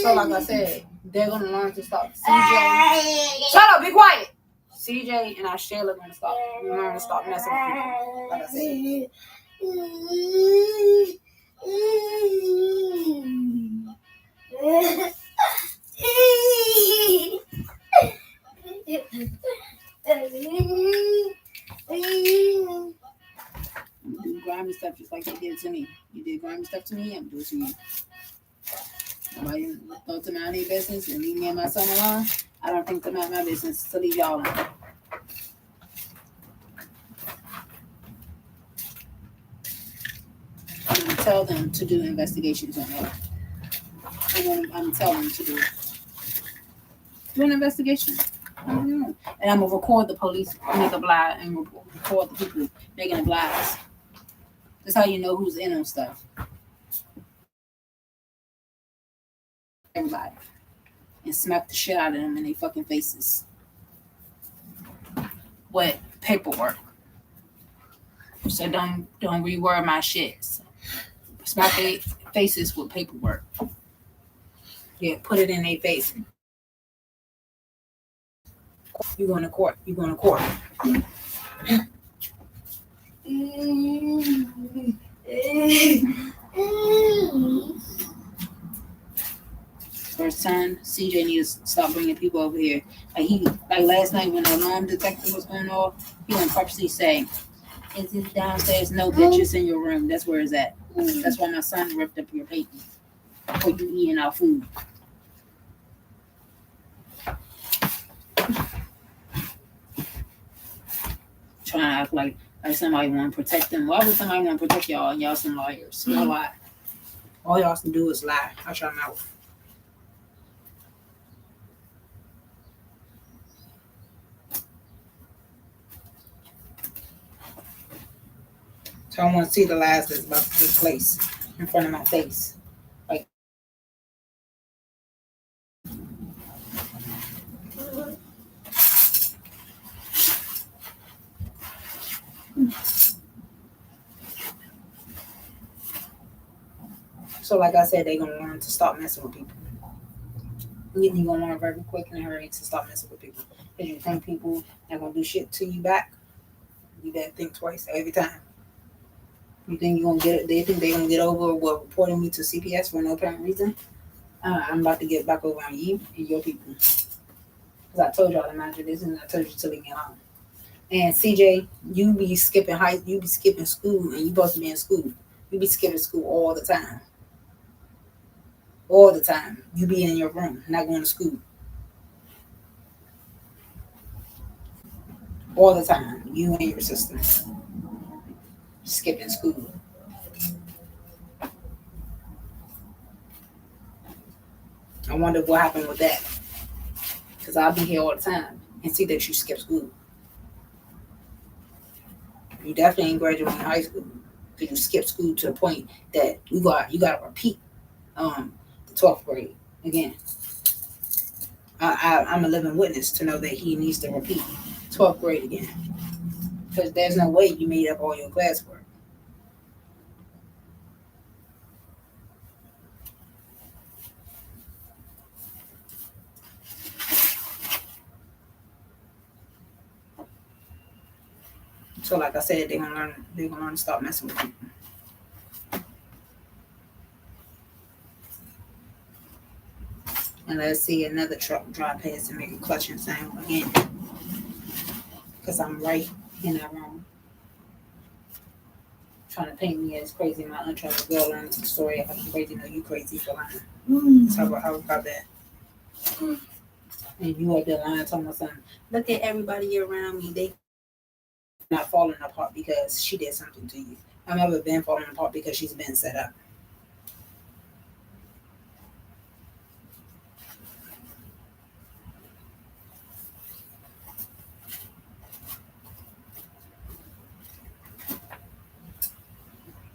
[SPEAKER 1] So like I said, They're gonna learn to stop. CJ, shut up, be quiet. CJ and Shayla are gonna stop. Learn to stop messing with people. Like I said. You do grimy stuff just like you did to me. You did grimy stuff to me, I'm doing it to you. Nobody go to my own business and leave me and my son alone. I don't think it's my business to leave y'all alone. I'm going to tell them to do investigations on her. I'm telling them to do an investigation. And I'm going to record the police make a blind and record the people making the blinds. That's how you know who's in on stuff. Everybody. And smack the shit out of them in their fucking faces. With paperwork. So don't reword my shit. Smack their faces with paperwork. Yeah, put it in their face. You going to court. You going to court. First time, CJ needs to stop bringing people over here. Like last night when the alarm detector was going off, he would purposely say, "Is it downstairs? No, bitch, it's in your room. That's where it's at." That's why my son ripped up your paper for you eating our food. Trying to act like somebody want to protect them. Why would somebody want to protect y'all and y'all some liars? Y'all lie. All y'all can do is lie. I try them out. So I want to see the lies that's about to take place in front of my face. Like, so like I said, they're going to learn to stop messing with people. You're going to learn very quick in a hurry to stop messing with people. Because you think people are going to do shit to you back, you better think twice every time. You think you're going to get it? They think they're going to get over what reporting me to CPS for no apparent reason? I'm about to get back over on you and your people. Because I told y'all to manage this and I told you to leave me alone. And CJ, you be skipping school and you supposed to be in school. You be skipping school all the time. All the time. You be in your room, not going to school. All the time. You and your sister. Skipping school. I wonder what happened with that. Because I'll be here all the time and see that you skip school. You definitely ain't graduating high school. Because you skip school to the point that you got to repeat the 12th grade again. I'm a living witness to know that he needs to repeat 12th grade again. Because there's no way you made up all your classwork. So like I said, they're gonna learn to stop messing with people. And let's see another truck drive past and make a clutching sound again. Because I'm right in that room. Trying to paint me as crazy. My aunt trying to go along with the story if I'm crazy. No, you crazy for lying. So how about that? And you up there lying, telling my son, look at everybody around me. They not falling apart because she did something to you. I've never been falling apart because she's been set up.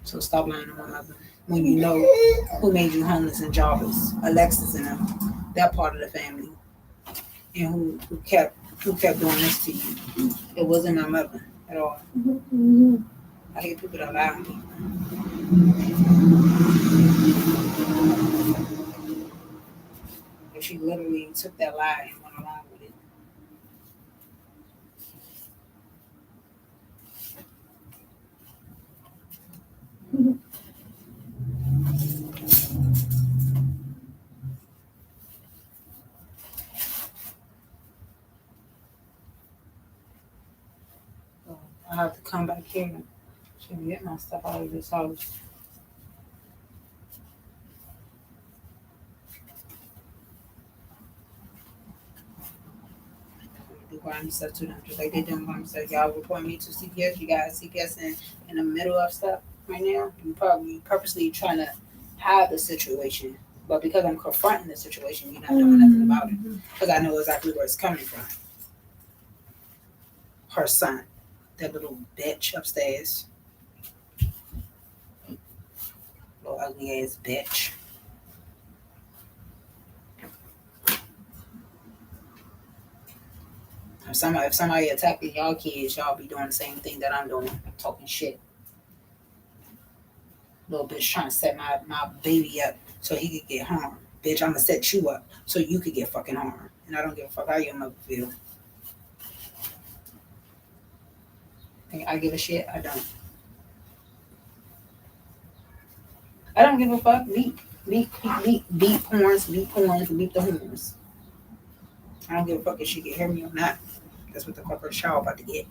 [SPEAKER 1] So stop lying to one another when you know who made you homeless and jobless. Alexis and them, that part of the family, and who kept doing this to you. It wasn't my mother at all. I hate people that lie on people. If She literally took that lie and went along with it. So I have to come back here to get my stuff out of this house. Do grimy stuff to them, just like they doing grimy stuff. Y'all report me to CPS. You guys CPS in the middle of stuff right now. You probably purposely trying to hide the situation, but because I'm confronting the situation, you're not doing nothing about it. Because I know exactly where it's coming from. Her son, that little bitch upstairs, little ugly ass bitch. If somebody attacking y'all kids, y'all be doing the same thing that I'm doing, talking shit. Little bitch trying to set my baby up so he could get harmed. Bitch, I'm gonna set you up so you could get fucking harmed. And I don't give a fuck how your mother feel. I give a shit? I don't. I don't give a fuck. Beep horns, beep the horns. I don't give a fuck if she can hear me or not. That's what the fuck her child about to get.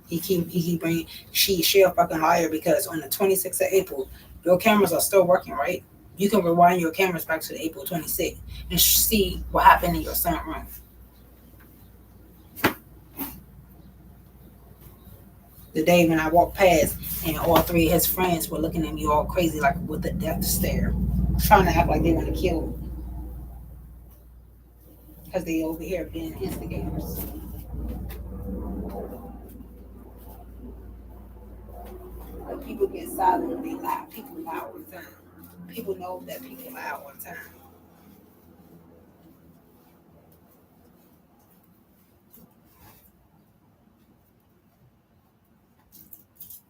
[SPEAKER 1] He keep bringing. She a fucking liar because on the 26th of April, your cameras are still working, right? You can rewind your cameras back to the April 26th and see what happened in your son's room. The day when I walked past and all three of his friends were looking at me all crazy, like with a death stare, trying to act like they want to kill me because they over here being instigators. But people get silent when they lie. People lie all the time. People know that people lie all the time.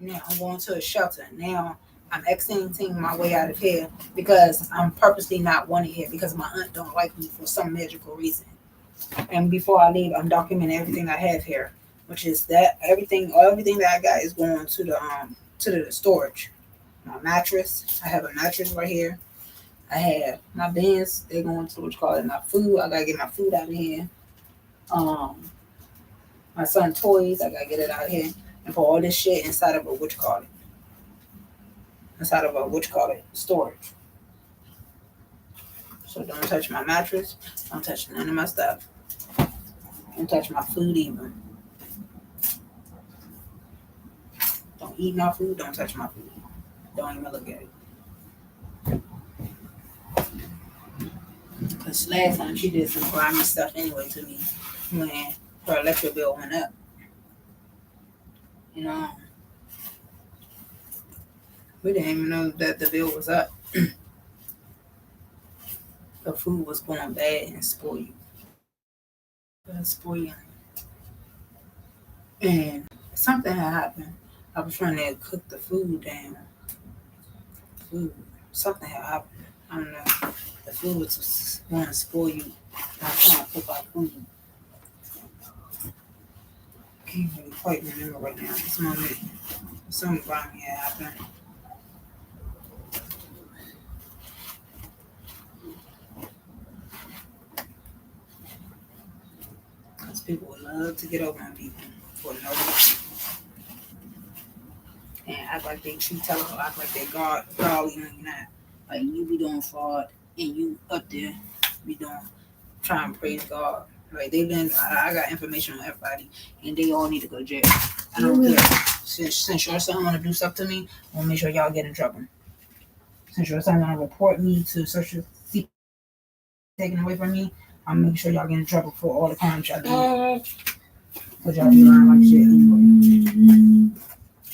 [SPEAKER 1] Now I'm going to a shelter. Now I'm exiting my way out of here because I'm purposely not wanted here because my aunt don't like me for some magical reason. And before I leave, I'm documenting everything I have here, which is that everything that I got is going to the storage. My mattress, I have a mattress right here. I have my bins, they're going to my food. I gotta get my food out of here. My son's toys, I gotta get it out of here. And put all this shit inside of storage. So don't touch my mattress, don't touch none of my stuff. Don't touch my food either. Don't eat my food, don't touch my food. Don't even look at it. Because last time she did some grimy stuff anyway to me when her electric bill went up. You know, we didn't even know that the bill was up. The food was going bad and spoiled. And something had happened. I was trying to cook the food down. Something had happened. I don't know. The food was going to spoil you. I was trying to cook our food. I can't really quite remember right now. This moment, something grimy had happened. Because people would love to get over on people for no reason. And act like they treat telephone, act like they godly when you're not. Like you be doing fraud and you up there be doing, trying to praise God. Like I got information on everybody and they all need to go to jail. I don't care. Since your son want to do stuff to me, I'm gonna make sure y'all get in trouble. Since your son want to report me to social security taken away from me, I'm gonna make sure y'all get in trouble for all the crimes y'all do. Because y'all be lying like shit anyway.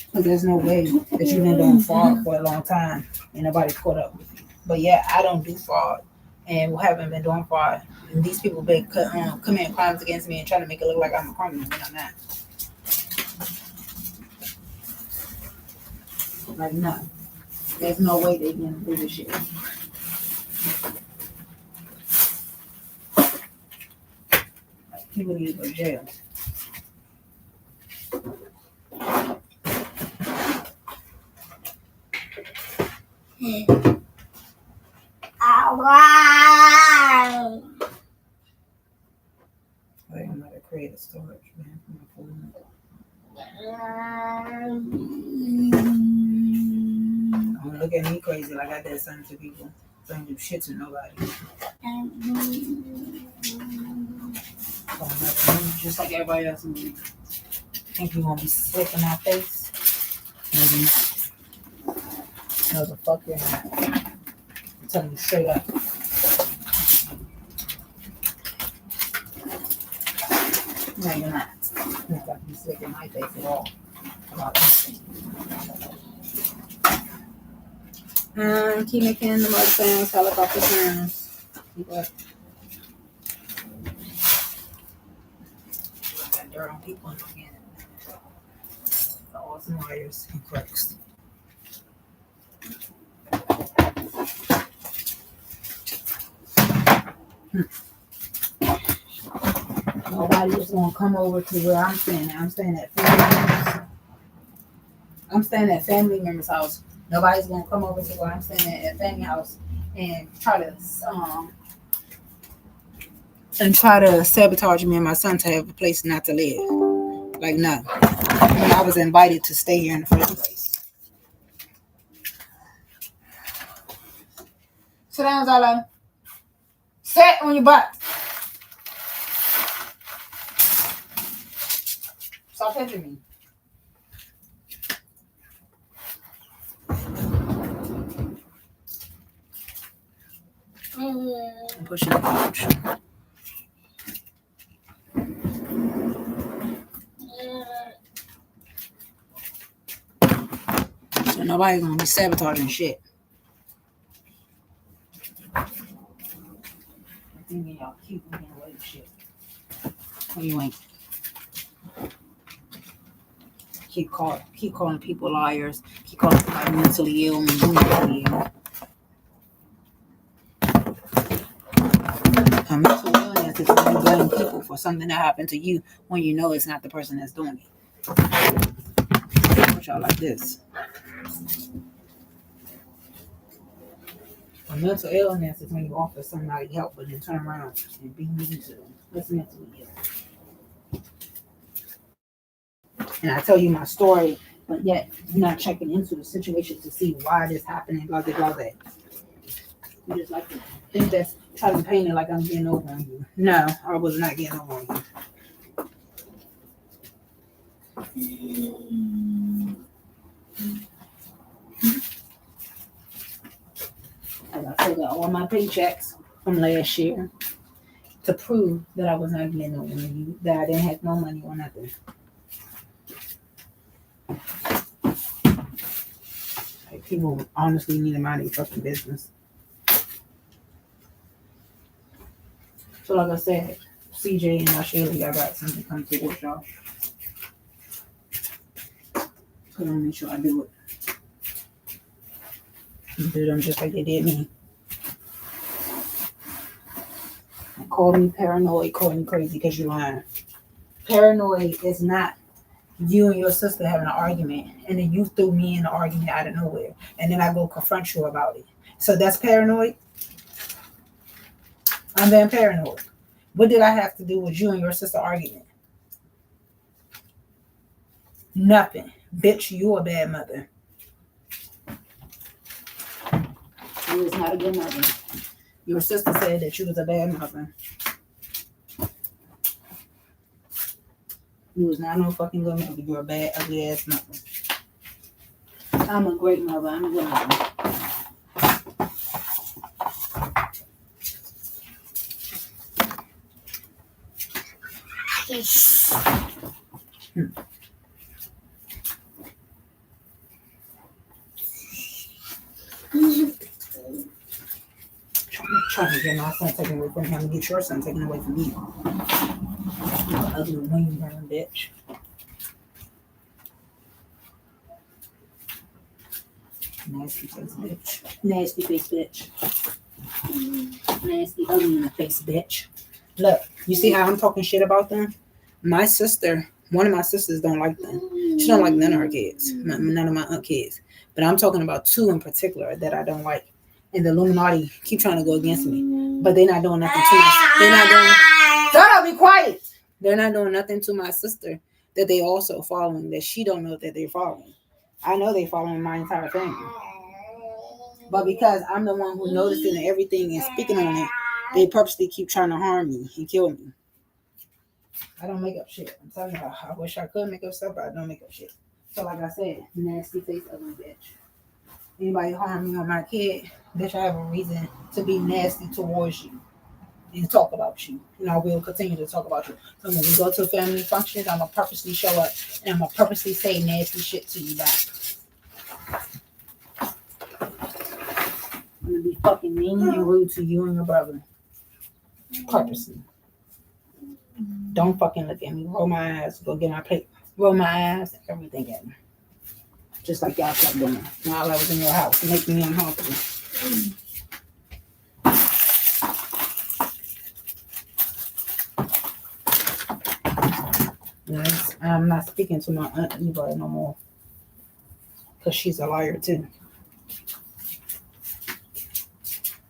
[SPEAKER 1] Because there's no way that you've been doing fraud for a long time and nobody caught up with you. But yeah, I don't do fraud and we haven't been doing fraud. And these people been committing crimes against me and trying to make it look like I'm a criminal when I'm not. Like, no. There's no way they can do this shit. People need to go to jail. I think I'm going to create a storage, man, for my phone. Don't look at me crazy like I did something to people. Don't do shit to nobody. Just like everybody else in me. Think you gonna be slick in my face? No, you're not. No, the fuck you're not. I'm telling you straight up. No, you're not. You're not gonna be slick in my face at all about anything. Keep making the mud sounds, helicopter sounds. Keep up. Got dirt on people in my hand. All some wires and crooks. Nobody is gonna come over to where I'm staying at. I'm staying at family members' house. Nobody's gonna come over to where I'm staying at family house and try to sabotage me and my son to have a place not to live. Like, no. When I was invited to stay here in the first place. Sit down, Zala. Sit on your butt. Stop hitting me. I'm pushing the couch. So nobody's gonna be sabotaging shit. I think y'all keep moving away with shit. When you ain't. Keep calling people liars. Keep calling somebody mentally ill when you're mentally ill. A mental illness is when you blame people for something that happened to you when you know it's not the person that's doing it. Put y'all like this. A mental illness is when you offer somebody help but then turn around and be mean to them. That's mentally ill. And I tell you my story, but yet you're not checking into the situation to see why this happening, blah, blah, blah. You just like to think that's trying to paint it like I'm getting over on you. No, I was not getting over on you. As I took out all my paychecks from last year to prove that I was not getting over on you, that I didn't have no money or nothing. Like, people honestly need to mind their fucking business. So like I said, CJ and Shirley, I got something to come towards y'all. So I'm gonna make sure I do it. And do them just like they did me. And call me paranoid, call me crazy because you're lying. Paranoid is not you and your sister having an argument and then you threw me in the argument out of nowhere and then I go confront you about it. So that's paranoid? I'm being paranoid. What did I have to do with you and your sister argument? Nothing. Bitch, you a bad mother. You was not a good mother. Your sister said that you was a bad mother. You was not no fucking good mother. You're a bad, ugly ass mother. I'm a great mother. I'm a good mother. Trying to get my son taken away from him and get your son taken away from you. Ugly wing burn bitch. Nasty face bitch. Nasty face bitch. Nasty ugly in the face bitch. Look, You see how I'm talking shit about them? My sister, one of my sisters don't like them. She don't like none of her kids, none of my aunt kids. But I'm talking about two in particular that I don't like. And the Illuminati keep trying to go against me. But they're not doing nothing to my They're not doing Shut be quiet. They're not doing nothing to my sister that they also following that she don't know that they're following. I know they following my entire family. But because I'm the one who noticing everything and speaking on it, they purposely keep trying to harm me and kill me. I don't make up shit. I'm telling you, I wish I could make up stuff, but I don't make up shit. So like I said, nasty face ugly bitch. Anybody harm me or my kid, bitch, I have a reason to be nasty towards you and talk about you. And I will continue to talk about you. So when we go to family functions, I'm going to purposely show up and I'm going to purposely say nasty shit to you back. I'm going to be fucking mean and rude to you and your brother. Purposely. Don't fucking look at me. Roll my eyes. Go get my plate. Roll my eyes. Everything at me. Just like y'all kept doing. While I was in your house. Making me uncomfortable. Yes, I'm not speaking to my aunt Eva no more. Because she's a liar too.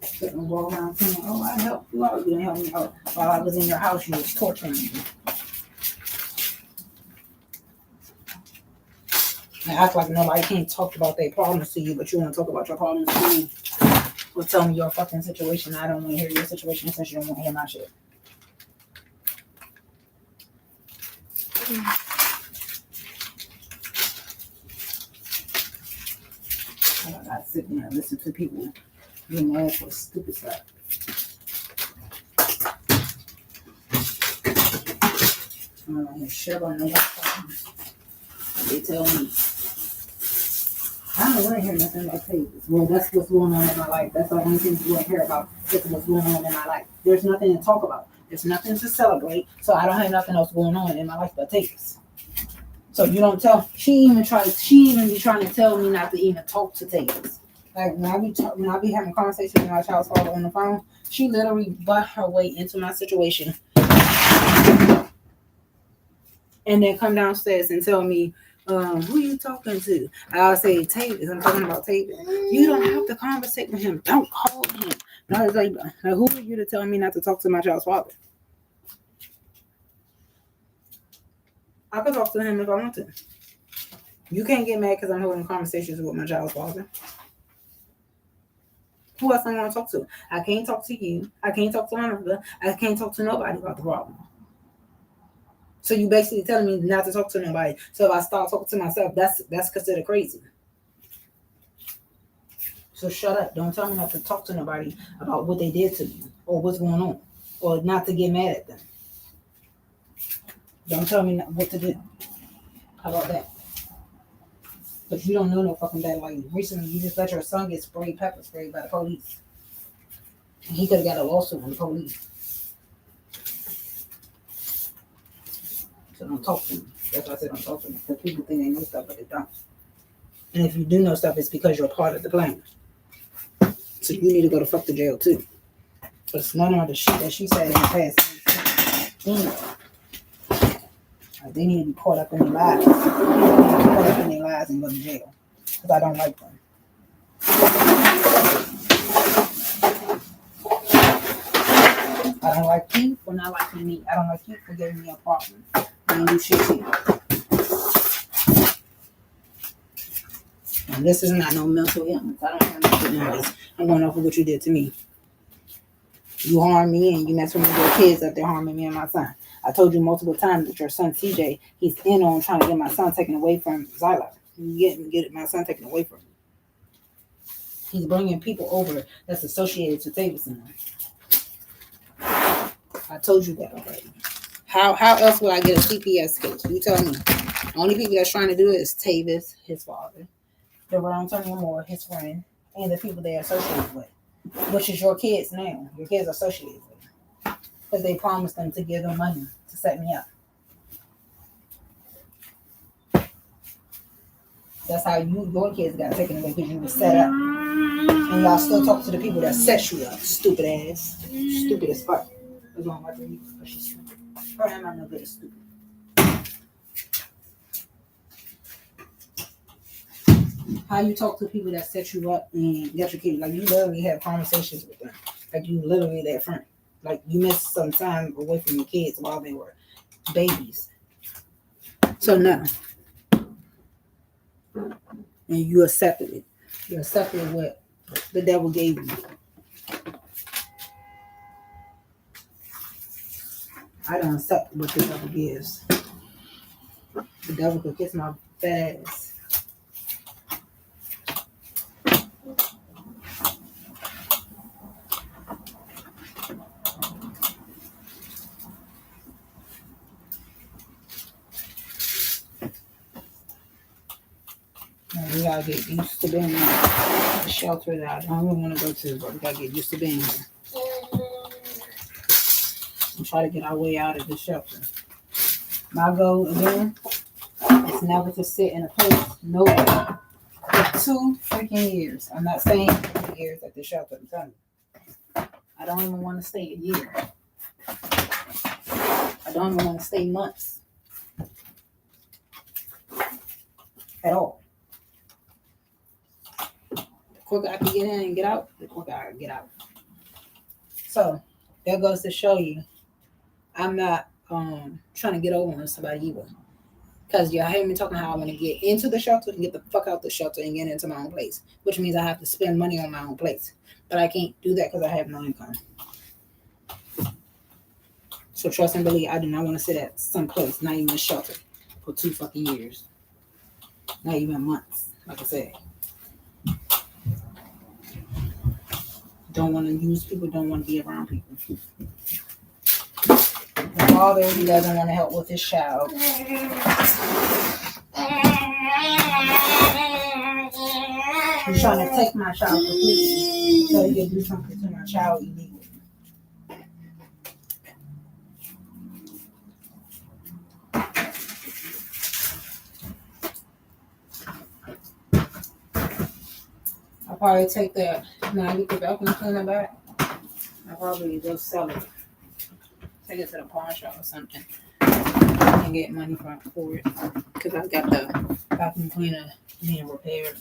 [SPEAKER 1] Sitting walk around saying, oh, I helped you out. You didn't help me out. While I was in your house, you was torturing me. And act like nobody can't talk about their problems to you, but you want to talk about your problems to me. Or tell me your fucking situation. I don't want to hear your situation since you don't want to hear my shit. I gotta sit there and listen to people being mad for stupid stuff. I'm not hear shit about nobody's problems. They tell me. I don't want to hear nothing about papers. Well, that's what's going on in my life. That's the only thing you want to hear about. Is what's going on in my life. There's nothing to talk about. There's nothing to celebrate. So I don't have nothing else going on in my life but papers. So you don't tell. She even be trying to tell me not to even talk to Taylors. Like when I be having conversations with my child's father on the phone, she literally butt her way into my situation, and then come downstairs and tell me, who you talking to? I'll say Taylors. I'm talking about Taylors. You don't have to conversate with him. Don't call him. And I was like, who are you to tell me not to talk to my child's father? I could talk to him if I want to. You can't get mad because I'm holding conversations with my child's father. Who else am I going to talk to? I can't talk to you. I can't talk to my mother. I can't talk to nobody about the problem. So you basically telling me not to talk to nobody. So if I start talking to myself, that's considered crazy. So shut up. Don't tell me not to talk to nobody about what they did to me or what's going on or not to get mad at them. Don't tell me what to do. How about that? But you don't know no fucking bad. Like recently, you just let your son get pepper sprayed by the police. And he could have got a lawsuit on the police. So don't talk to me. That's why I said don't talk to me. Because people think they know stuff, but they don't. And if you do know stuff, it's because you're part of the plan. So you need to go to fuck the jail too. But it's none of the shit that she said in the past. They need to be caught up in their lives. They need to be caught up in their lives and go to jail. Because I don't like them. I don't like you for not liking me. I don't like you for giving me a problem. I ain't do shit to you. And this is not no mental illness. I don't have mental illness. I'm going off of what you did to me. You harm me and you mess with your kids up there harming me and my son. I told you multiple times that your son CJ, he's in on trying to get my son taken away from XYLO. Get my son taken away from me. He's bringing people over that's associated to Davidson. I told you that already. How else would I get a CPS case? You tell me. The only people that's trying to do it is Tavis, his father, Deron Antonio Moore, his friend, and the people they're associated with, which is your kids now. Your kids are associated with. Because they promised them to give them money to set me up. That's how your kids got taken away because you were set up. And y'all still talk to the people that set you up. Stupid ass. Stupid as fuck. What's wrong with her? Because she's stupid. Her and my nigga is stupid. How you talk to people that set you up and get your kids? Like, you literally have conversations with them. Like, you literally their friend. Like, you missed some time away from your kids while they were babies. So now, and you accepted it. You accepted what the devil gave you. I don't accept what the devil gives. The devil could kiss my fat ass. We gotta get used to being in the shelter that I don't even want to go to, but we gotta get used to being here. And try to get our way out of the shelter. My goal again is never to sit in a place nowhere for 2 freaking years. I'm not saying 2 years at the shelter. I'm telling you. I don't even want to stay a year. I don't even want to stay months at all. The quicker I can get in and get out, the quicker I can get out. So that goes to show you, I'm not trying to get over on somebody either. Because you hear me talking how I want to get into the shelter and get the fuck out the shelter and get into my own place, which means I have to spend money on my own place. But I can't do that because I have no income. So trust and believe, I do not want to sit at some place, not even a shelter, for 2 fucking years. Not even months, like I said. Don't want to use people, don't want to be around people. My father, he doesn't want to help with his child. He's trying to take my child completely so he can do something to my child illegally. I'll probably take that. Now I get the vacuum cleaner back. I'll probably just sell it. Take it to the pawn shop or something. And get money for it. Because I've got the vacuum cleaner being repaired.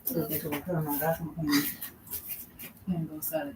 [SPEAKER 1] So they can repair my vacuum cleaner. And go sell it.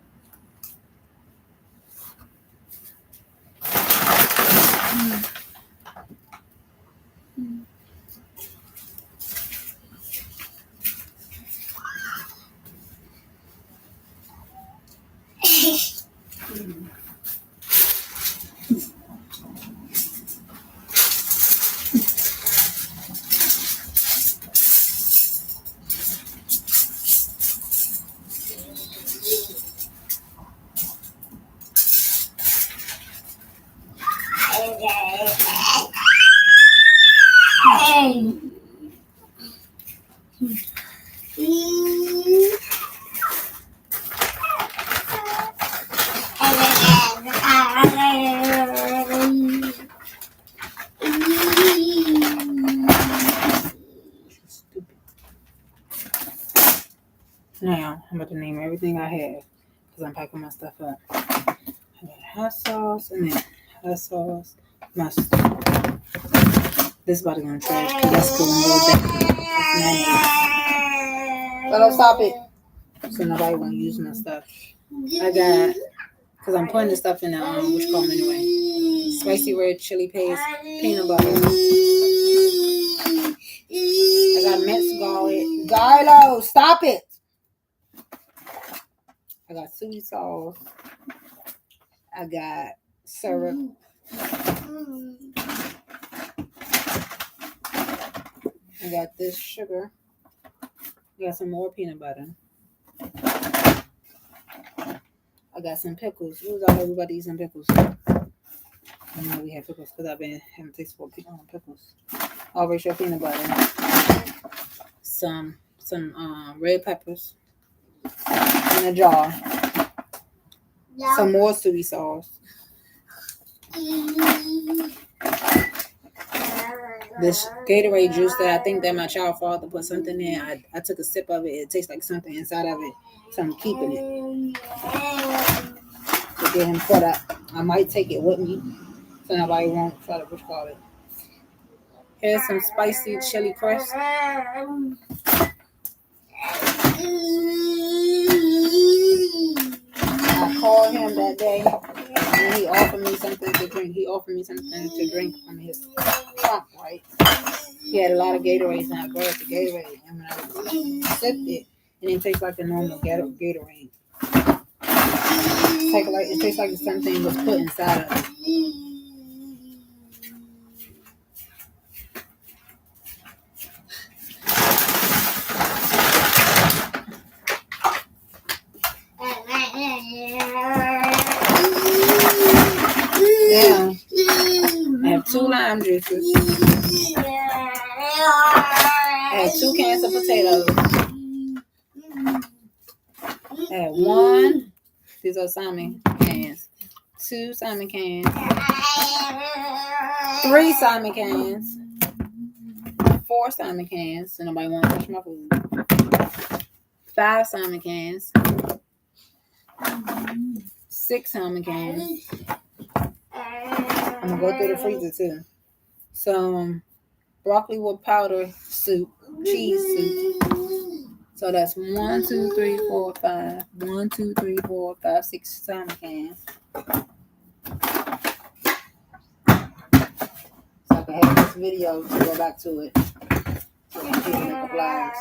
[SPEAKER 1] Now, I'm about to name everything I have because I'm packing my stuff up. I got hot sauce and then hot sauce, mustard. This body gonna trash. That's going to go back. But don't stop it. So nobody won't use my stuff. I got, because I'm putting this stuff in the, what you call them anyway? Spicy red chili paste, peanut butter. I got minced garlic. XYLO, stop it. I got sweet sauce. I got syrup. I got this sugar. I got some more peanut butter. I got some pickles. Who's all everybody eating pickles? I know we have pickles because I've been having taste for pickles. Racial peanut butter. Some red peppers in a jar. Some more soy sauce. This Gatorade juice that I think that my child father put something in. I took a sip of it. It tastes like something inside of it. So I'm keeping it to get him caught up. I might take it with me so nobody won't try to call it. Here's some spicy chili crisp. I called him that day and he offered me something to drink. He offered me something to drink from his trunk, right? He had a lot of Gatorades and I grabbed the Gatorade and when I sipped it, it didn't taste like a normal Gatorade. It tastes like something was put inside of it. Now, I have 2 lime juices. I have 2 cans of potatoes. I have 1. These are salmon cans. 2 salmon cans. 3 salmon cans. 4 salmon cans. So nobody wants to touch my food. 5 salmon cans. 6 salmon cans. I'm gonna go through the freezer too. Some broccoli with powder soup, cheese soup. So that's 1, 2, 3, 4, 5. 1, 2, 3, 4, 5, 6 salmon cans. So I can have this video to go back to it. So I can make up lives.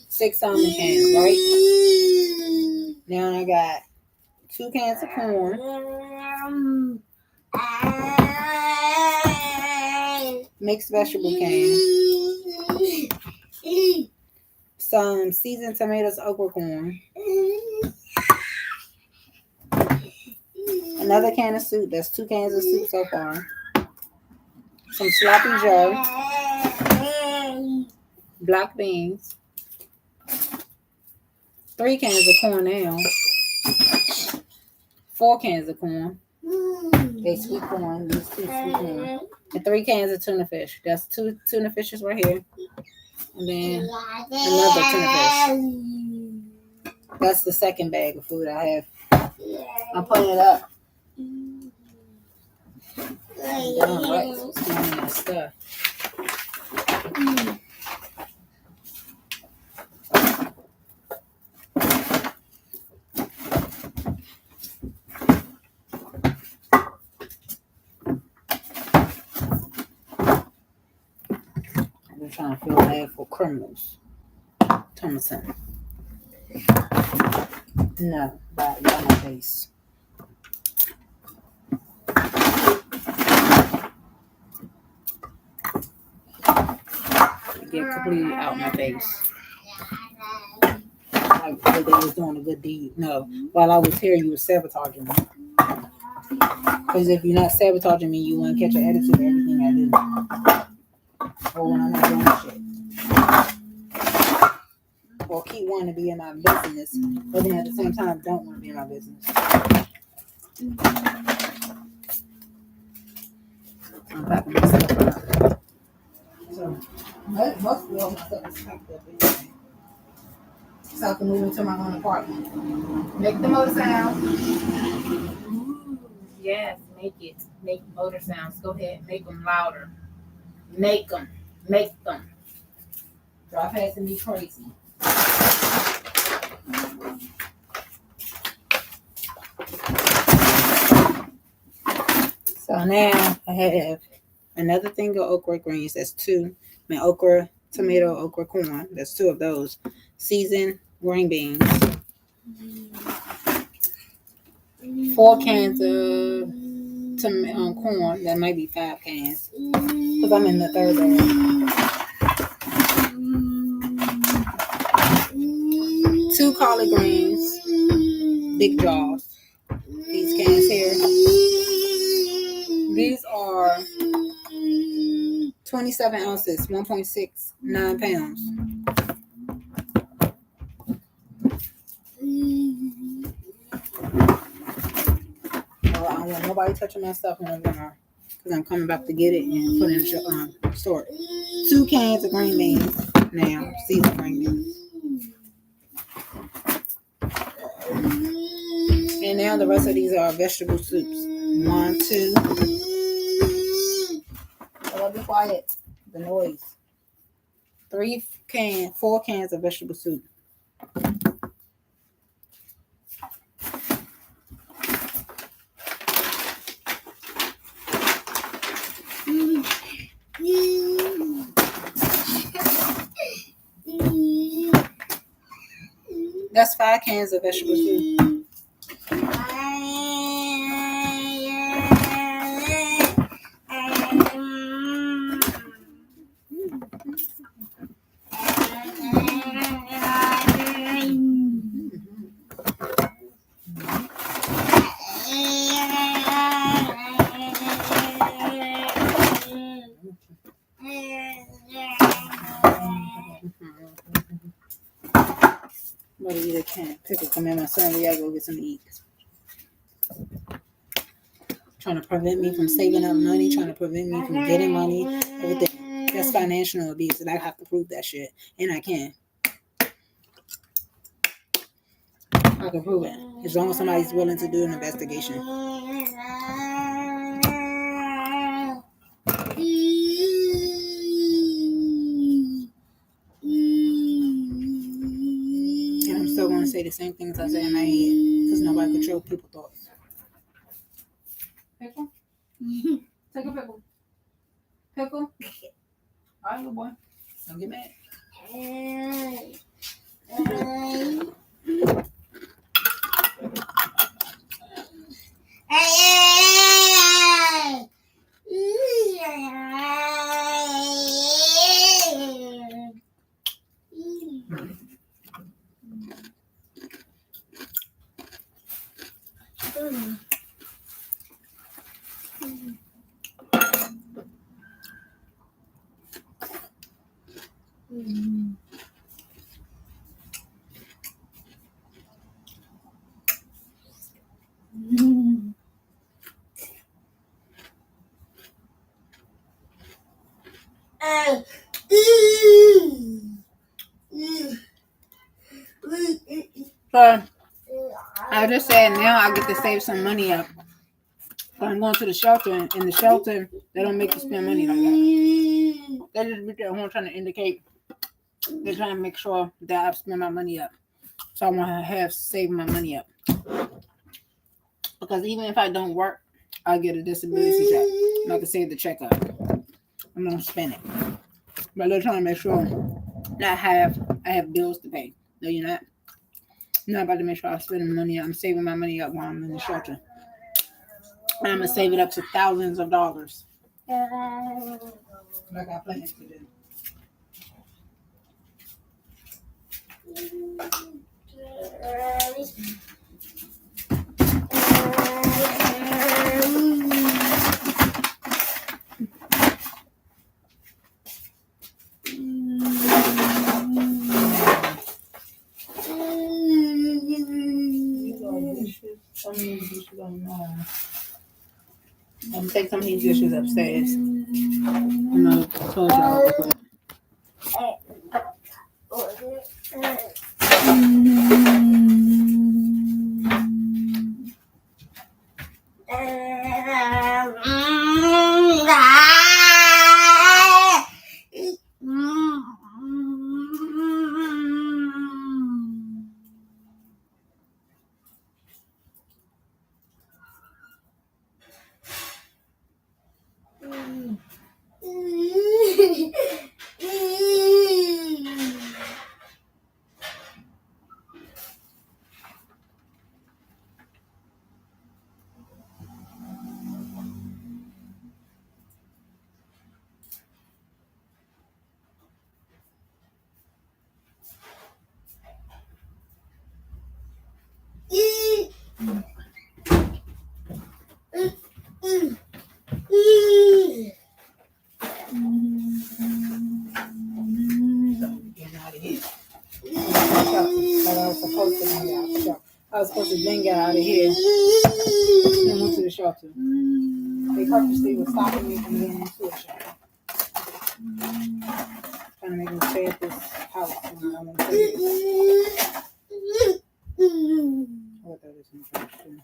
[SPEAKER 1] 6 salmon cans, right? Now I got 2 cans of corn. Mixed vegetable can. Some seasoned tomatoes, okra corn. Another can of soup. That's 2 cans of soup so far. Some sloppy joe. Black beans. 3 cans of corn now. 4 cans of corn. They sweet corn. These 2 sweet corn. And 3 cans of tuna fish. That's 2 tuna fishes right here. And then another tuna fish. That's the second bag of food I have. I'm putting it up. Damn right. Smelling that stuff. I'm trying to feel bad for criminals. Thomason. No, by my face. Get completely out my face. Like they was doing a good deed. No, while I was here, you were sabotaging me. Because if you're not sabotaging me, you won't catch an attitude of everything I do. Or when I'm not doing shit. Or keep wanting to be in my business, but then at the same time, don't want to be in my business. I'm packing my stuff up. So, most of all my stuff is packed up anyway. So I can move into my own apartment. Make the motor sound. Ooh, yes, make it. Make motor sounds. Go ahead, make them louder. Make them. Make them. Drive past and be crazy. So now I have another thing of okra greens. That's 2. Okra, tomato, okra corn. That's 2 of those. Seasoned green beans. 4 cans of corn. That might be 5 cans. Because I'm in the 3rd bag. 2 collard greens. Big jaws. These cans here. These are 27 ounces, 1.69 pounds. I don't want nobody touching my stuff when I'm in there. because I'm coming back to get it and put it in the store. 2 cans of green beans now, seasoned green beans. And now the rest of these are vegetable soups. 1, 2. Oh, be quiet. The noise. 4 cans of vegetable soup. That's 5 cans of vegetable soup. But either can't pickle come in my son. We gotta go get some to eat. Trying to prevent me from saving up money, trying to prevent me from getting money, everything. That's financial abuse, and I have to prove that shit. And I can. I can prove it. As long as somebody's willing to do an investigation. And I'm still going to say the same things I say in my head. Because nobody controls people's thoughts. Pickle? Take a pickle. Pickle? All right, little boy. Don't get mad. So I just said now I get to save some money up. But I'm going to the shelter, and in the shelter they don't make you spend money like that. They just be there home trying to indicate they're trying to make sure that I've spent my money up. So I want to have saved my money up. Because even if I don't work, I'll get a disability check. And I can save the check up. I'm going to spend it. But they're trying to make sure that I have bills to pay. No, you're not. I'm not about to make sure I'm spending money. I'm saving my money up while I'm in the shelter. And I'm going to save it up to thousands of dollars. Like I plan to do. I'm gonna take some of these dishes upstairs. I'm gonna close y'all up. I was supposed to then get out of here and went to the shelter. They purposely were stopping me from getting into a shop. Trying to make me stay at this house. I want to take it. I'll throw this in the trash too.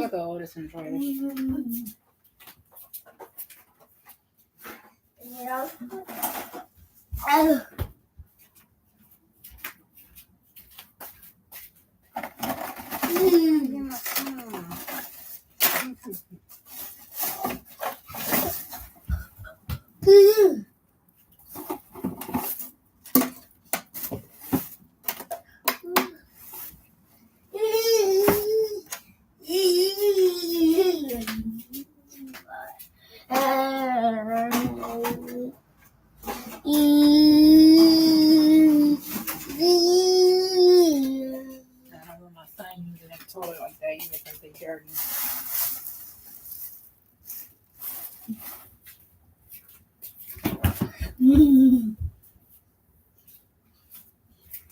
[SPEAKER 1] I'll throw all this in the trash. Toilet like that, even if they dirty.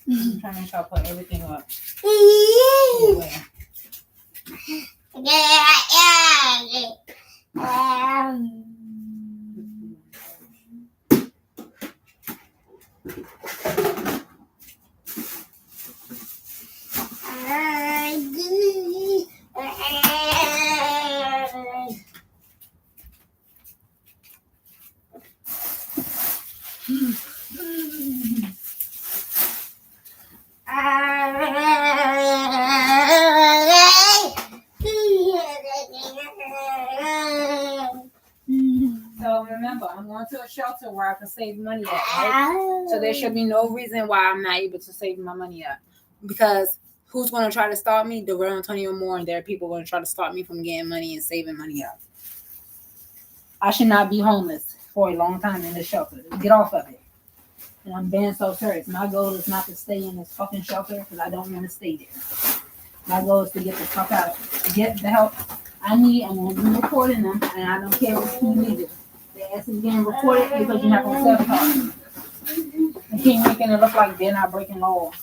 [SPEAKER 1] I'm trying to make sure I put everything up. Anyway. So remember, I'm going to a shelter where I can save money at, right? So there should be no reason why I'm not able to save my money up. Because who's going to try to stop me? The real Antonio Moore, and there are people going to try to stop me from getting money and saving money up. I should not be homeless for a long time in the shelter. Get off of it. And I'm being so serious. My goal is not to stay in this fucking shelter because I don't want to stay there. My goal is to get the fuck out. Get the help I need. I'm going to be recording them, and I don't care who needs it. The ass is getting recorded because you're not going to sabotage them. You keep making it look like they're not breaking laws.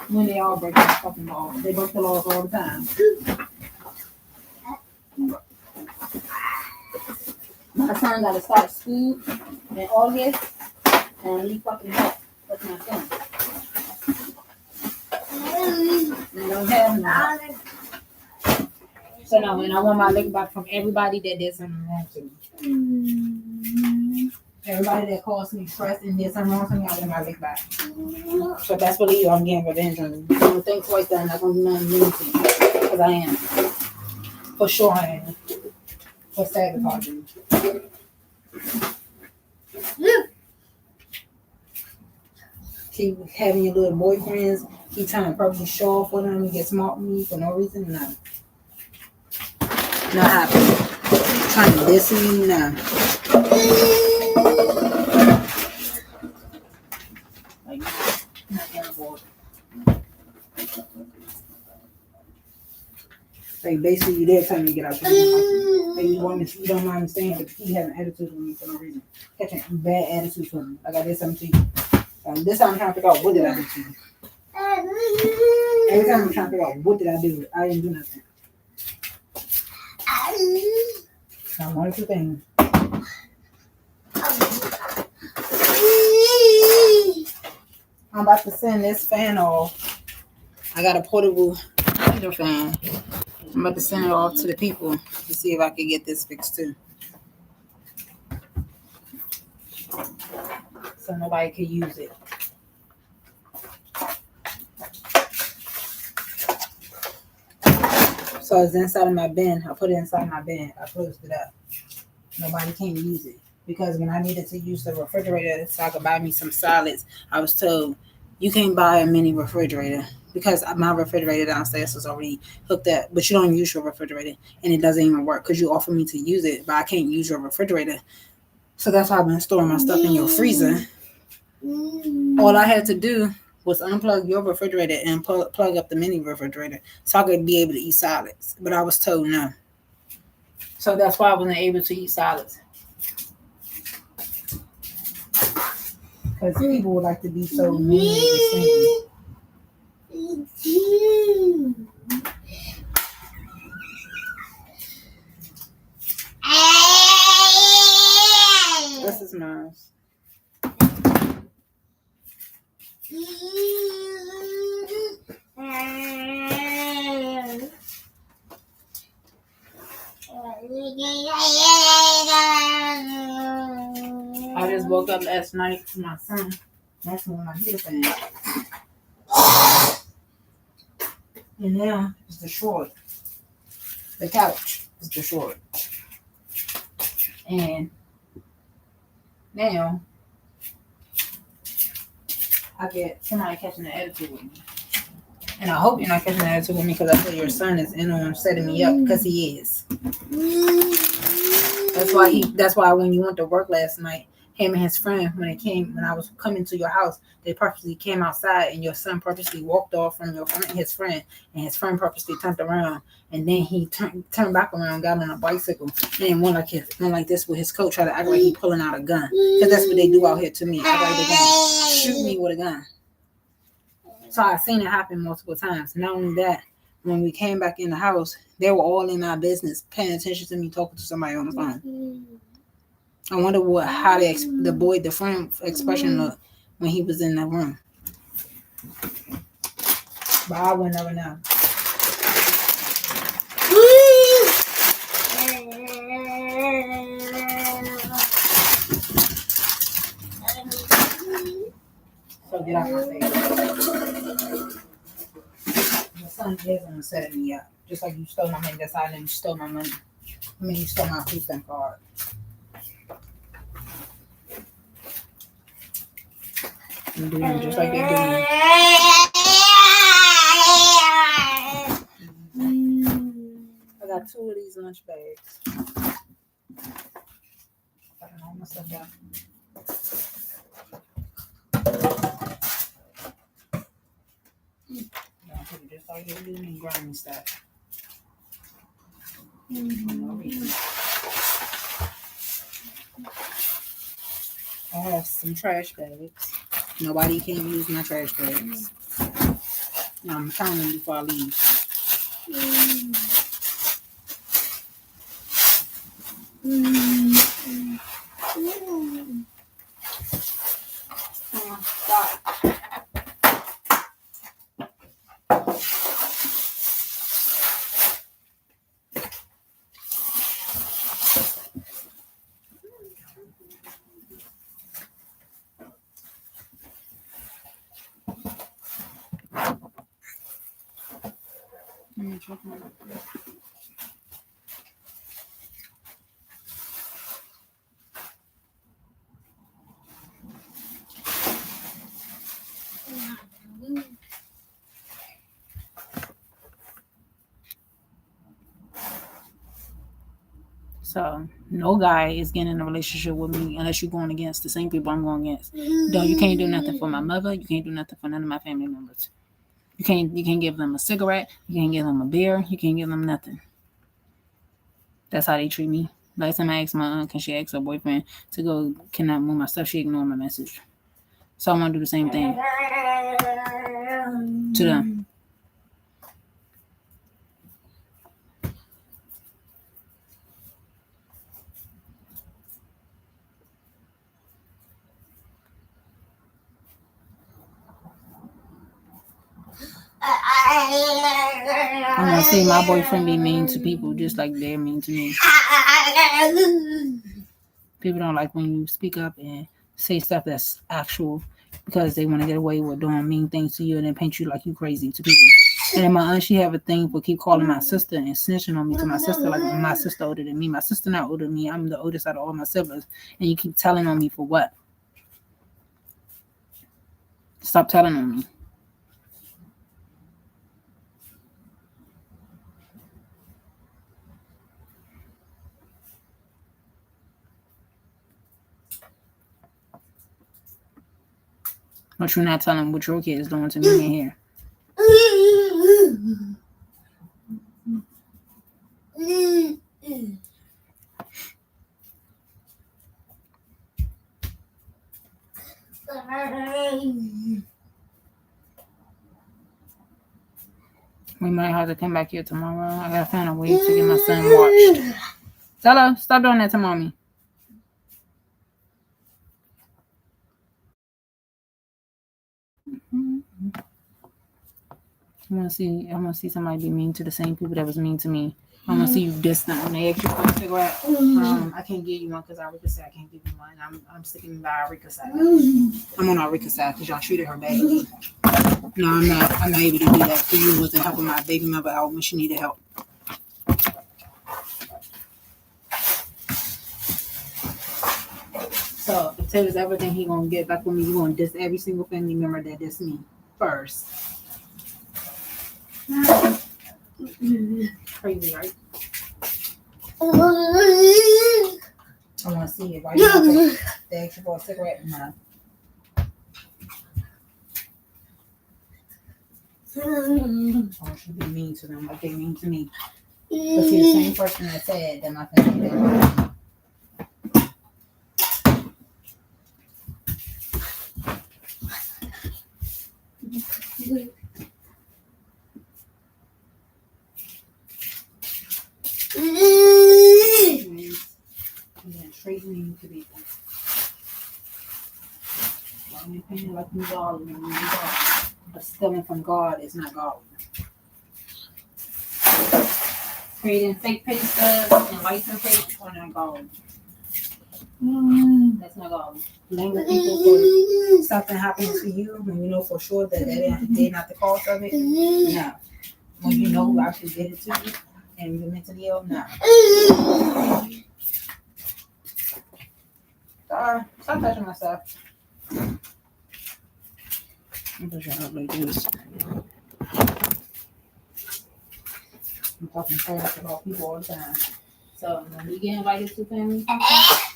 [SPEAKER 1] When they all break the fucking laws. They break the laws all the time. My son got to start school in August, and he fucking help. That's my son. And I don't have none. So no, and I want my lick back from everybody that did something wrong to me. Everybody that caused me stress and did something wrong to me, I want my lick back. So that's what I'm getting revenge on you. Don't think twice that I'm not going to do nothing mean to you. Because I am. For sure I am. For sabotaging. Keep having your little boyfriends. Keep trying to purposely show off for them and get smart with me for no reason. No. Not happening. Trying to diss me. No. Like, not involved. Like basically, you did tell me to get out there. Like you don't mind me staying, but you have an attitude with me for no reason. Catching bad attitude for me. Like I did something to you. This time I'm trying to figure out what did I do to you. Every time I'm trying to figure out what did I do, I didn't do nothing. Now one or two things. I'm about to send this fan off. I got a portable heater fan. I'm about to send it off to the people to see if I can get this fixed too. So nobody can use it. So it's inside of my bin. I put it inside my bin. I closed it up. Nobody can use it. Because when I needed to use the refrigerator so I could buy me some salads, I was told, you can't buy a mini refrigerator. Because my refrigerator downstairs was already hooked up. But you don't use your refrigerator. And it doesn't even work. Because you offer me to use it. But I can't use your refrigerator. So that's why I've been storing my stuff in your freezer. All I had to do was unplug your refrigerator and plug up the mini refrigerator so I could be able to eat salads. But I was told no. So that's why I wasn't able to eat salads. Because people would like to be so mean and is mine. I just woke up last night to my son. That's when my heater fan. And now it's destroyed. The couch is destroyed. And now I get somebody catching the attitude with me. And I hope you're not catching the attitude with me because I feel your son is in on setting me up because he is. That's why when you went to work last night, him and his friend, when I was coming to your house, they purposely came outside and your son purposely walked off from his friend, and his friend purposely turned around, and then he turned back around, got on a bicycle, and went like this with his coat, try to act like he pulling out a gun, because that's what they do out here to me. Act like they're gonna shoot me with a gun. So I've seen it happen multiple times. Not only that, when we came back in the house, they were all in my business, paying attention to me talking to somebody on the phone. I wonder how the friend expression looked when he was in the room. But I would never know. So get off my face. My son is gonna set me up. Just like you stole my money, that's how you stole my money. You stole my food stamp card. You do them just like they do me. I got 2 of these lunch bags. I can hold myself down. Just like they do me, grimy stuff. I have some trash bags. Nobody can use my trash bags. I'm counting them before I leave. So no guy is getting in a relationship with me unless you're going against the same people I'm going against. No, you can't do nothing for my mother. You can't do nothing for none of my family members. You can't give them a cigarette. You can't give them a beer. You can't give them nothing. That's how they treat me. Last time I asked my aunt, can she ask her boyfriend to go, can I move my stuff? She ignored my message. So I want to do the same thing to them. I'm gonna see my boyfriend be mean to people just like they're mean to me. People don't like when you speak up and say stuff that's actual because they want to get away with doing mean things to you and then paint you like you crazy to people. And then my aunt, she have a thing for keep calling my sister and snitching on me to my sister like my sister older than me. My sister not older than me. I'm the oldest out of all my siblings. And you keep telling on me for what? Stop telling on me. But you're not telling what your kid is doing to me in here. We might have to come back here tomorrow. I gotta find a way to get my son watched. Stella, stop doing that to mommy. I want to see somebody be mean to the same people that was mean to me. I want to see you diss them. When they ask you for a cigarette, I can't give you one because Arika said I can't give you one. I'm sticking by Arika's side. I'm on Arika's side because y'all treated her badly. No, I'm not able to do that for you. Wasn't helping my baby mother out when she needed help. So if Taylor's ever think he gonna get back with me, you gonna diss every single family member that diss me first. Crazy, right? I want to see it. Why you want to ask you for a cigarette? No. I want you to be mean to them like they mean to me. But you're the same person that said that my family didn't. Treat me to be my opinion, like you God, but stealing from God is not God. Creating fake pay stubs and license plates are not God. That's not God. Blaming people for something happening to you when you know for sure that they're not the cause of it. No. When you know who actually did it to you and you're mentally ill, no. Sorry, stop touching myself. I'm pushing up like this. I'm talking trash about people all the time. So when we get invited to family functions,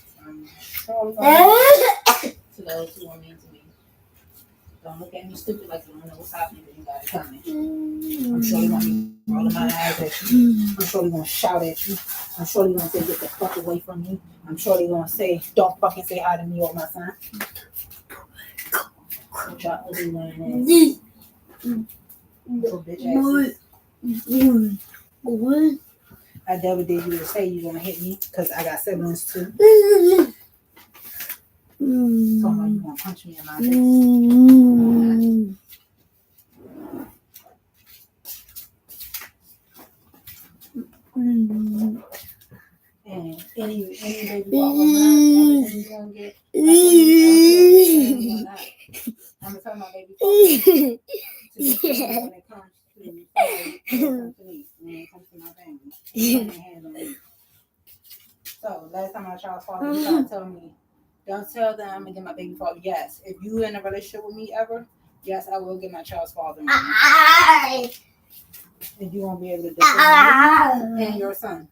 [SPEAKER 1] to those who are mean to me. Don't look at me stupid like you don't know what's happening, but you got it coming. I'm sure you're going to be rolling my eyes at you. I'm sure you're going to shout at you. I'm sure you're going to say, get the fuck away from me. I'm sure you're going to say, don't fucking say hi to me or my son. What y'all ugly wearing ass. Little bitch asses. I never did you to say you're going to hit me because I got siblings too. So how you going to punch me in my face? And any baby father, everything you gonna get, I'm gonna tell my baby father to be careful when it comes to me, when it comes to my family, So last time my child's father was trying to tell me, don't tell them I'm gonna get my baby father. Yes, if you in a relationship with me ever, yes, I will get my child's father. And you won't be able to defend me and your son.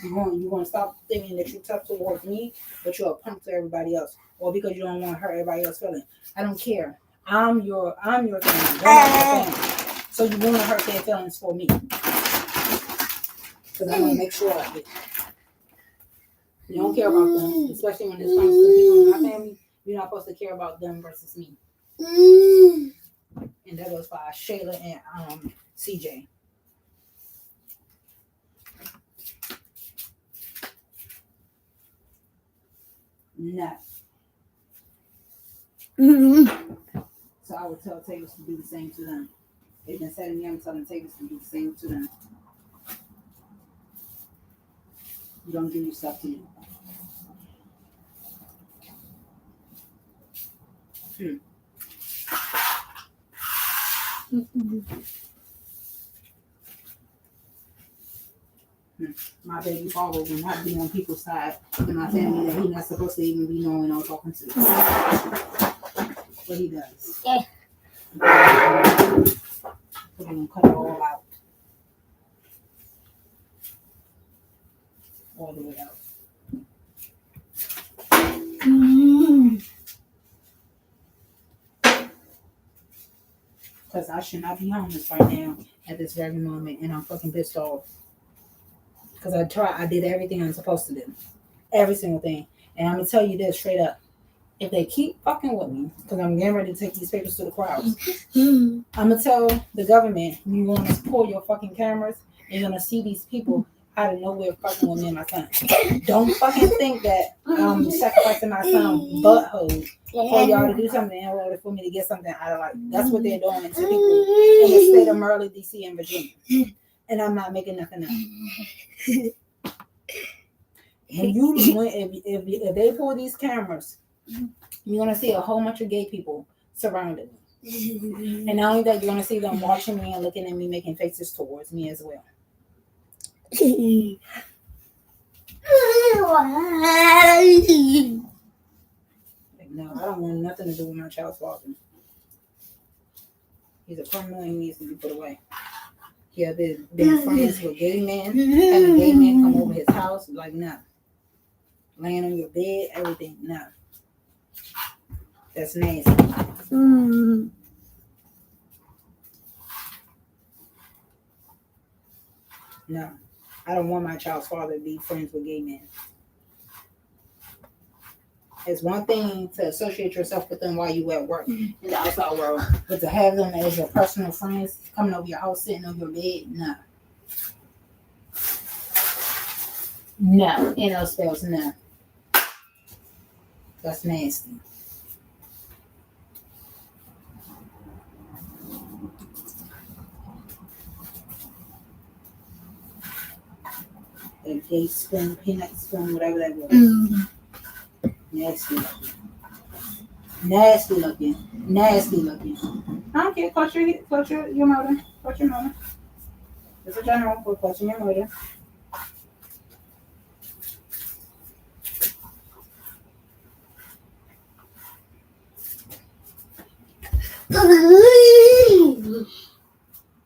[SPEAKER 1] You want to stop thinking that you're tough towards me, but you're a punk to everybody else, or because you don't want to hurt everybody else's feelings. I don't care. I'm your family. You're not your family. So you want to hurt their feelings for me, because I'm gonna make sure of it. You don't care about them, especially when it comes to people in my family. You're not supposed to care about them versus me. And that goes for Shayla and CJ. No. So I would tell Taylor to do the same to them. They've been setting me up, telling Taylor to do the same to them. You don't do yourself to you. My baby father will not be on people's side in my family that he's not supposed to even be knowing or talking to. But he does. Yeah. We're going to cut it all out. All the way out. Because I should not be homeless right now at this very moment, and I'm fucking pissed off. Because I did everything I'm supposed to do. Every single thing. And I'm going to tell you this straight up. If they keep fucking with me, because I'm getting ready to take these papers to the crowds, I'm going to tell the government, you want to pull your fucking cameras, and you're going to see these people out of nowhere fucking with me and my son. Don't fucking think that I'm sacrificing my son's butthole for y'all to do something in order for me to get something out of life. That's what they're doing to people in the state of Maryland, DC, and Virginia. And I'm not making nothing up. If they pull these cameras, you're gonna see a whole bunch of gay people surrounding me. And not only that, you're gonna see them watching me and looking at me, making faces towards me as well. No, I don't want nothing to do with my child's father. He's a criminal and he needs to be put away. He has been friends with gay men, having gay men come over his house, like, nah. Laying on your bed, everything, nah. That's nasty. No, I don't want my child's father to be friends with gay men. It's one thing to associate yourself with them while you at work in the outside world, but to have them as your personal friends coming over your house, sitting on your bed, no. No, ain't no spells, no. That's nasty. A gay spoon, peanut spoon, whatever that was. Nasty looking. Nasty looking. Nasty looking. I don't care. Clutch your mother. Clutch your mother. It's a general for clutching your mother.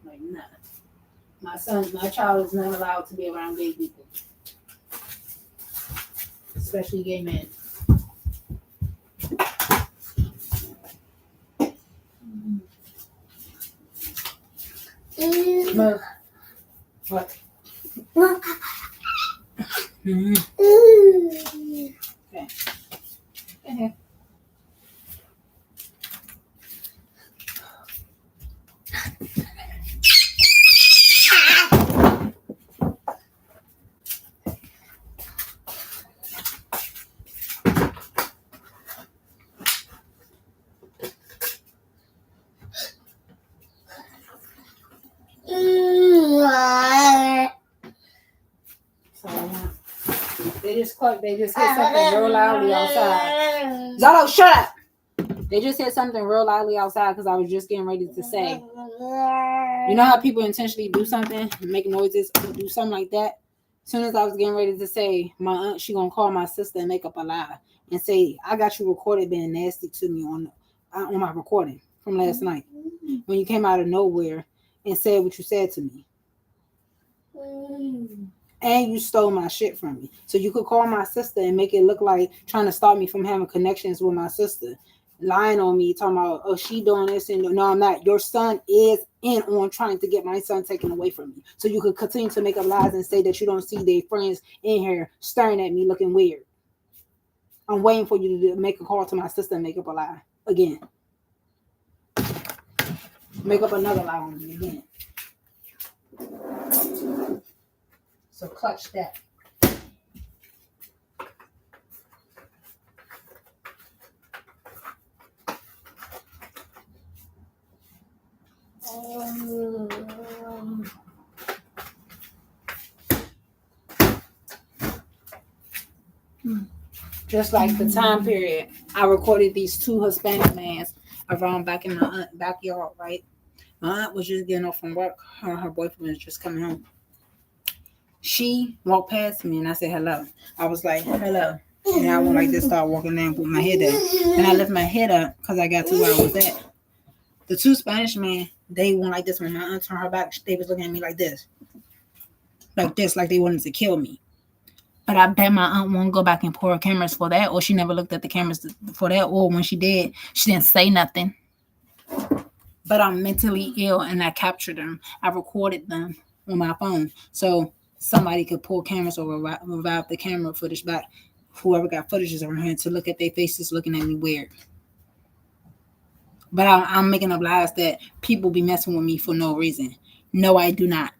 [SPEAKER 1] Like, nah. My child is not allowed to be around gay people. Especially gay men. Look. What? Mm-hmm. Okay. Okay. They just hit something real loudly outside. Zolo, shut up! They just hit something real loudly outside because I was just getting ready to say. You know how people intentionally do something, make noises, do something like that? As soon as I was getting ready to say, my aunt, she gonna call my sister and make up a lie and say, I got you recorded being nasty to me on my recording from last night when you came out of nowhere and said what you said to me. And you stole my shit from me. So you could call my sister and make it look like trying to stop me from having connections with my sister. Lying on me, talking about, oh, she doing this. And no, I'm not. Your son is in on trying to get my son taken away from me. So you could continue to make up lies and say that you don't see their friends in here staring at me looking weird. I'm waiting for you to make a call to my sister and make up a lie again. Make up another lie on me again. So clutch that. Just like the time period, I recorded these two Hispanic men around back in my aunt's backyard, right? My aunt was just getting off from work. Her boyfriend was just coming home. She walked past me and I said hello. I was like, hello. And I went like this, start walking down, put my head up. And I lift my head up because I got to where I was at. The two Spanish men, they went like this. When my aunt turned her back, they was looking at me like this. Like this, like they wanted to kill me. But I bet my aunt won't go back and pour her cameras for that, or she never looked at the cameras for that, or when she did, she didn't say nothing. But I'm mentally ill and I captured them. I recorded them on my phone. So somebody could pull cameras or revive the camera footage back. Whoever got footages around here to look at their faces looking at me weird. But I'm making up lies that people be messing with me for no reason. No, I do not.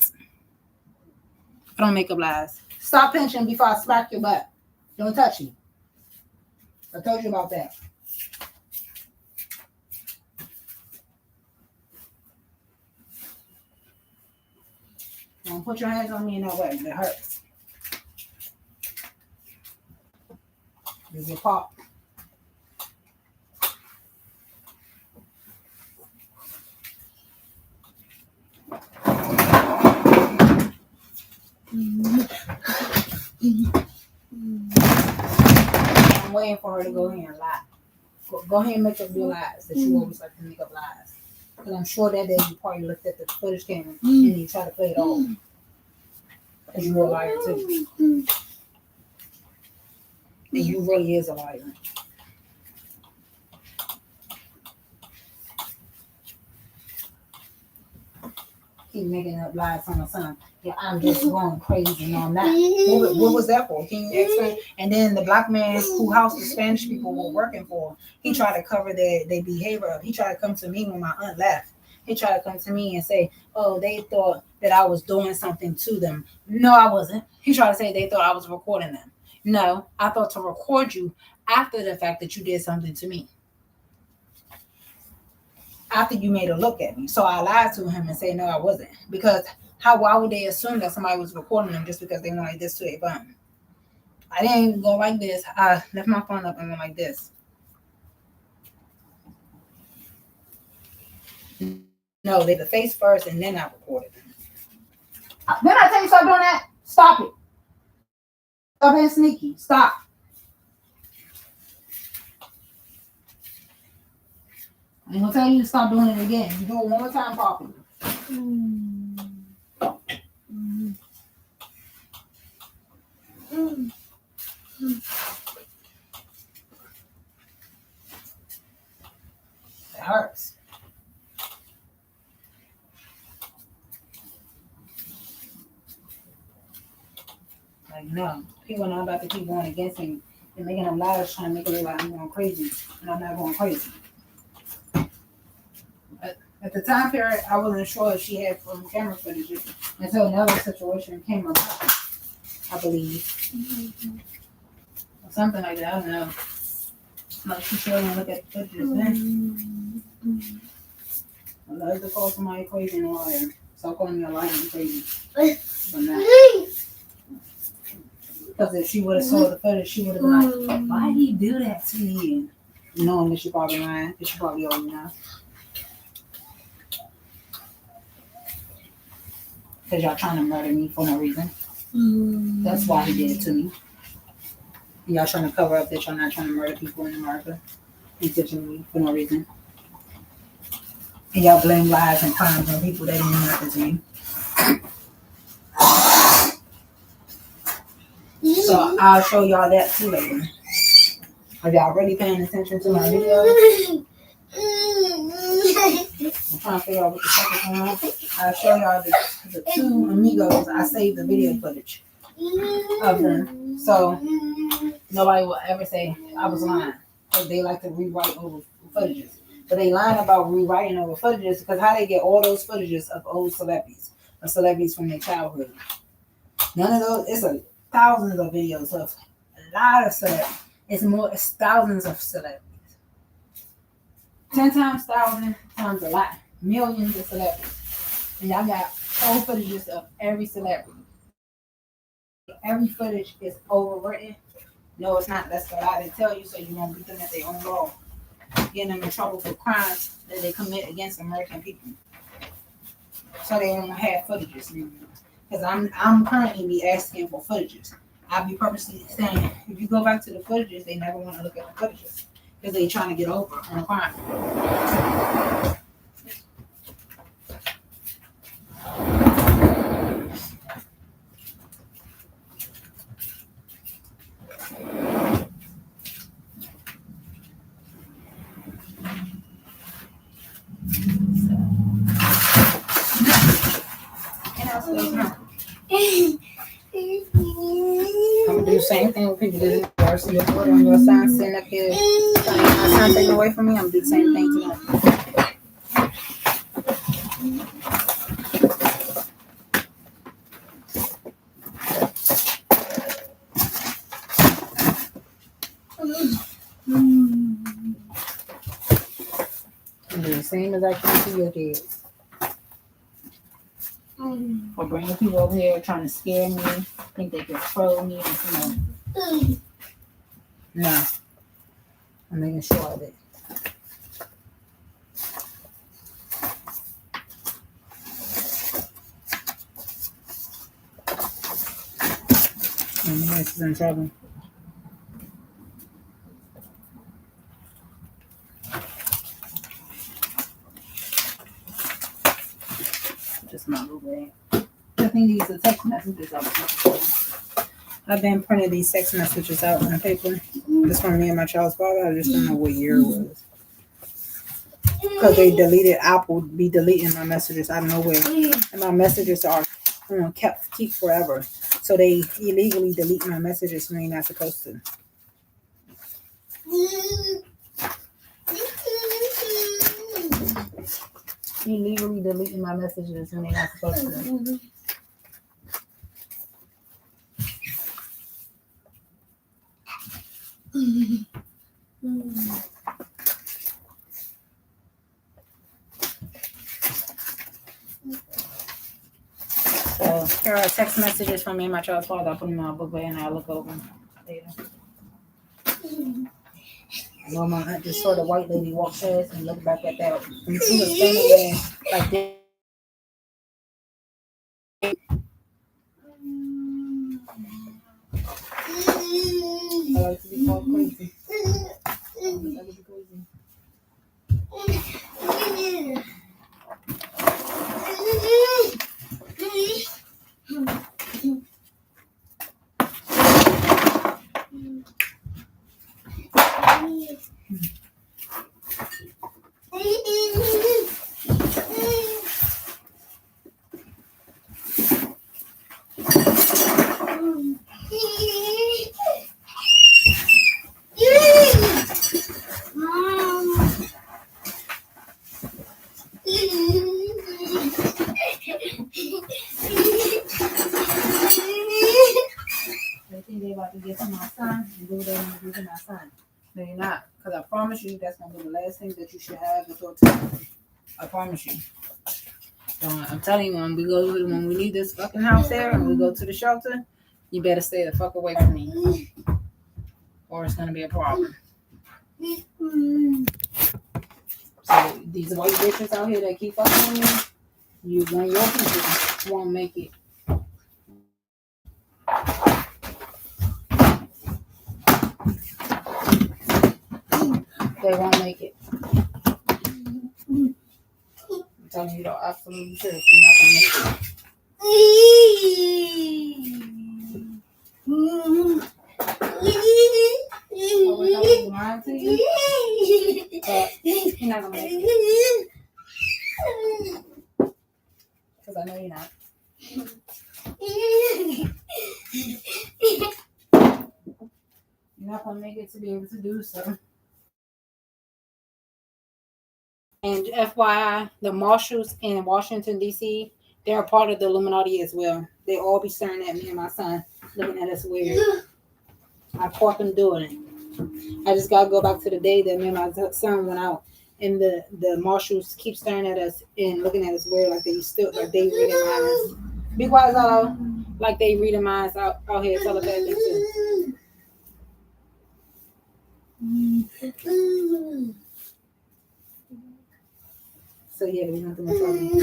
[SPEAKER 1] Put on makeup lies. Stop pinching before I smack your butt. Don't touch me. I told you about that. Don't put your hands on me in that way. It hurts. There's your pop. I'm waiting for her to go ahead and lie. Go ahead and make up your lies that you always like to make up lies. Because I'm sure that day you probably looked at the footage camera and you tried to play it off. Because you're a liar too. And you really is a liar. Keep making up lies on my son. Yeah, I'm just going crazy. No, I'm not. What was that for? Can you explain? And then the black man who housed the Spanish people were working for, he tried to cover their behavior. He tried to come to me when my aunt left. He tried to come to me and say, oh, they thought that I was doing something to them. No, I wasn't. He tried to say they thought I was recording them. No, I thought to record you after the fact that you did something to me. After you made a look at me. So I lied to him and said, no, I wasn't. Because why would they assume that somebody was recording them just because they wanted this to a phone? I didn't go like this. I left my phone up and went like this. No, they the face first and then I recorded them. Then I tell you stop doing that. Stop it. Stop being sneaky. Stop. I'm gonna tell you to stop doing it again. You do it one more time, Poppy. It hurts. Like, no, people are not about to keep going against me and making them lies, trying to make it look like I'm going crazy, and I'm not going crazy. At the time period, I wasn't sure if she had from camera footage until another situation came about, I believe. Or something like that, I don't know. Like she showed me look at the footage then. I love to call somebody crazy and a liar. Stop calling me a liar and crazy. But not. Because if she would have saw the footage, she would have been like, why did he do that to you? Knowing that she probably lying, that she probably already know. Because y'all trying to murder me for no reason. That's why he did it to me. And y'all trying to cover up that y'all not trying to murder people in America intentionally for no reason. And y'all blame lies and crimes on people that didn't do nothing to you. So I'll show y'all that too later. Are y'all really paying attention to my video? I'm trying to figure out what the fuck is going on. I'll show y'all the two amigos. I saved the video footage of them. So nobody will ever say I was lying. Because they like to rewrite over footages. But they lying about rewriting over footages because how they get all those footages of old celebrities. Of celebrities from their childhood. None of those, it's thousands of videos of a lot of celebrities. It's thousands of celebrities. 10 times 1,000 times a lot. Millions of celebrities. And y'all got old footages of every celebrity. Every footage is overwritten. No, it's not. That's what I didn't tell you, so you won't beat them at their own law. Getting them in trouble for crimes that they commit against American people. So they don't have footages anymore. Because I'm currently be asking for footages. I'll be purposely saying, if you go back to the footages, they never want to look at the footages. Because they trying to get over on a crime. I'm gonna do the same thing with people that are see your photo on your sign sitting up here. My sign taken away from me, I'm gonna do the same thing to them. same as I can to your kids.
[SPEAKER 2] For bringing people over here trying to scare me, think they can throw me,
[SPEAKER 1] No. I'm making sure of it. And this is in trouble.
[SPEAKER 2] Just my little bag. I think these are text messages.
[SPEAKER 1] I've been printing these text messages out on paper. This one, me and my child's father. I just don't know what year it was. Because they deleted, Apple be deleting my messages out of nowhere. And my messages are keep forever. So they illegally delete my messages when they're not supposed to. Illegally deleting my messages when they're not supposed to. So here are text messages from me and my child's father. I put them in my book bag and I'll look over them later. I know my aunt just saw the white lady walk past and look back at that. And she was standing there like this. I like to be called crazy. I like to be crazy. They think they about to get to my son and do what they want to do to my son. No, you're not. Because I promise you, that's going to be the last thing that you should have before time. I promise you. So I'm telling you, when we leave this fucking house there and we go to the shelter, you better stay the fuck away from me. Or it's going to be a problem. So these white bitches out here that keep fucking with me, your people won't make it. They won't make it. I'm telling you the absolute truth. You're not gonna make it. I wish I was lying to you, but you're not gonna make it. Because I know you're not. You're not gonna make it to be able to do so. And FYI, the marshals in Washington, D.C., they're a part of the Illuminati as well. They all be staring at me and my son, looking at us weird. I caught them doing it. I just got to go back to the day that me and my son went out, and the marshals keep staring at us and looking at us weird, like they reading minds. Be quiet, Zalo. Like they reading minds out here telepathically too. So yeah, we're going to do trouble.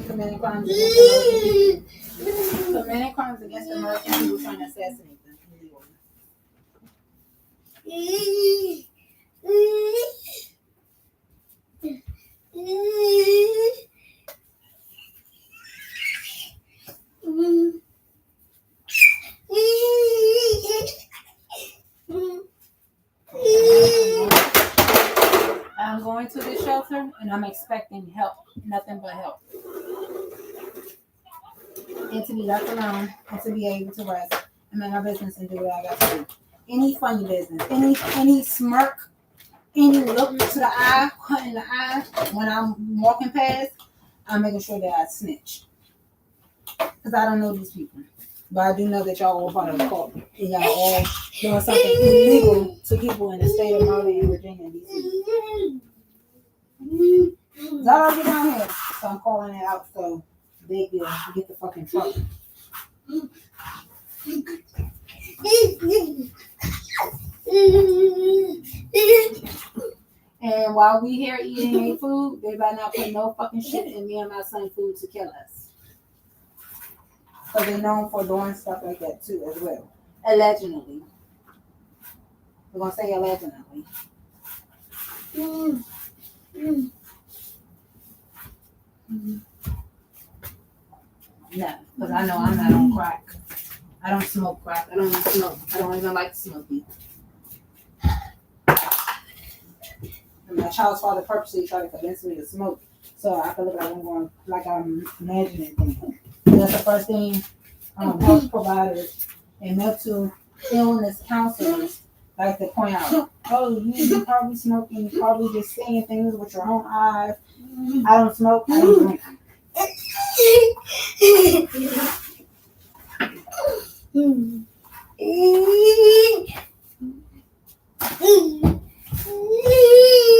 [SPEAKER 1] Committing crimes against American people trying to assassinate them. I'm going to this shelter and I'm expecting help, nothing but help. And to be left alone and to be able to rest and mind my business and do what I got to do. Any funny business, any smirk, any look to the eye, cut in the eye when I'm walking past, I'm making sure that I snitch. Because I don't know these people. But I do know that y'all all part of the cult. And y'all all doing something illegal to people in the state of Maryland and Virginia and DC. Y'all get down here. So I'm calling it out so they get the fucking truck. And while we here eating their food, they better not put no fucking shit in me and my son's food to kill us. So they're known for doing stuff like that too as well. Allegedly. We're gonna say allegedly. No, because I know I'm not on crack. I don't smoke crack. I don't smoke. I don't even like smoking. And my child's father purposely tried to convince me to smoke, so I feel like I'm imagining things. That's the first thing health providers and mental illness counselors like to point out. Oh, you probably smoking. You probably just seeing things with your own eyes. I don't smoke. I don't drink.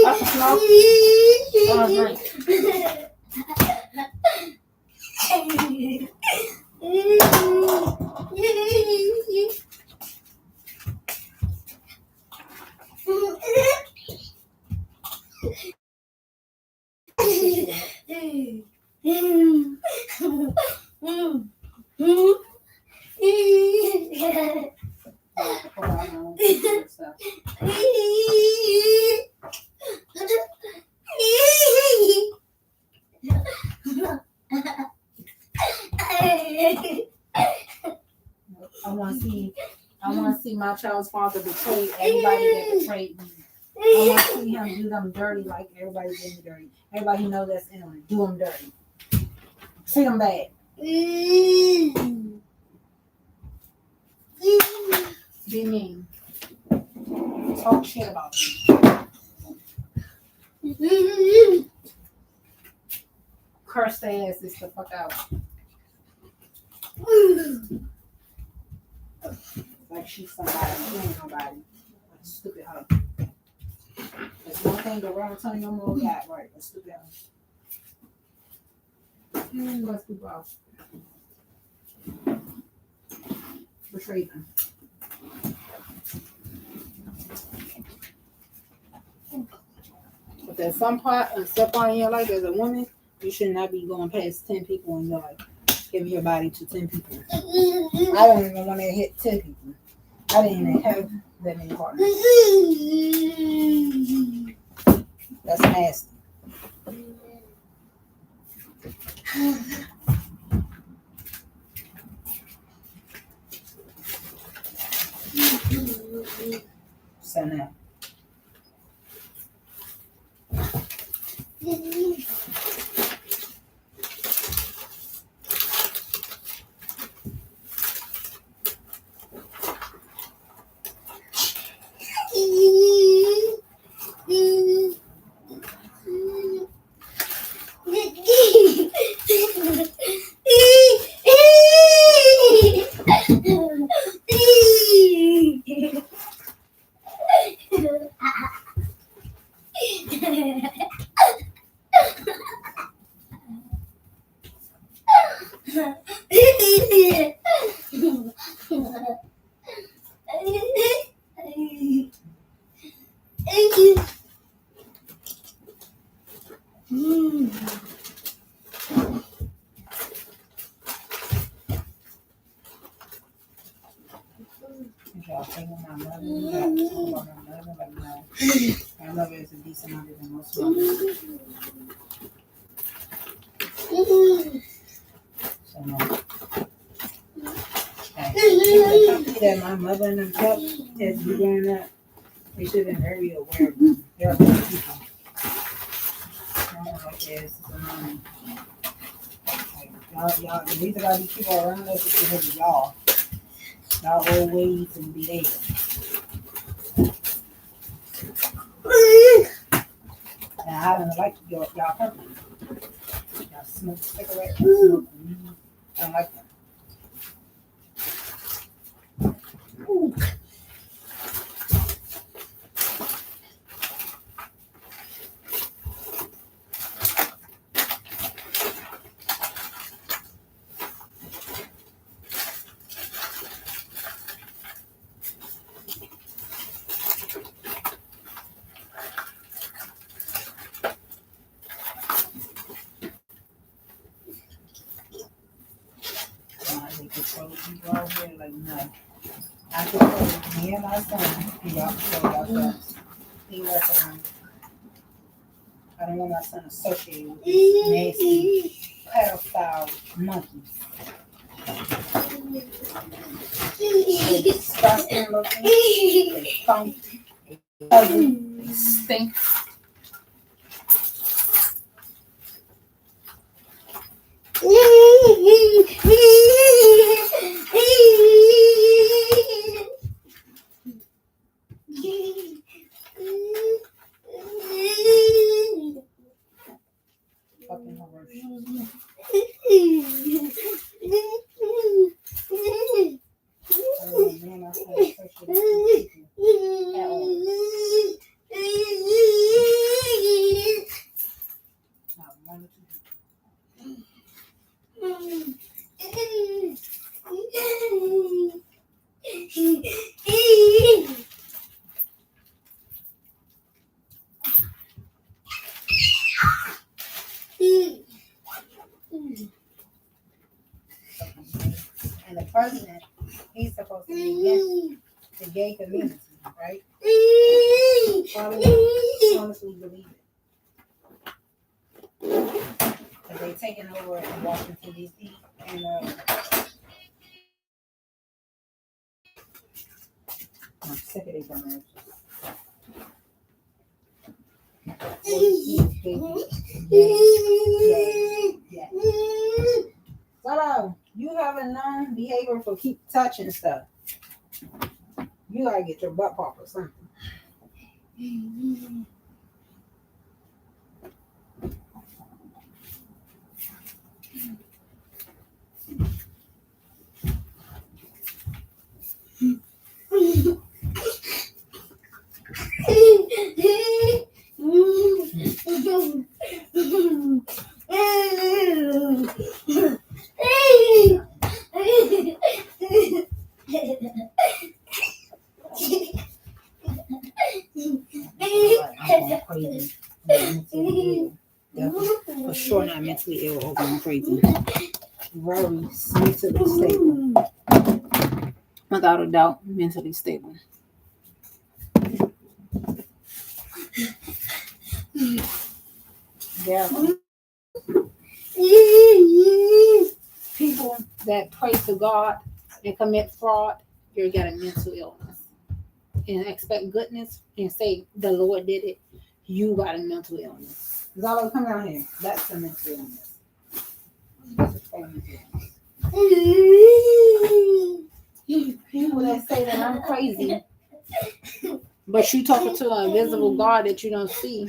[SPEAKER 1] I can smoke. I don't drink. I want to see my child's father betray everybody that betrayed me. I want to see him do them dirty like everybody did me dirty. Everybody know that's in him. Do them dirty. Treat them bad. Be mean. Talk shit about them. Curse their asses the fuck out. Like she's somebody. She ain't nobody. Like stupid hoe. There's one thing the wrong Tony no more got right. A stupid hoe. Let's be off. Betray them. But there's some part in your life as a woman, you should not be going past 10 people in your life. Giving your body to 10 people. I don't even want to hit 10 people. I didn't even have that many partners. That's nasty. So now. I love it as a decent mother than most mothers. So no. That my mother and them kept as we growing up, we should have been very aware of them. They're good people. I don't know what it is. Y'all, the reason why these people around us is because of y'all. Y'all old ways and behavior. And I don't like y'all company. Y'all smoke cigarettes, smoke weed. I don't like that. Control people out here, like, no. I control me and my son. Y'all control yourselves. Leave us alone. I don't want my son associated with these nasty pedophile monkeys. They disgusting looking. They funky. They ugly. They stink. Fucking horrors. Man, I can't appreciate it at all. Not one or two. And the president, he's supposed to be against the gay community, right? I honestly believe it. Because they're taking over in Washington, D.C. And I'm sick of these commercials. Yeah. Hello, you have a known behavior for keep touching stuff. You gotta get your butt popped or something. I'm crazy. For sure not mentally ill or going crazy. Very mentally stable. Without a doubt, mentally stable. There are people that pray to God and commit fraud, you're getting mental illness. And expect goodness and say the Lord did it, you got a mental illness. Zalo, come down here. That's a mental illness. That's a mental illness. People that say that I'm crazy, but you talking to an invisible God that you don't see,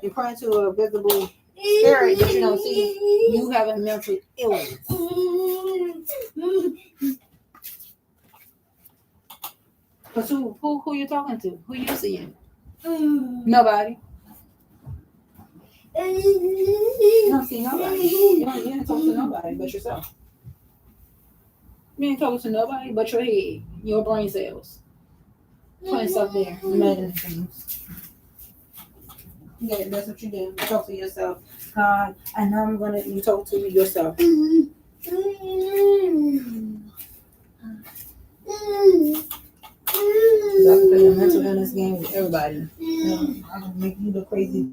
[SPEAKER 1] you're praying to a visible spirit that you don't see, you have a mental illness. But who you talking to? Who you seeing? Nobody. You don't see nobody. You ain't talking to nobody but yourself. You ain't talking to nobody but your head, your brain cells. Putting stuff there, imagining things. Yeah, that's what you do. You talk to yourself. God, I know you talk to yourself. You got to play the mental illness game with everybody. I'm gonna make you look crazy.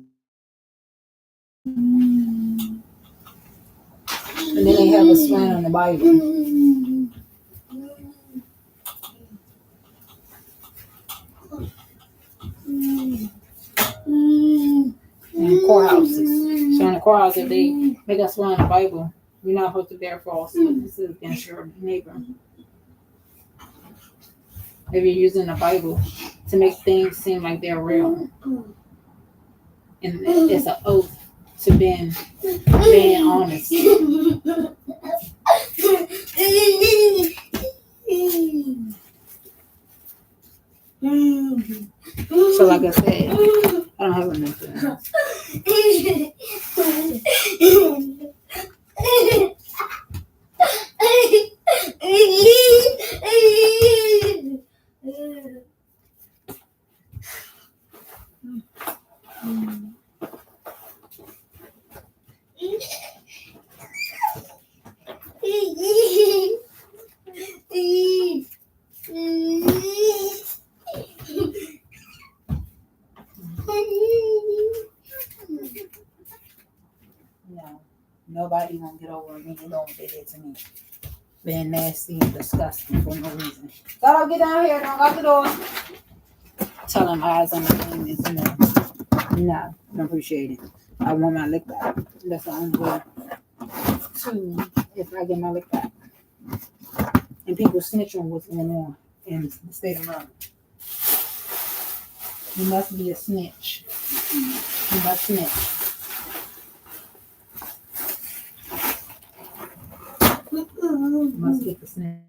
[SPEAKER 1] And then they have a slant on the Bible. And courthouses. So in the courthouse, if they make us swear on the Bible, we're not supposed to bear false witnesses against your neighbor. If you're using the Bible to make things seem like they're real. And it's an oath to being honest. nobody gonna get over me doing what they did to me. Being nasty and disgusting for no reason. Gotta get down here, don't lock the door. Tell them eyes on the thing is no, I don't appreciate it. I want my lick back. That's the only way to if I get my lick back. And people snitch on what's going on in the state of Maryland. You must be a snitch. You must snitch. You must get the snitch.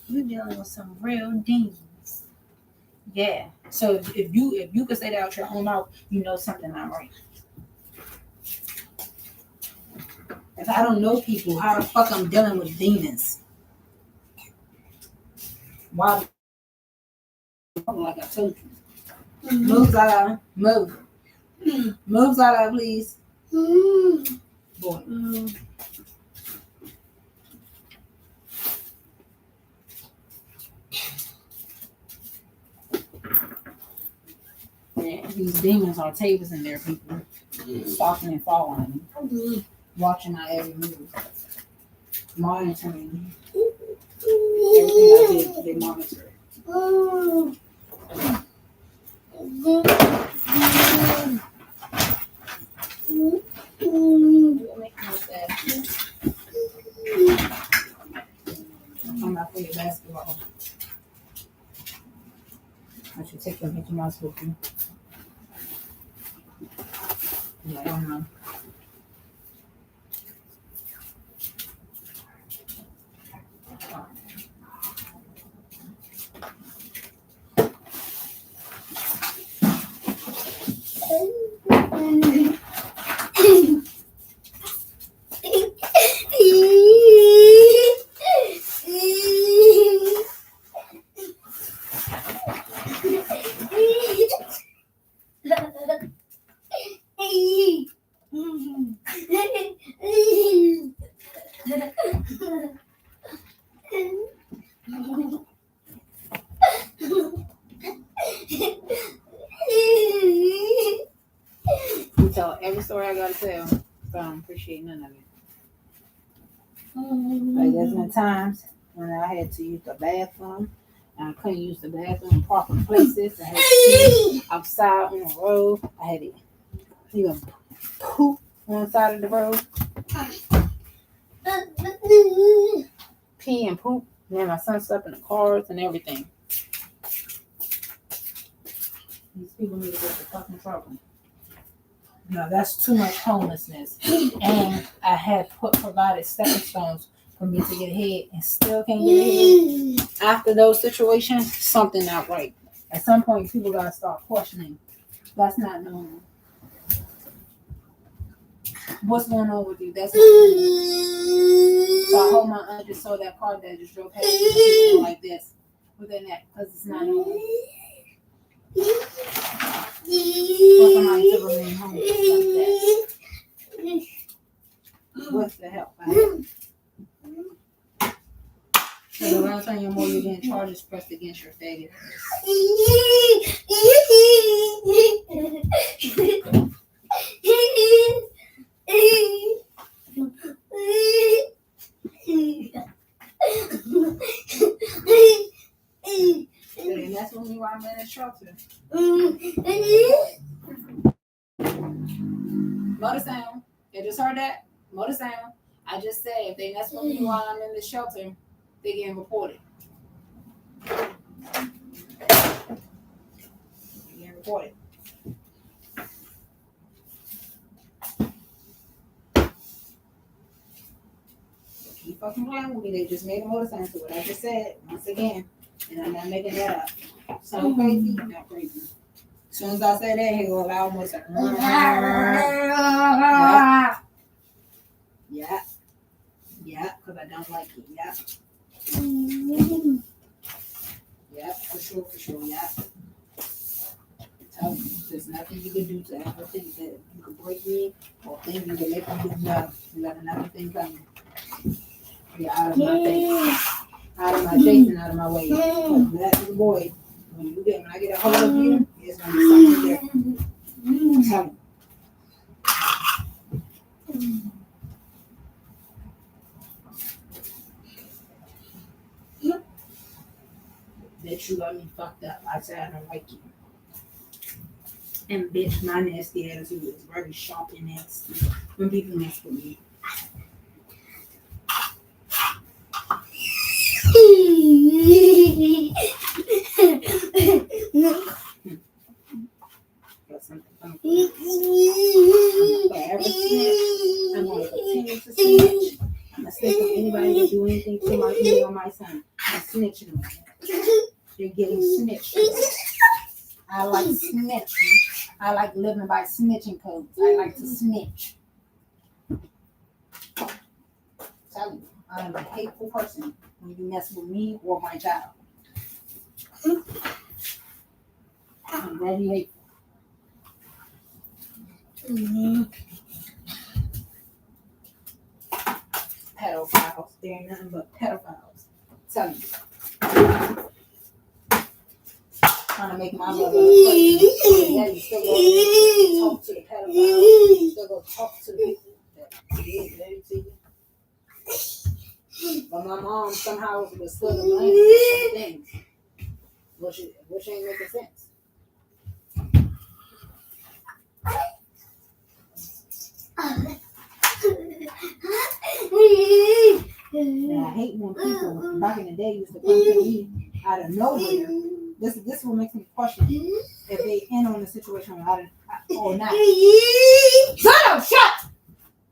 [SPEAKER 1] You're dealing with some real demons. Yeah. So if you could say that out your own mouth, you know something not right. If I don't know people, how the fuck I'm dealing with demons? Why? Like I told you. Moves out of move. Moves out of please. Boy. Yeah, these demons are tables in there, people. Stalking and following me. Watching my every move. Monitoring. Everything I did, they monitor it. I'm not playing basketball. I should take them Mickey Mouse with you. Yeah, I don't know. You tell every story I gotta tell, so I don't appreciate none of it. Like there's been times when I had to use the bathroom and I couldn't use the bathroom in proper places. I had to pee outside on the road. I had to even poop on the side of the road. Pee and poop. And then my son slept in the cars and everything. These people need to get the fucking trouble. No, that's too much homelessness. And I had provided stepping stones for me to get ahead and still can't get ahead. After those situations, something not right. At some point, people got to start questioning. That's not normal. What's going on with you? That's not normal. So I hope my aunt just saw that car that just drove past me like this with their neck because it's not normal. For somebody to remain homeless like that. What's the help? So the last time you're more, you're getting charges pressed against your faggot. And that's when you are in a shelter. Motor sound. You just heard that? Motor sound. I just said if they mess with me while I'm in the shelter, they getting reported. They getting reported. fucking playing with me. They just made a more sense to what I just said once again, and I'm not making that up. So crazy, not crazy. As soon as I say that, he will allow more sense. Yeah, because I don't like it. Yeah, for sure. Yeah. Tell me, there's nothing you can do to ever think that you can break me or think you can make me do no. You got another thing coming. You're out of my face, out of my face, and out of my way. That little boy, when I get a hold of you, it's gonna be something different. Tell me. Bitch, you got me fucked up. I said I don't like you. And bitch, my nasty attitude is very sharp and nasty when people mess with me. Got something coming. Forever snitch. I'm gonna continue to snitch. I'm gonna snitch on anybody that do anything to me or my son. I'm snitching on them. They're getting snitched. I like snitching. I like living by snitching codes. I like to snitch. Tell you, I am a hateful person when you mess with me or my child. I'm very hateful. Pedophiles. They're nothing but pedophiles. Tell you. Trying to make my mother look crazy. Yeah, you still go talk to the pedophiles. You still go talk to the people that did dirty to you. But my mom somehow was still to blame for some things, which ain't making sense. And I hate when people back in the day used to come to me out of nowhere. This is what makes me question if they in on the situation or not. Shut!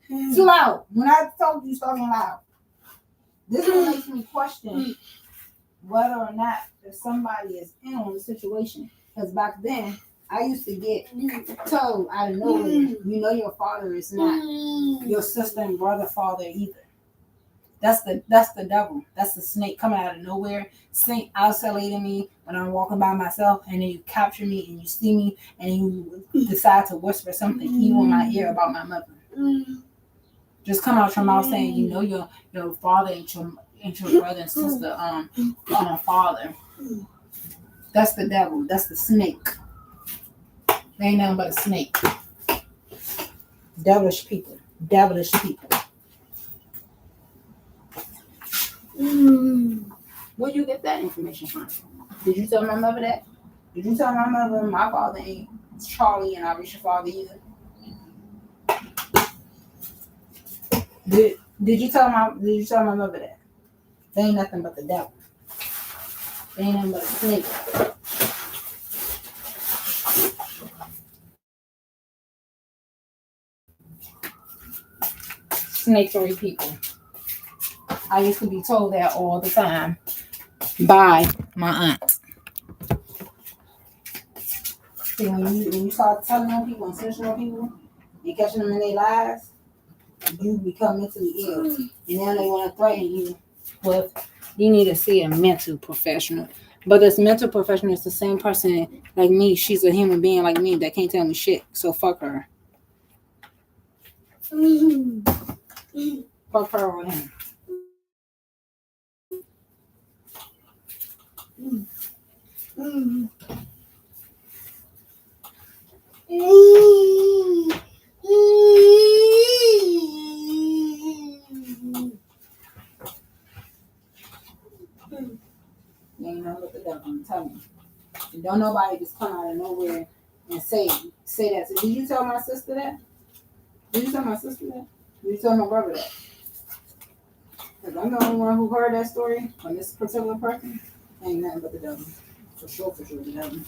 [SPEAKER 1] Too loud. When I told you, talking loud. This is what makes me question whether or not if somebody is in on the situation. Because back then, I used to get told out of nowhere, you know your father is not your sister and brother father either. That's the devil. That's the snake coming out of nowhere. Snake isolating me when I'm walking by myself, and then you capture me and you see me and you decide to whisper something evil in my ear about my mother. Just come out your mouth saying you know your father and your brother and sister father. That's the devil. That's the snake. They ain't nothing but a snake. Devilish people. Where'd you get that information from? Did you tell my mother that? Did you tell my mother my father ain't Charlie and Arisha's father either? Did you tell my mother that? They ain't nothing but the devil. They ain't nothing but a snake. Snakery people. I used to be told that all the time by my aunt. See, when you start telling on people and snitching on people and catching them in their lies, you become mentally ill. And now they want to threaten you with, you need to see a mental professional. But this mental professional is the same person like me. She's a human being like me that can't tell me shit. So fuck her. Fuck her or him. You ain't know what the devil, I'm telling you. And don't nobody just come out of nowhere and say that. So did you tell my sister that? Did you tell my brother that? Because I'm the only one who heard that story from this particular person. Ain't nothing but the devil. For sure, the devil.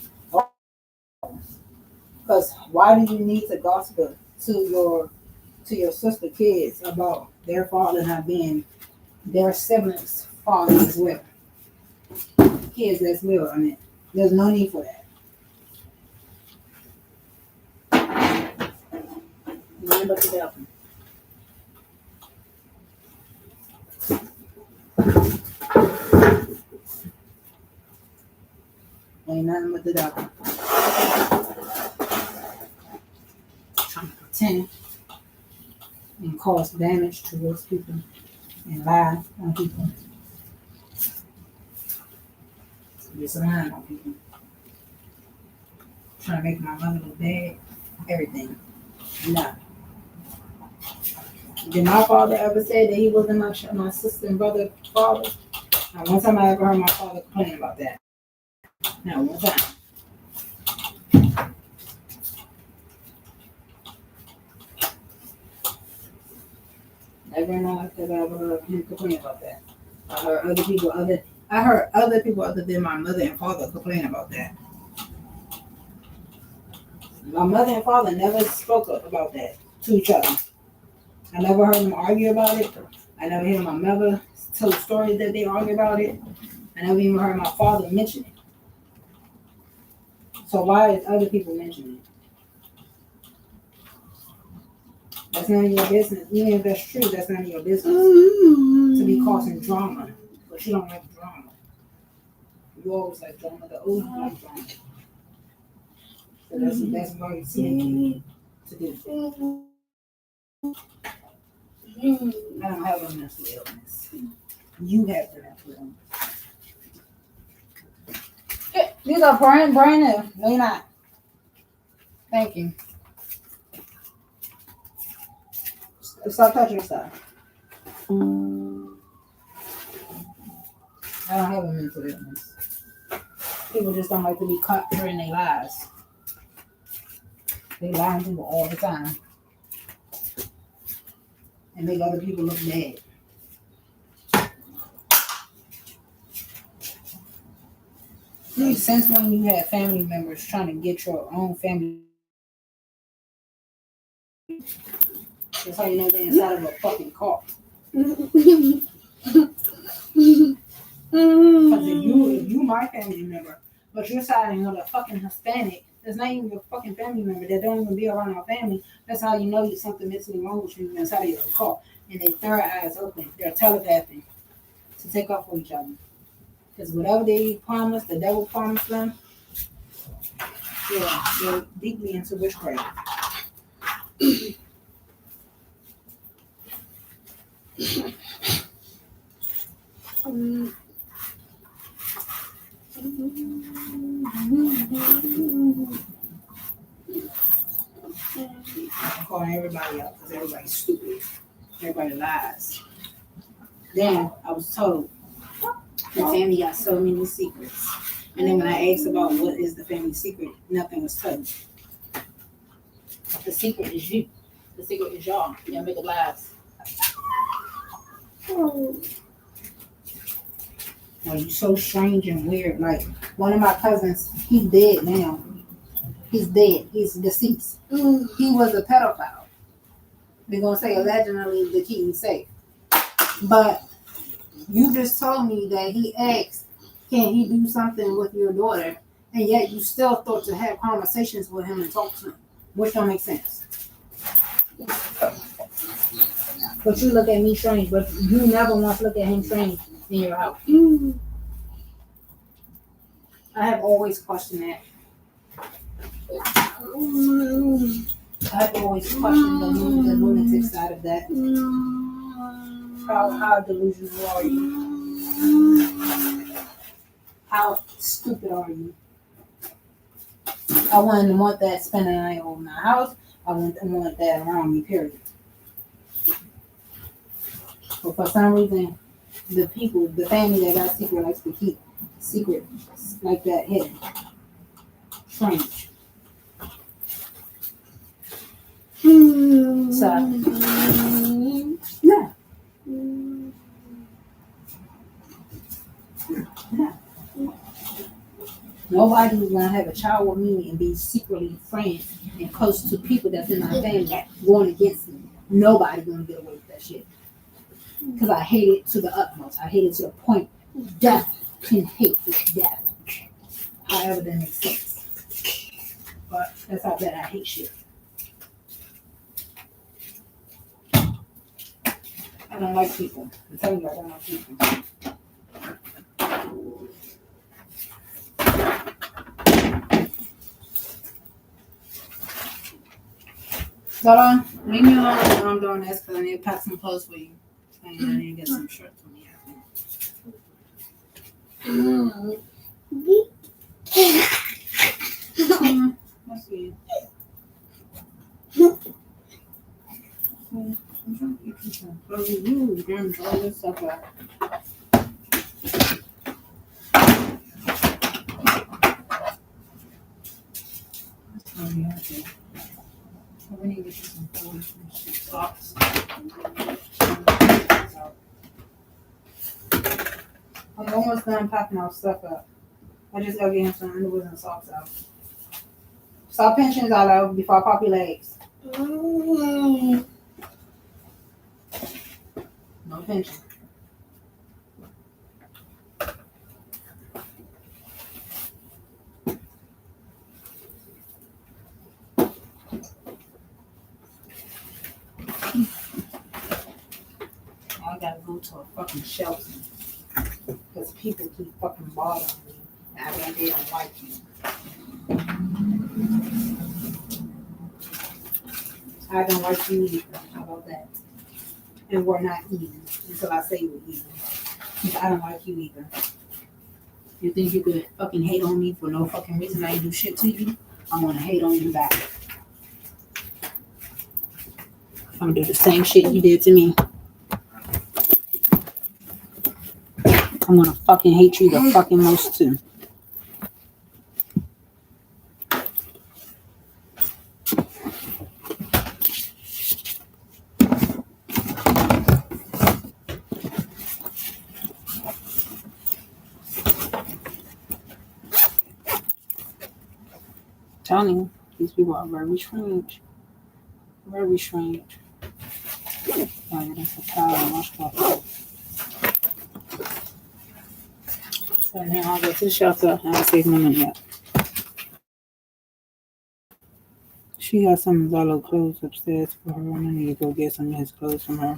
[SPEAKER 1] Because why do you need to gossip to your sister kids about their father not being their siblings' fathers as well. Kids as well. I mean, there's no need for that. Nothing but the devil. Ain't nothing but the devil. Trying to pretend and cause damage towards people and lie on people. Just lying on people. Trying to make my mother look bad. Everything. No. Did my father ever say that he wasn't my sister and brother father? Not one time I ever heard my father complain about that. Not one time. Never in my life have I ever heard him complain about that. I heard other people other than my mother and father complain about that. My mother and father never spoke up about that to each other. I never heard them argue about it. I never heard my mother tell stories that they argue about it. I never even heard my father mention it. So why is other people mentioning it? That's none of your business. Even if that's true, that's none of your business. To be causing drama. But you don't like drama. You always like drama. The old like drama. So that's very sneaky to do. I don't have a mental illness. You have the mental illness. These are brand new. No, you're not. Thank you. Stop touching stuff. I don't have a mental illness. People just don't like to be caught during their lives. They lie to people all the time. And make other people look bad. Like, since when you have family members trying to get your own family, that's how you know they're inside of a fucking car. Because if you my family member, but you're siding on a fucking Hispanic, that's not even your fucking family member, that don't even be around our family, that's how you know you're something mentally wrong with you inside of your car. And their third eye is open. They're telepathing to take off with each other. Because whatever they promised, the devil promised them, they're deeply into witchcraft. I'm calling everybody out because everybody's stupid. Everybody lies. Then I was told the family got so many secrets. And then when I asked about what is the family secret, nothing was told. The secret is you. The secret is y'all. Y'all make it lies. Oh, you're so strange and weird. Like, one of my cousins, he's dead now. He's dead. He's deceased. He was a pedophile. They're going to say allegedly to keep me safe. But you just told me that he asked, can he do something with your daughter? And yet you still thought to have conversations with him and talk to him. Which don't make sense. But you look at me strange, but you never once look at him strange in your house. I have always questioned that. I've always questioned the lunatic side of that. How delusional are you? How stupid are you? I wouldn't want that spending the night on my house. I wouldn't want that around me, period. But for some reason, the family that got secret likes to keep secret like that hidden. Strange. So, yeah. Nobody's gonna have a child with me and be secretly friends and close to people that's in my family going against me. Nobody's gonna get away with that shit. Because I hate it to the utmost. I hate it to the point death can hate this death. However that makes sense. But that's how bad I hate shit. I don't like people. I'm telling you, I don't like people. Zara, leave me alone when I'm doing this because I need to pack some clothes for you. And I need to get some shirts for me. Let's see. I'm trying to get you some clothes. You damn all this stuff out. We need to get you some clothes, some socks. I'm almost done packing our stuff up. I just gotta get him some underwear and socks out. Stop pinching his out before I pop your legs. No pinching. I gotta go to a fucking shelter because people keep fucking bothering me. I mean, they don't like you. I don't like you either. How about that? And we're not even until I say we're even. Because I don't like you either. You think you could fucking hate on me for no fucking reason? I ain't do shit to you. I'm gonna hate on you back. I'm gonna do the same shit you did to me. I'm gonna fucking hate you the fucking most too. Telling you, these people are very strange. Very strange. Like, that's a cow much more. So now I'll go to the shelter and I'll save my money yet. She got some of XYLO clothes upstairs for her, and I need to go get some of his clothes from her.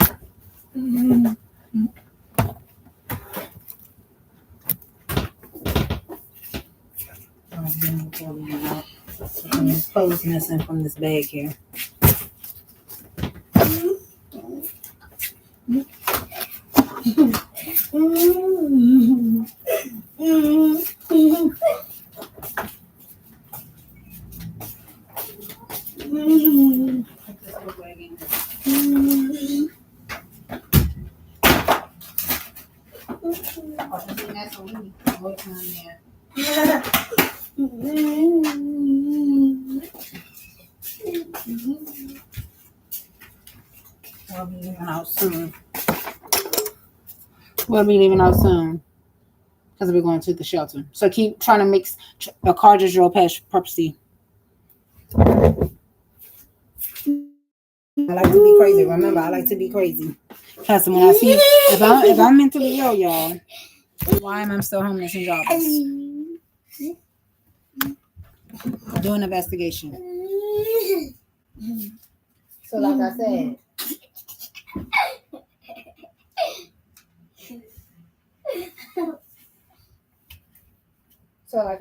[SPEAKER 1] His clothes missing from this bag here. We'll be leaving out soon. Because we're going to the shelter. So keep trying to mix a cartridge or purposely. I like to be crazy. Remember, I like to be crazy. Because when I see, if I'm mentally ill, y'all, why am I still homeless and jobless? Do an investigation. So like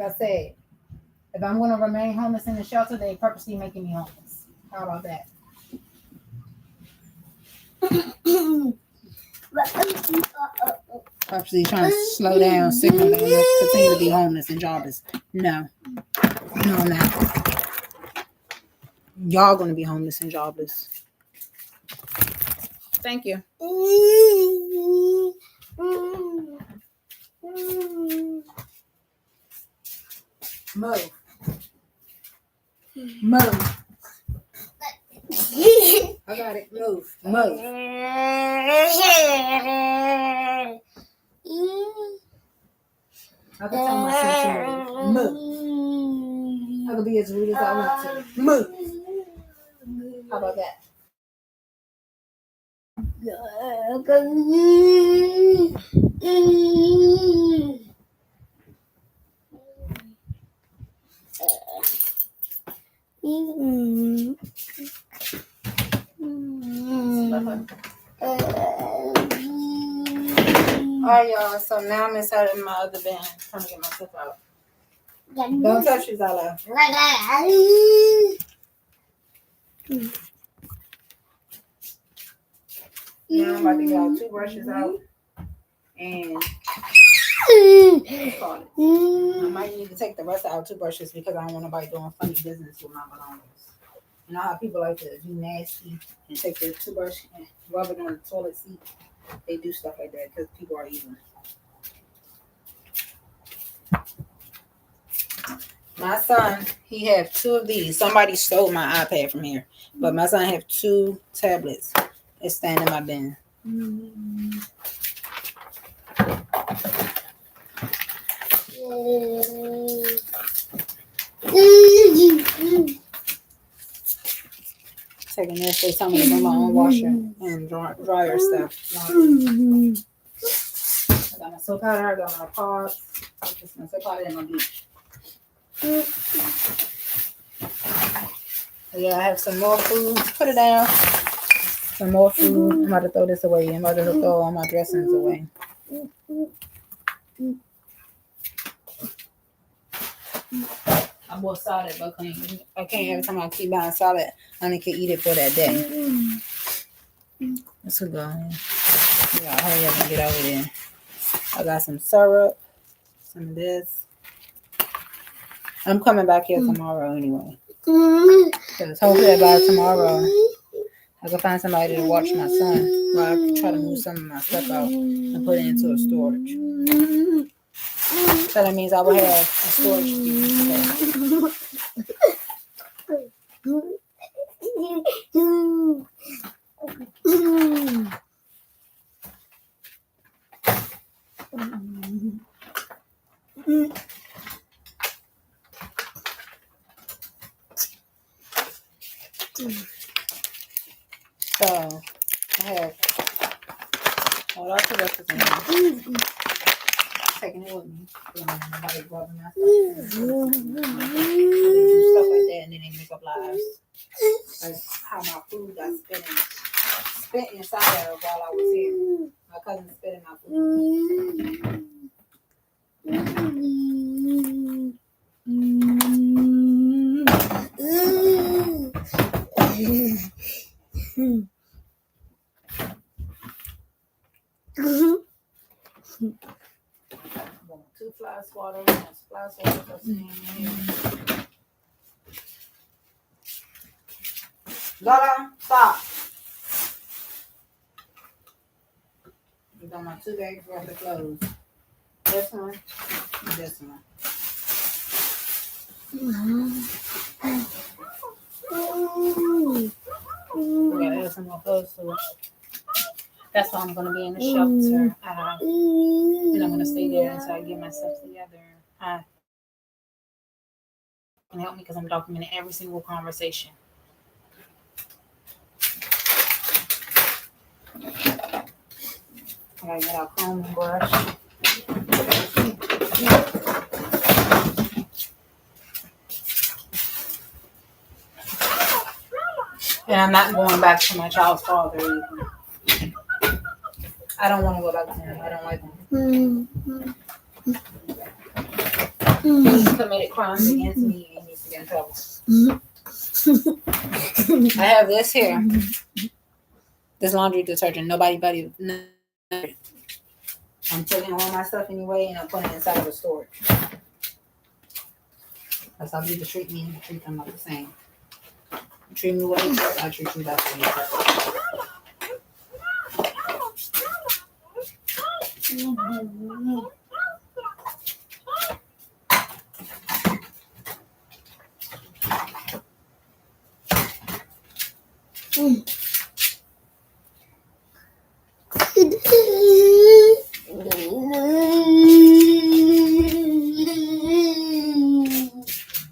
[SPEAKER 1] I said, if I'm going to remain homeless in the shelter, they purposely making me homeless. How about that? Purposely trying to slow down, signal that let's continue to be homeless and jobless. No, I'm not. Y'all going to be homeless and jobless. Thank you. Move. I got it. Move. I can tell myself to move. I can be as rude as I want to. Move. How about that? Alright, y'all. So now I'm inside of my other bin. Trying to get my stuff out. Don't touch it, Zala. Now I'm about to get all 2 brushes out. And I might need to take the rest out 2 brushes because I don't want nobody doing funny business with my bananas. You know how people like to be nasty and take their toothbrush and rub it on the toilet seat? They do stuff like that because people are evil. My son, he have 2 of these. Somebody stole my iPad from here. But my son have 2 tablets. It's staying in my bin. Taking this, they tell me to bring my own washer and dryer stuff. I got my soap powder, I got my pods. Just my soap powder and my bleach. Yeah, I have some more food. Put it down. Some more food. I'm about to throw this away. I'm about to throw all my dressings away. I bought salad, but I can't every time I keep buying salad, I only can eat it for that day. Let's go. Yeah, hurry up and get over there. I got some syrup, some of this. I'm coming back here tomorrow anyway. Because hopefully by tomorrow, I can find somebody to watch my son while I try to move some of my stuff out and put it into a storage. So that means I will have a storage space. So I have lots of recipes in here. Taking it with me. Nobody rubbing my stuff. Stuff like that, and then they make up lies. Like how my food got spit inside of while I was here. My cousin spit in my food. Two fly swatters, and fly swatters. Lola, stop. You got my 2 bags worth of clothes. This one and this one. We gotta add some more clothes to it. That's why I'm gonna be in the shelter. And I'm gonna stay there until I get myself together. Can help me because I'm documenting every single conversation. I gotta get our comb and brush. And I'm not going back to my child's father either. I don't want to go back to him. I don't like him. He committed crimes against me and he needs to get in trouble. I have this here. This laundry detergent. Nobody. I'm taking all my stuff anyway and I'm putting it inside of the storage. That's how people treat me. I treat them like the same. You treat me well, I treat you that way.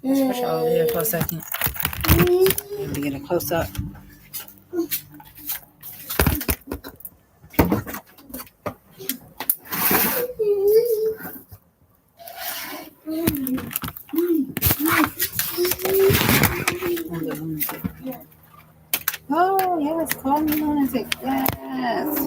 [SPEAKER 1] Let's push her over here for a second. Let me get a close up. yes, call me lunatic. Yes,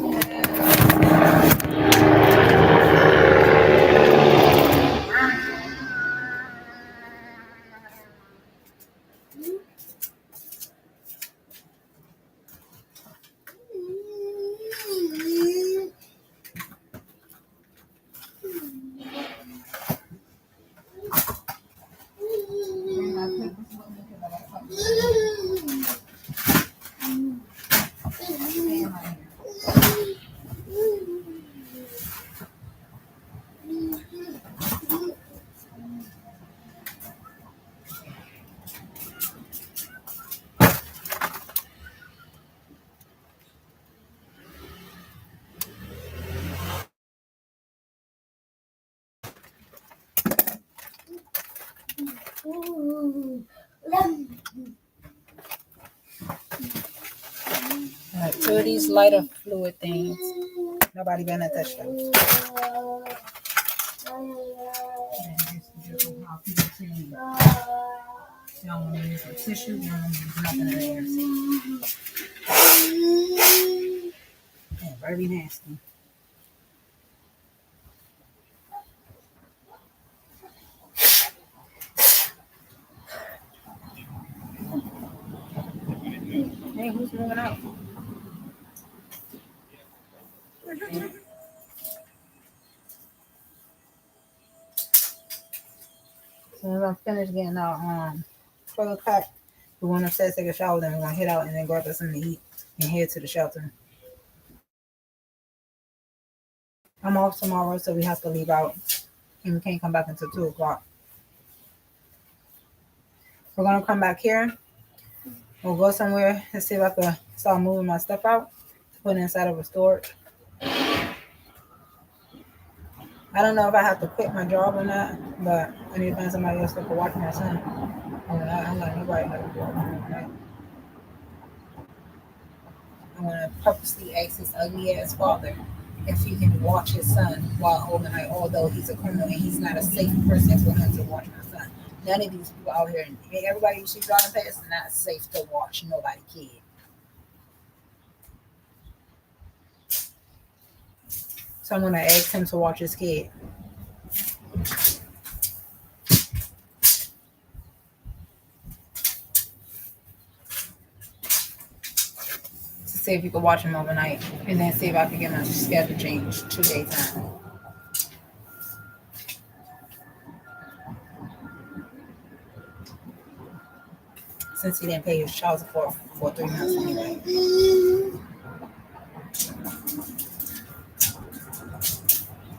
[SPEAKER 1] two of these lighter fluid things. Nobody gonna touch them. You don't want to use some tissue. You don't want to use nothing in there. Yeah, very nasty. Hey, who's moving out? So when I'm finished getting out toilet pack, we want to take a shower, then we're gonna head out and then grab us something to eat and head to the shelter. I'm off tomorrow, so we have to leave out and we can't come back until 2 o'clock. We're gonna come back here. We'll go somewhere and see if I can start moving my stuff out to put it inside of a storage. I don't know if I have to quit my job or not, but I need to find somebody else that can watch my son. I'm like, nobody knows what I'm doing. I'm gonna purposely ask his ugly ass father if he can watch his son while overnight, although he's a criminal and he's not a safe person for him to watch my son. None of these people out here, everybody you see driving past, is not safe to watch nobody kid. So I'm gonna ask him to watch his kid. To see if he can watch him overnight, and then see if I can get my schedule changed to daytime. Since he didn't pay his child support for 3 months anyway.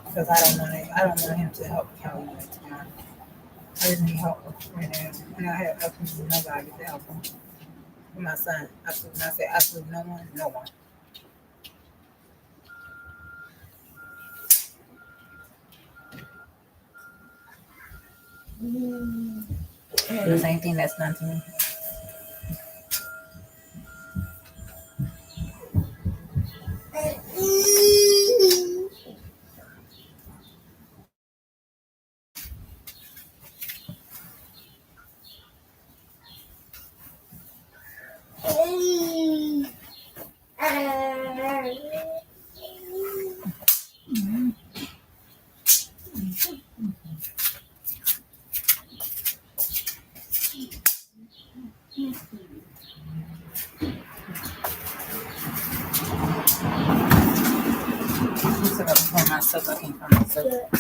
[SPEAKER 1] Because I don't want him to help Kelly. I just need help right now. And I have absolutely nobody to help him. For my son. Absolutely, I say absolutely no one, no one. The same thing that's done to me. I'm set up for myself. I can't find myself.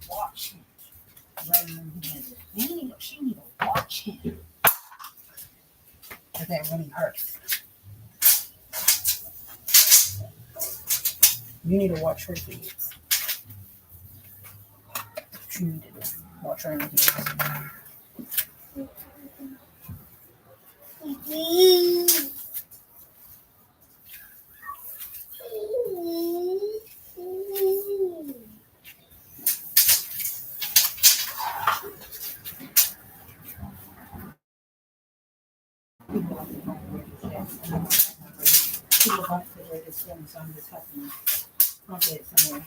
[SPEAKER 1] Watch him. She need to watch him. Because that really hurts. You need to watch her kids. You need to watch her kids. People got to read this film, so I'm just helping you. I'll get it somewhere.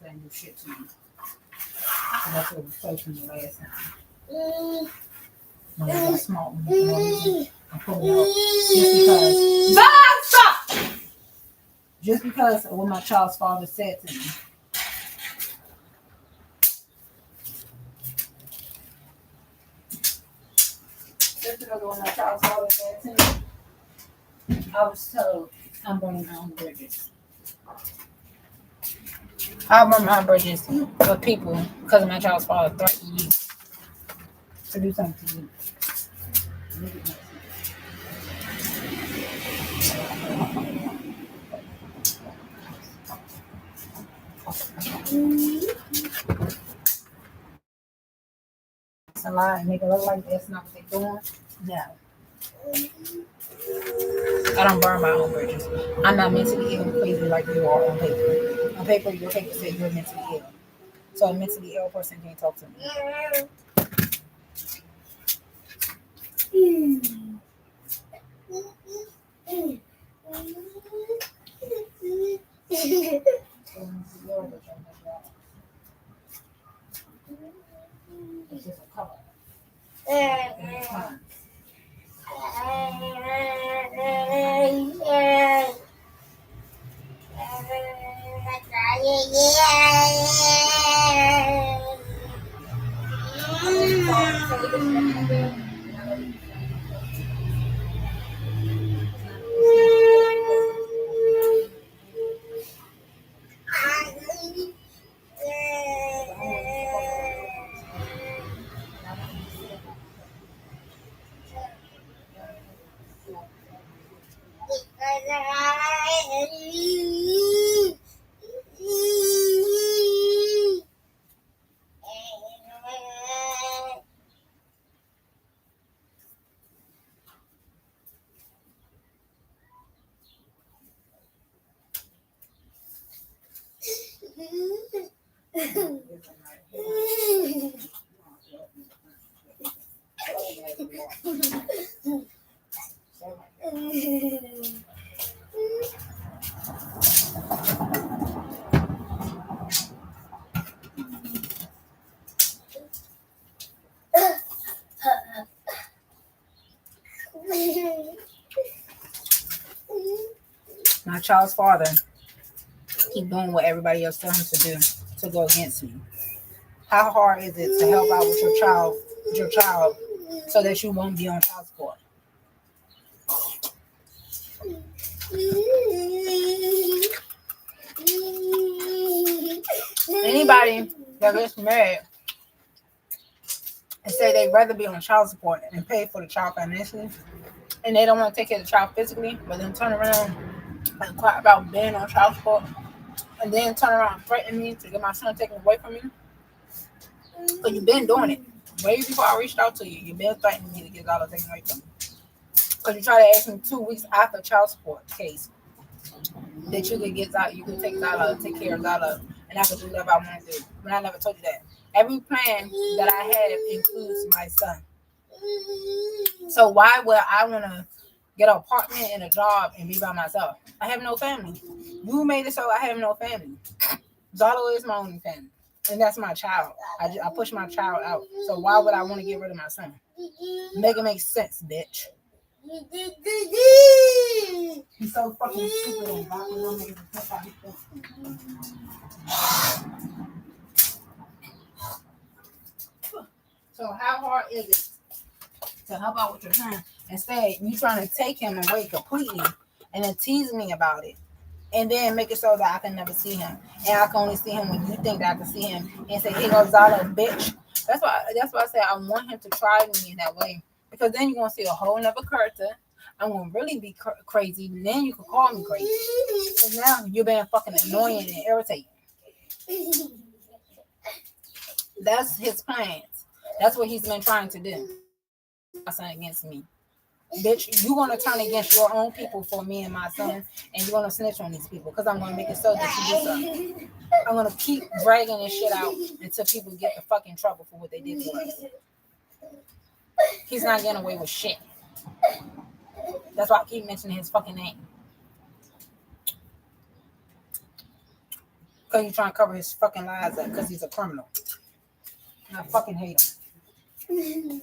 [SPEAKER 1] Saying new shit to me. And that's what was posting the last time. When I got smart one, I'm pulling out just because. Stop! Just because of what my child's father said to me. Just because of what my child's father said to me. I was told I'm burning my own bridges. I burn my bridges for people because of my child's father threatening you to do something to you. It's a lie and make it look like that's not what they're doing. No. I don't burn my own bridges. I'm not mentally ill crazy like you are on paper. On paper, your paper says you're mentally ill. So a mentally ill person can't talk to me. It's just a color. My child's father keep doing what everybody else tells him to do to go against me. How hard is it to help out with your child, so that you won't be on child support? Anybody that gets married and say they'd rather be on child support and pay for the child financially, and they don't want to take care of the child physically, but then turn around and cry about being on child support, and then turn around and threaten me to get my son taken away from me. But you've been doing it. Way before I reached out to you, you've been threatening me to get $1 taken away from me. Because you tried to ask me 2 weeks after child support case that you could get out, you could take care of $1, and I could do whatever I want to do. But I never told you that. Every plan that I have includes my son. So why would I want to get an apartment and a job and be by myself? I have no family. You made it so I have no family. XYLO is my only family. And that's my child. I push my child out. So why would I want to get rid of my son? Make it make sense, bitch. He's so fucking stupid. So how hard is it to help out with your son. Instead, you trying to take him away completely and then tease me about it. And then make it so that I can never see him. And I can only see him when you think that I can see him. And say, here goes XYLO, bitch. That's why I said I want him to try me in that way. Because then you're going to see a whole nother character. I'm going to really be crazy. And then you can call me crazy. Because now you're being fucking annoying and irritating. That's his plans. That's what he's been trying to do. My son against me. Bitch, you're going to turn against your own people for me and my son, and you're going to snitch on these people because I'm going to make it so that you do something. I'm going to keep dragging this shit out until people get the fucking trouble for what they did to us. He's not getting away with shit. That's why I keep mentioning his fucking name. Because he's trying to cover his fucking lies up because he's a criminal. And I fucking hate him.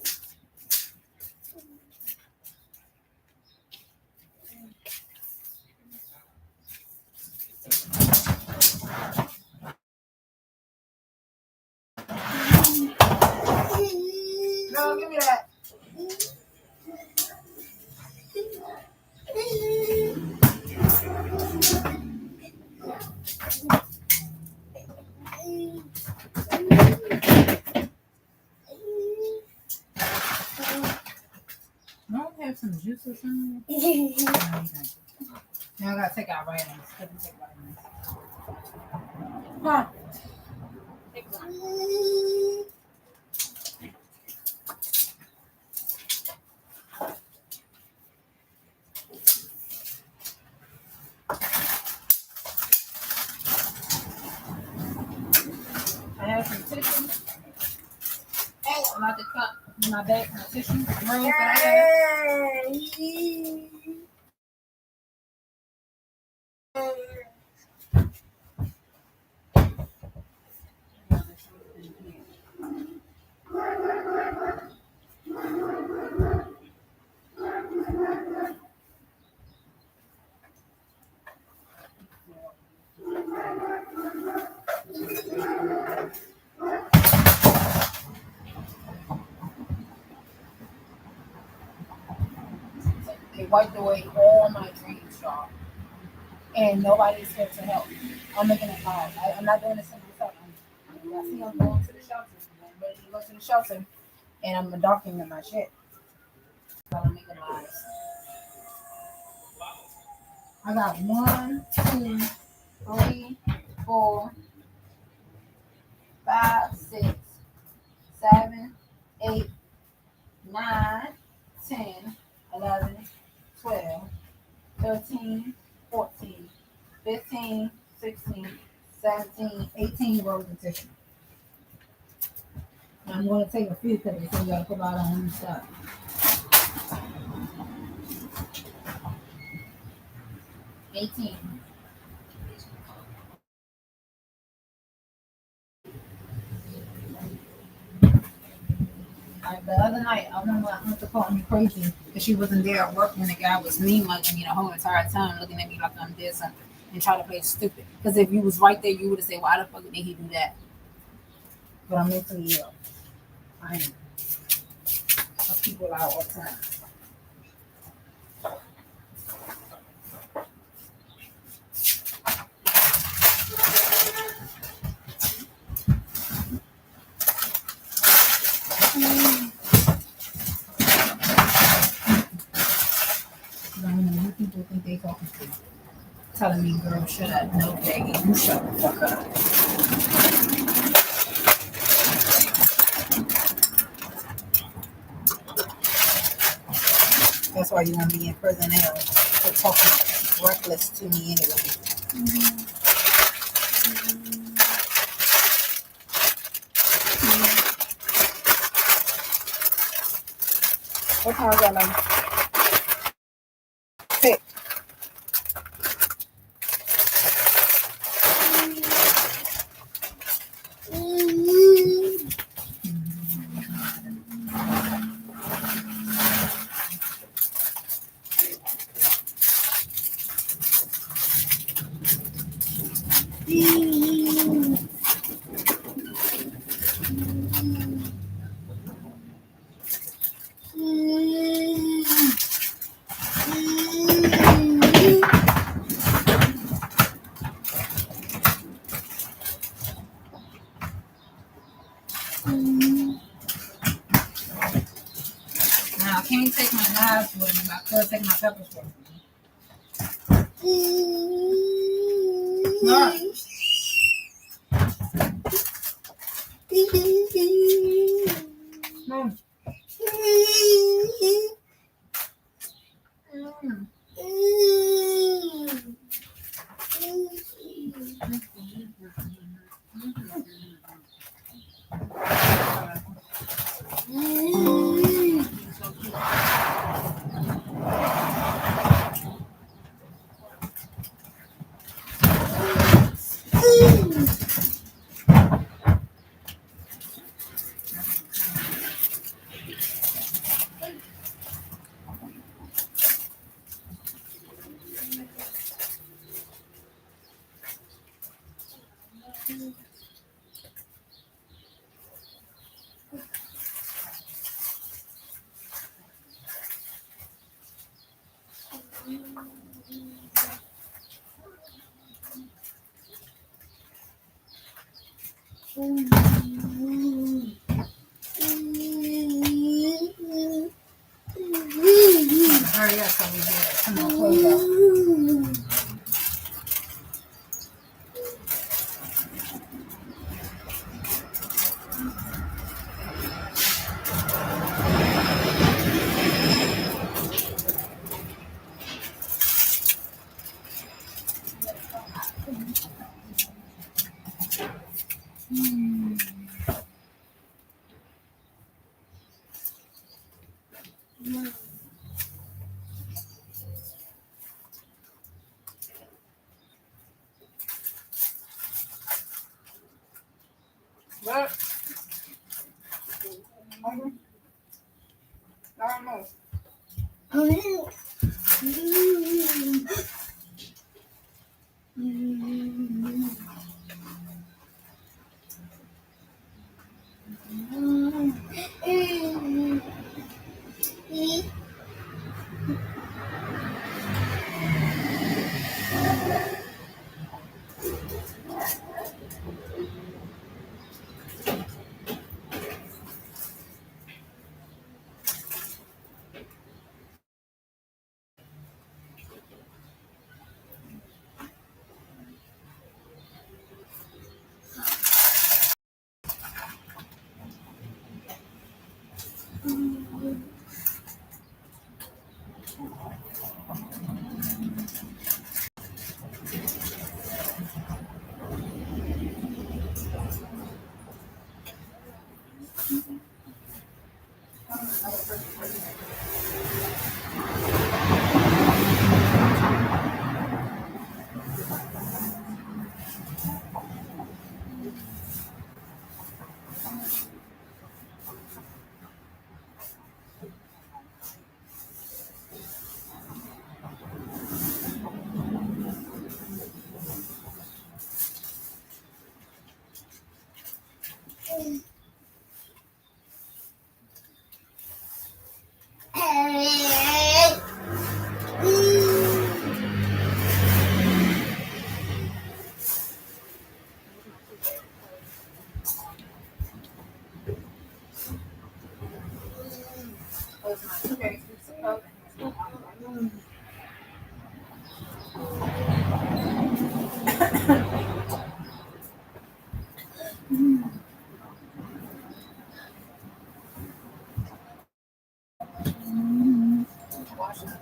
[SPEAKER 1] No, give me that. Don't have some juice or something? Now I gotta take out vitamins. Huh? Take one. I have some tissue. I'm about to cut my bag, my tissue rolls that I They wiped away all my dreams, y'all. And nobody's here to help. I'm making it hard. I'm not doing this to myself. I see I'm going to the shelter. I'm ready to go to the shelter. And I'm documenting my shit. I'm making lies. I got 1, 2, 3, 4, 5, 6, 7, 8, 9, 10, 11, 12, 13, 14, 15, 16, 17, 18 rolls of tissue. I'm going to take a few because they say you got to put out on one stuff. The other night, I remember my aunt called me crazy because she wasn't there at work when the guy was mean mugging me the whole entire time, looking at me like I'm dead something and try to play stupid. Because if you was right there, you would have said, "Why the fuck did he do that?" But I'm mentally ill. I am. I people out all the time. People think they talking to me. Telling me, girl, shut up. No, Peggy, you shut the fuck up. That's why you want to be in prison now. For talking reckless to me anyway. What time is that like? Pick. take my knives with me. I could take my peppers with me. Laura. No. Hurry up so we get some more clothes out. What?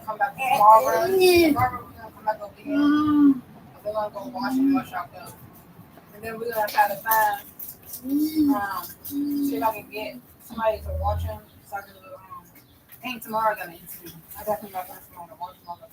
[SPEAKER 1] Come back tomorrow. Tomorrow we're gonna come back over here. We're gonna go wash and wash out there. And then we're gonna try to find see if I can get somebody to watch him so I can paint tomorrow. Gonna interview. I definitely got to find someone to watch him.